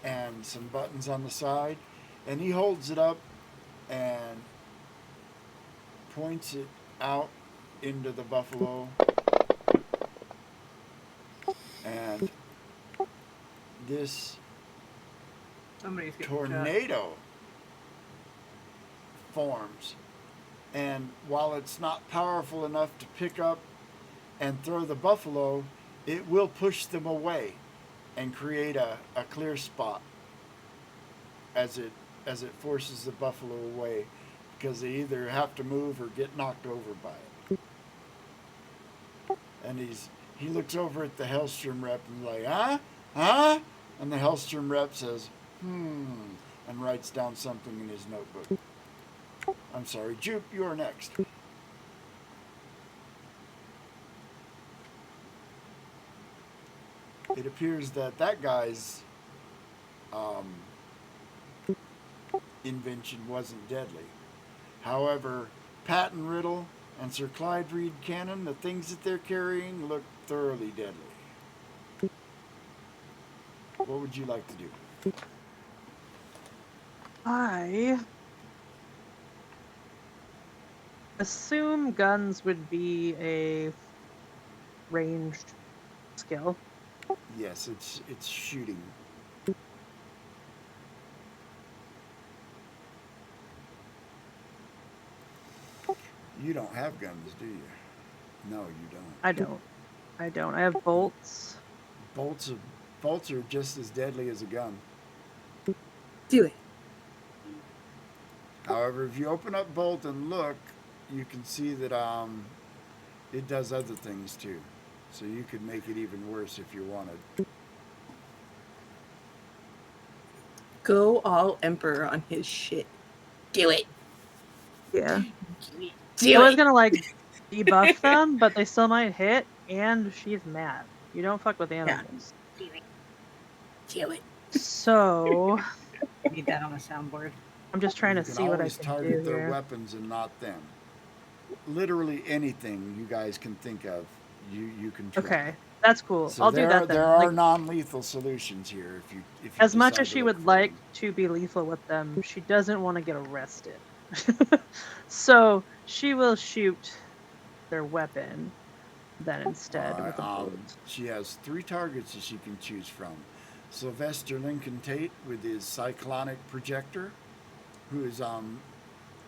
and some buttons on the side. And he holds it up and points it out into the buffalo. And this Somebody's getting shot. tornado forms. And while it's not powerful enough to pick up and throw the buffalo, it will push them away and create a clear spot as it forces the buffalo away, because they either have to move or get knocked over by it. And he looks over at the Hellstrom rep and is like, huh? And the Hellstrom rep says, and writes down something in his notebook. I'm sorry, Jupe, you're next. It appears that guy's invention wasn't deadly. However, Patton Riddle and Sir Clyde Reed Cannon, the things that they're carrying look thoroughly deadly. What would you like to do? I assume guns would be a ranged skill. Yes, it's shooting. You don't have guns, do you? No, you don't. I don't. I have bolts. Bolts are just as deadly as a gun. Do it. However, if you open up Bolt and look, you can see that it does other things too. So you could make it even worse if you wanted. Go all Emperor on his shit. Do it. Yeah. Do I was it. gonna like debuff them, but they still might hit, and she's mad. You don't fuck with animals. Do it. So Need that on a soundboard. I'm just trying You to can see what I always can target do their here. weapons and not them. Literally anything you guys can think of, you can try. Okay, that's cool. So I'll do that then. There are Like, non-lethal solutions here if you as much decide as to she look would for like them. to be lethal with them, she doesn't want to get arrested. So she will shoot their weapon then instead with a bolt. She has 3 targets that she can choose from. Sylvester Lincoln Tate with his cyclonic projector, who is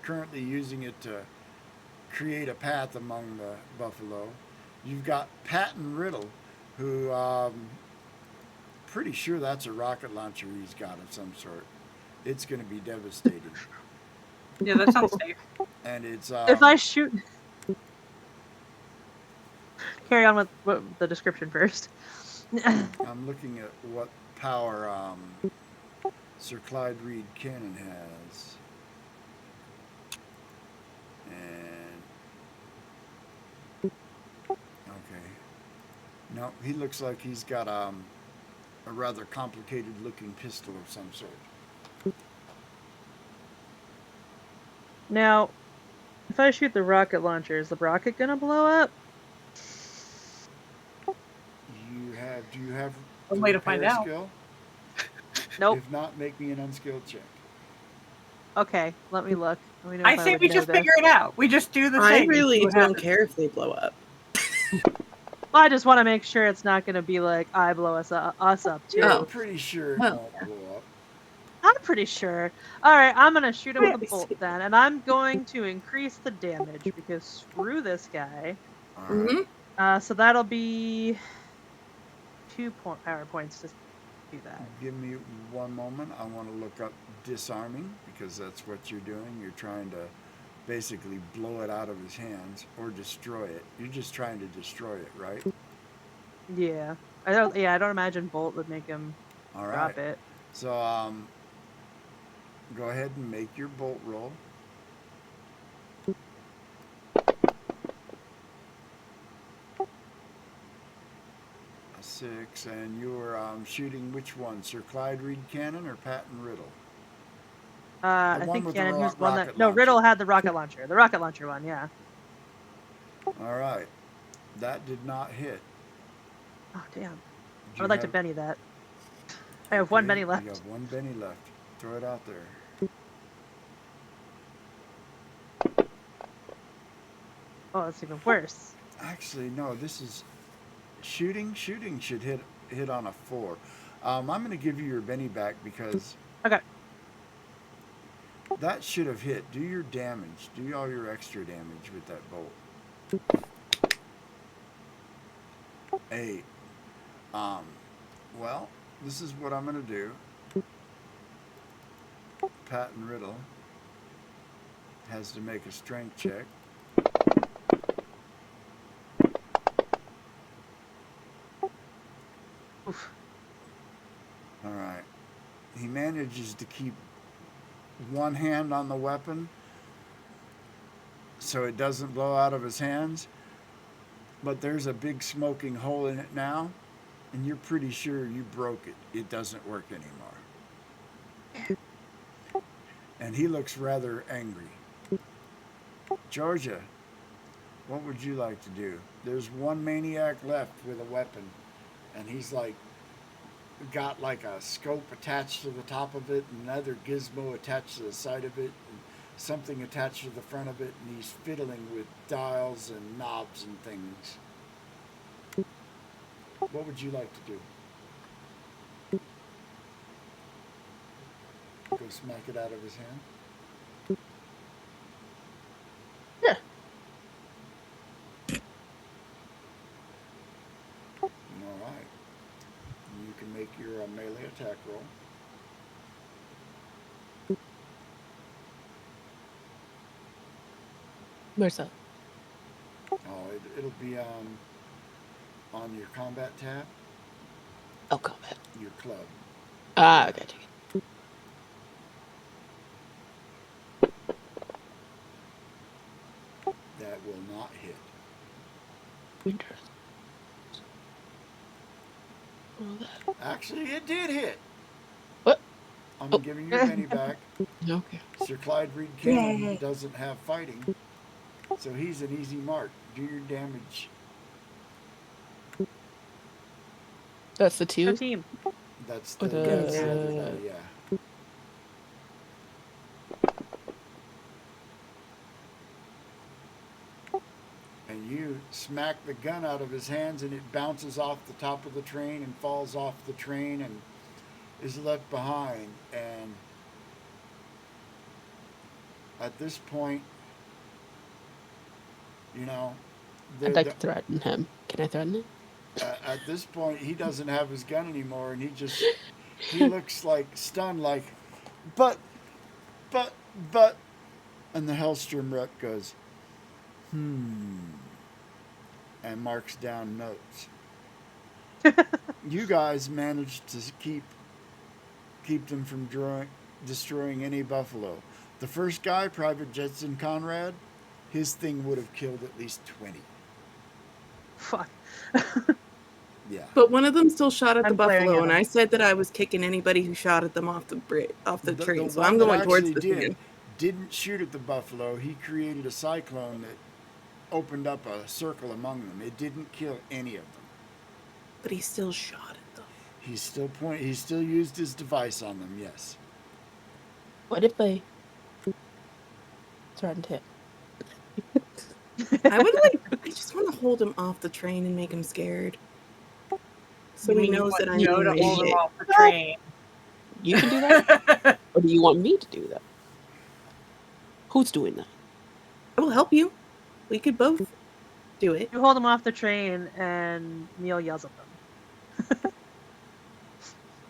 currently using it to create a path among the buffalo. You've got Patton Riddle, who pretty sure that's a rocket launcher he's got of some sort. It's going to be devastating. Yeah, that sounds safe. And it's If I shoot, carry on with the description first. I'm looking at what power Sir Clyde Reed Cannon has. And okay. No, he looks like he's got a rather complicated looking pistol of some sort. Now, if I shoot the rocket launcher, is the rocket gonna blow up? You Do you have A the way to find repair out. skill? Nope. If not, make me an unskilled check. Okay, let me look. Let me know I if I say would we know just this. figure it out. We just do the I thing. and see really what don't happens. care if they blow up. Well, I just want to make sure it's not going to be like I blow us up too. You're Oh. pretty sure it Well, won't blow up. I'm pretty sure. All right, I'm gonna shoot him with a Wait, bolt see. then, and I'm going to increase the damage because screw this guy. All right. So that'll be 2 power points to do that. Give me one moment. I want to look up disarming because that's what you're doing. You're trying to basically blow it out of his hands or destroy it. You're just trying to destroy it, right? Yeah, I don't. Yeah, I don't imagine bolt would make him All right. drop it. So go ahead and make your bolt roll. A 6, and you were shooting which one, Sir Clyde Reed Cannon or Patton Riddle? I one think with the Cannon, who's the one that rocket no launcher. Riddle had the rocket launcher. The rocket launcher one, yeah. All right, that did not hit. Oh damn! Do I you would like to have- Benny that. I have one okay, Benny left. You have one Benny left. Throw it out there. Oh, that's even worse. Actually, no. This is shooting. Shooting should hit on a 4. I'm going to give you your Benny back because Okay. that should have hit. Do your damage. Do all your extra damage with that bolt. 8. Well, this is what I'm going to do. Patton Riddle has to make a strength check. Oof. All right. He manages to keep one hand on the weapon so it doesn't blow out of his hands. But there's a big smoking hole in it now, and you're pretty sure you broke it. It doesn't work anymore. And he looks rather angry. Georgia, what would you like to do? There's one maniac left with a weapon, and he's got like a scope attached to the top of it, and another gizmo attached to the side of it, and something attached to the front of it, and he's fiddling with dials and knobs and things. What would you like to do? Go smack it out of his hand? Yeah. All right. You can make your melee attack roll. Where's that? Oh, it'll be on your combat tab, Oh, combat. your club. Ah, okay. Take it. That will not hit. Interesting. Well, that. Actually, it did hit. What? I'm Oh. giving your penny back. Okay. Sir Clyde Reed Cannon Yay. doesn't have fighting, so he's an easy mark. Do your damage. That's the Go 2. team. That's With the a- everybody, yeah. And you smack the gun out of his hands, and it bounces off the top of the train and falls off the train and is left behind. And at this point, you know, I'd like to threaten him. Can I threaten him? at this point, he doesn't have his gun anymore, and he looks like stunned, like, but, and the Hellstrom rep goes, and marks down notes. You guys managed to keep them from destroying any buffalo. The first guy, Private Jetson Conrad, his thing would have killed at least 20. Fuck. Yeah. But one of them still shot at the I'm glaring buffalo, at and him. I said that I was kicking anybody who shot at them off the train. So one I'm that going towards actually this again. didn't shoot at the buffalo. He created a cyclone that opened up a circle among them. It didn't kill any of them. But he still shot He's still used his device on them. Yes. What if they threatened him? I would I just want to hold him off the train and make him scared. So You he mean you knows want that I Joe mean to this hold him shit. off the train? You can do that, or do you want me to do that? Who's doing that? I will help you. We could both do it. You hold him off the train, and Neil yells at them.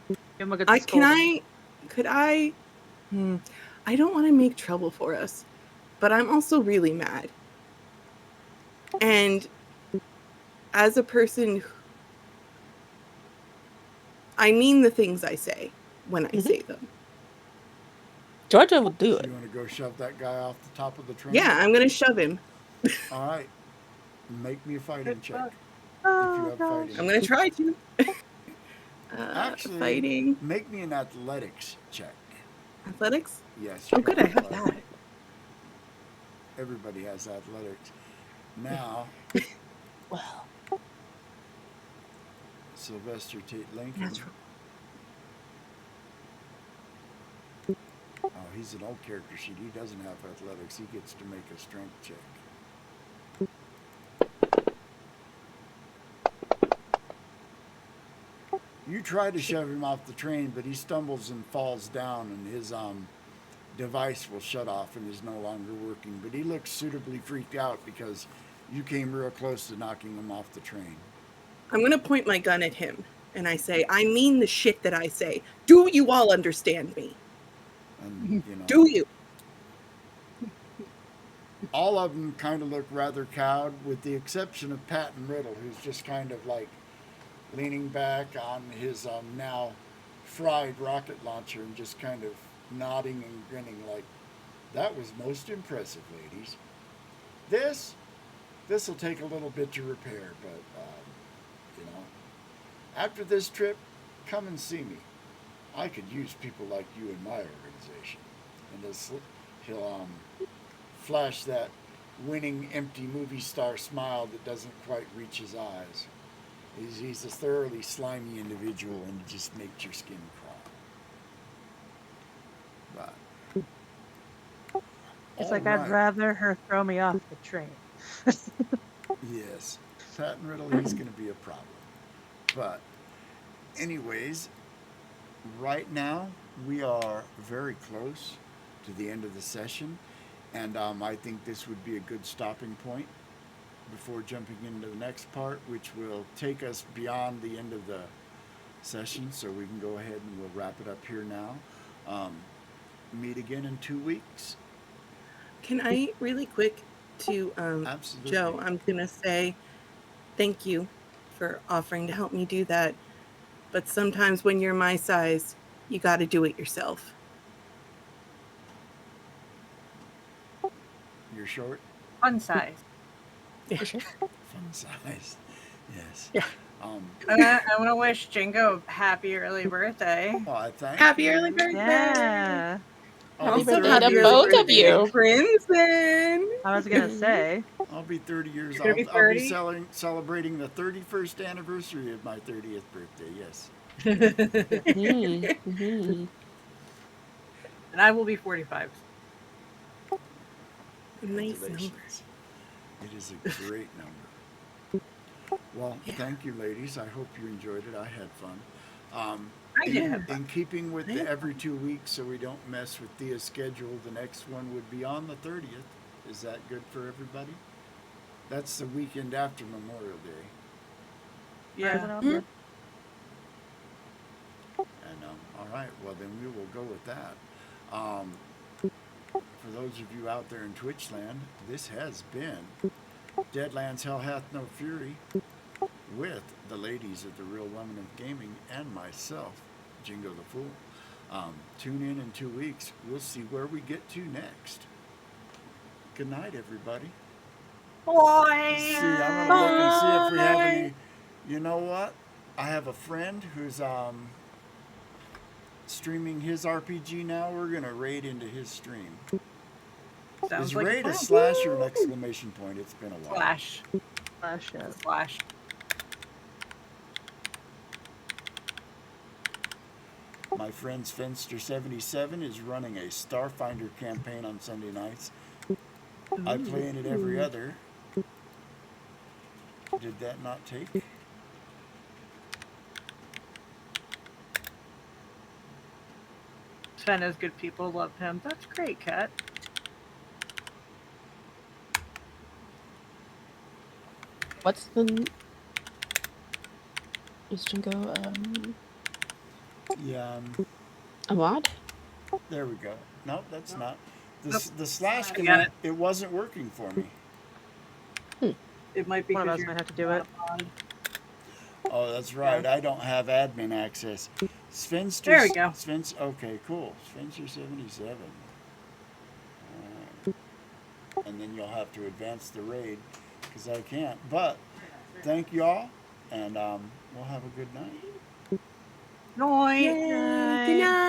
Give him a good scolding. Could I I don't want to make trouble for us, but I'm also really mad. And as a person, I mean the things I say when I say them. Georgia will do So it. you want to go shove that guy off the top of the train? Yeah, I'm gonna shove him. All right. Make me a fighting check. If you Oh have gosh. fighting. I'm gonna try to. Actually, Fighting. make me an athletics check. Athletics? Yes. Oh, you good, I got have it. that. Everybody has athletics. Now, Well, Sylvester Tate Lincoln. Natural. Oh, he's an old character sheet. He doesn't have athletics. He gets to make a strength check. You try to shove him off the train, but he stumbles and falls down, and his device will shut off and is no longer working. But he looks suitably freaked out because you came real close to knocking him off the train. I'm gonna point my gun at him and I say, I mean the shit that I say. Do you all understand me? And Do you? all of them kind of look rather cowed, with the exception of Patton Riddle, who's just kind of like leaning back on his now fried rocket launcher and just kind of nodding and grinning like, that was most impressive, ladies. This will take a little bit to repair, but after this trip, come and see me. I could use people like you in my organization. And he'll flash that winning empty movie star smile that doesn't quite reach his eyes. He's a thoroughly slimy individual, and it just makes your skin crawl. But It's all like right. I'd rather her throw me off the train. Yes, Patton Riddle, he's going to be a problem. But, anyways, right now we are very close to the end of the session, and I think this would be a good stopping point before jumping into the next part, which will take us beyond the end of the session, so we can go ahead and we'll wrap it up here now. Meet again in 2 weeks. Can I really quick to Absolutely. Joe, I'm gonna say thank you for offering to help me do that. But sometimes when you're my size, you gotta do it yourself. You're short? Fun size. Yeah. sure. Fun size. Yes. Yeah. I want to wish Jingo a happy early birthday. Well, I thank Happy you. early birthday! Yeah. I'll Happy be Also, birthday 30 to happy years early both of birthday, you. Crimson. I was gonna say. I'll be 30 years. You're gonna be I'll be 30? celebrating the 31st anniversary of my 30th birthday. Yes. Mm-hmm. And I will be 45. Nice number. Congratulations. It is a great number. Well, thank you, ladies. I hope you enjoyed it. I had fun. I did have fun. In keeping with the every 2 weeks, so we don't mess with Thea's schedule, the next one would be on the 30th. Is that good for everybody? That's the weekend after Memorial Day. Yeah. And all right, well then we will go with that. For those of you out there in Twitch land, this has been Deadlands Hell Hath No Fury with the ladies of the Real Women of Gaming and myself, Jingo the Fool. Tune in 2 weeks. We'll see where we get to next. Good night, everybody. Boy. See, I'm gonna look and see if we have any. You know what? I have a friend who's streaming his RPG now. We're gonna raid into his stream. Sounds Is like raid a a plan. slash or an exclamation point? It's been a while. Slash. Slash, yes. Slash. My friend Svenster77 is running a Starfinder campaign on Sunday nights. I play in it every other. Did that not take? Sven has good people, love him. That's great, Kat. What's the is Jingo Yeah, a mod? there we go. Nope, that's not. Nope. The slash I got command, it wasn't working for me. It might be One of because us you're might have to do it. not on. Oh, that's right. I don't have admin access. Svenster. There we go. Okay, cool. Svenster77. And then you'll have to advance the raid because I can't. But thank y'all, and we'll have a good night. Night. Yay, good night.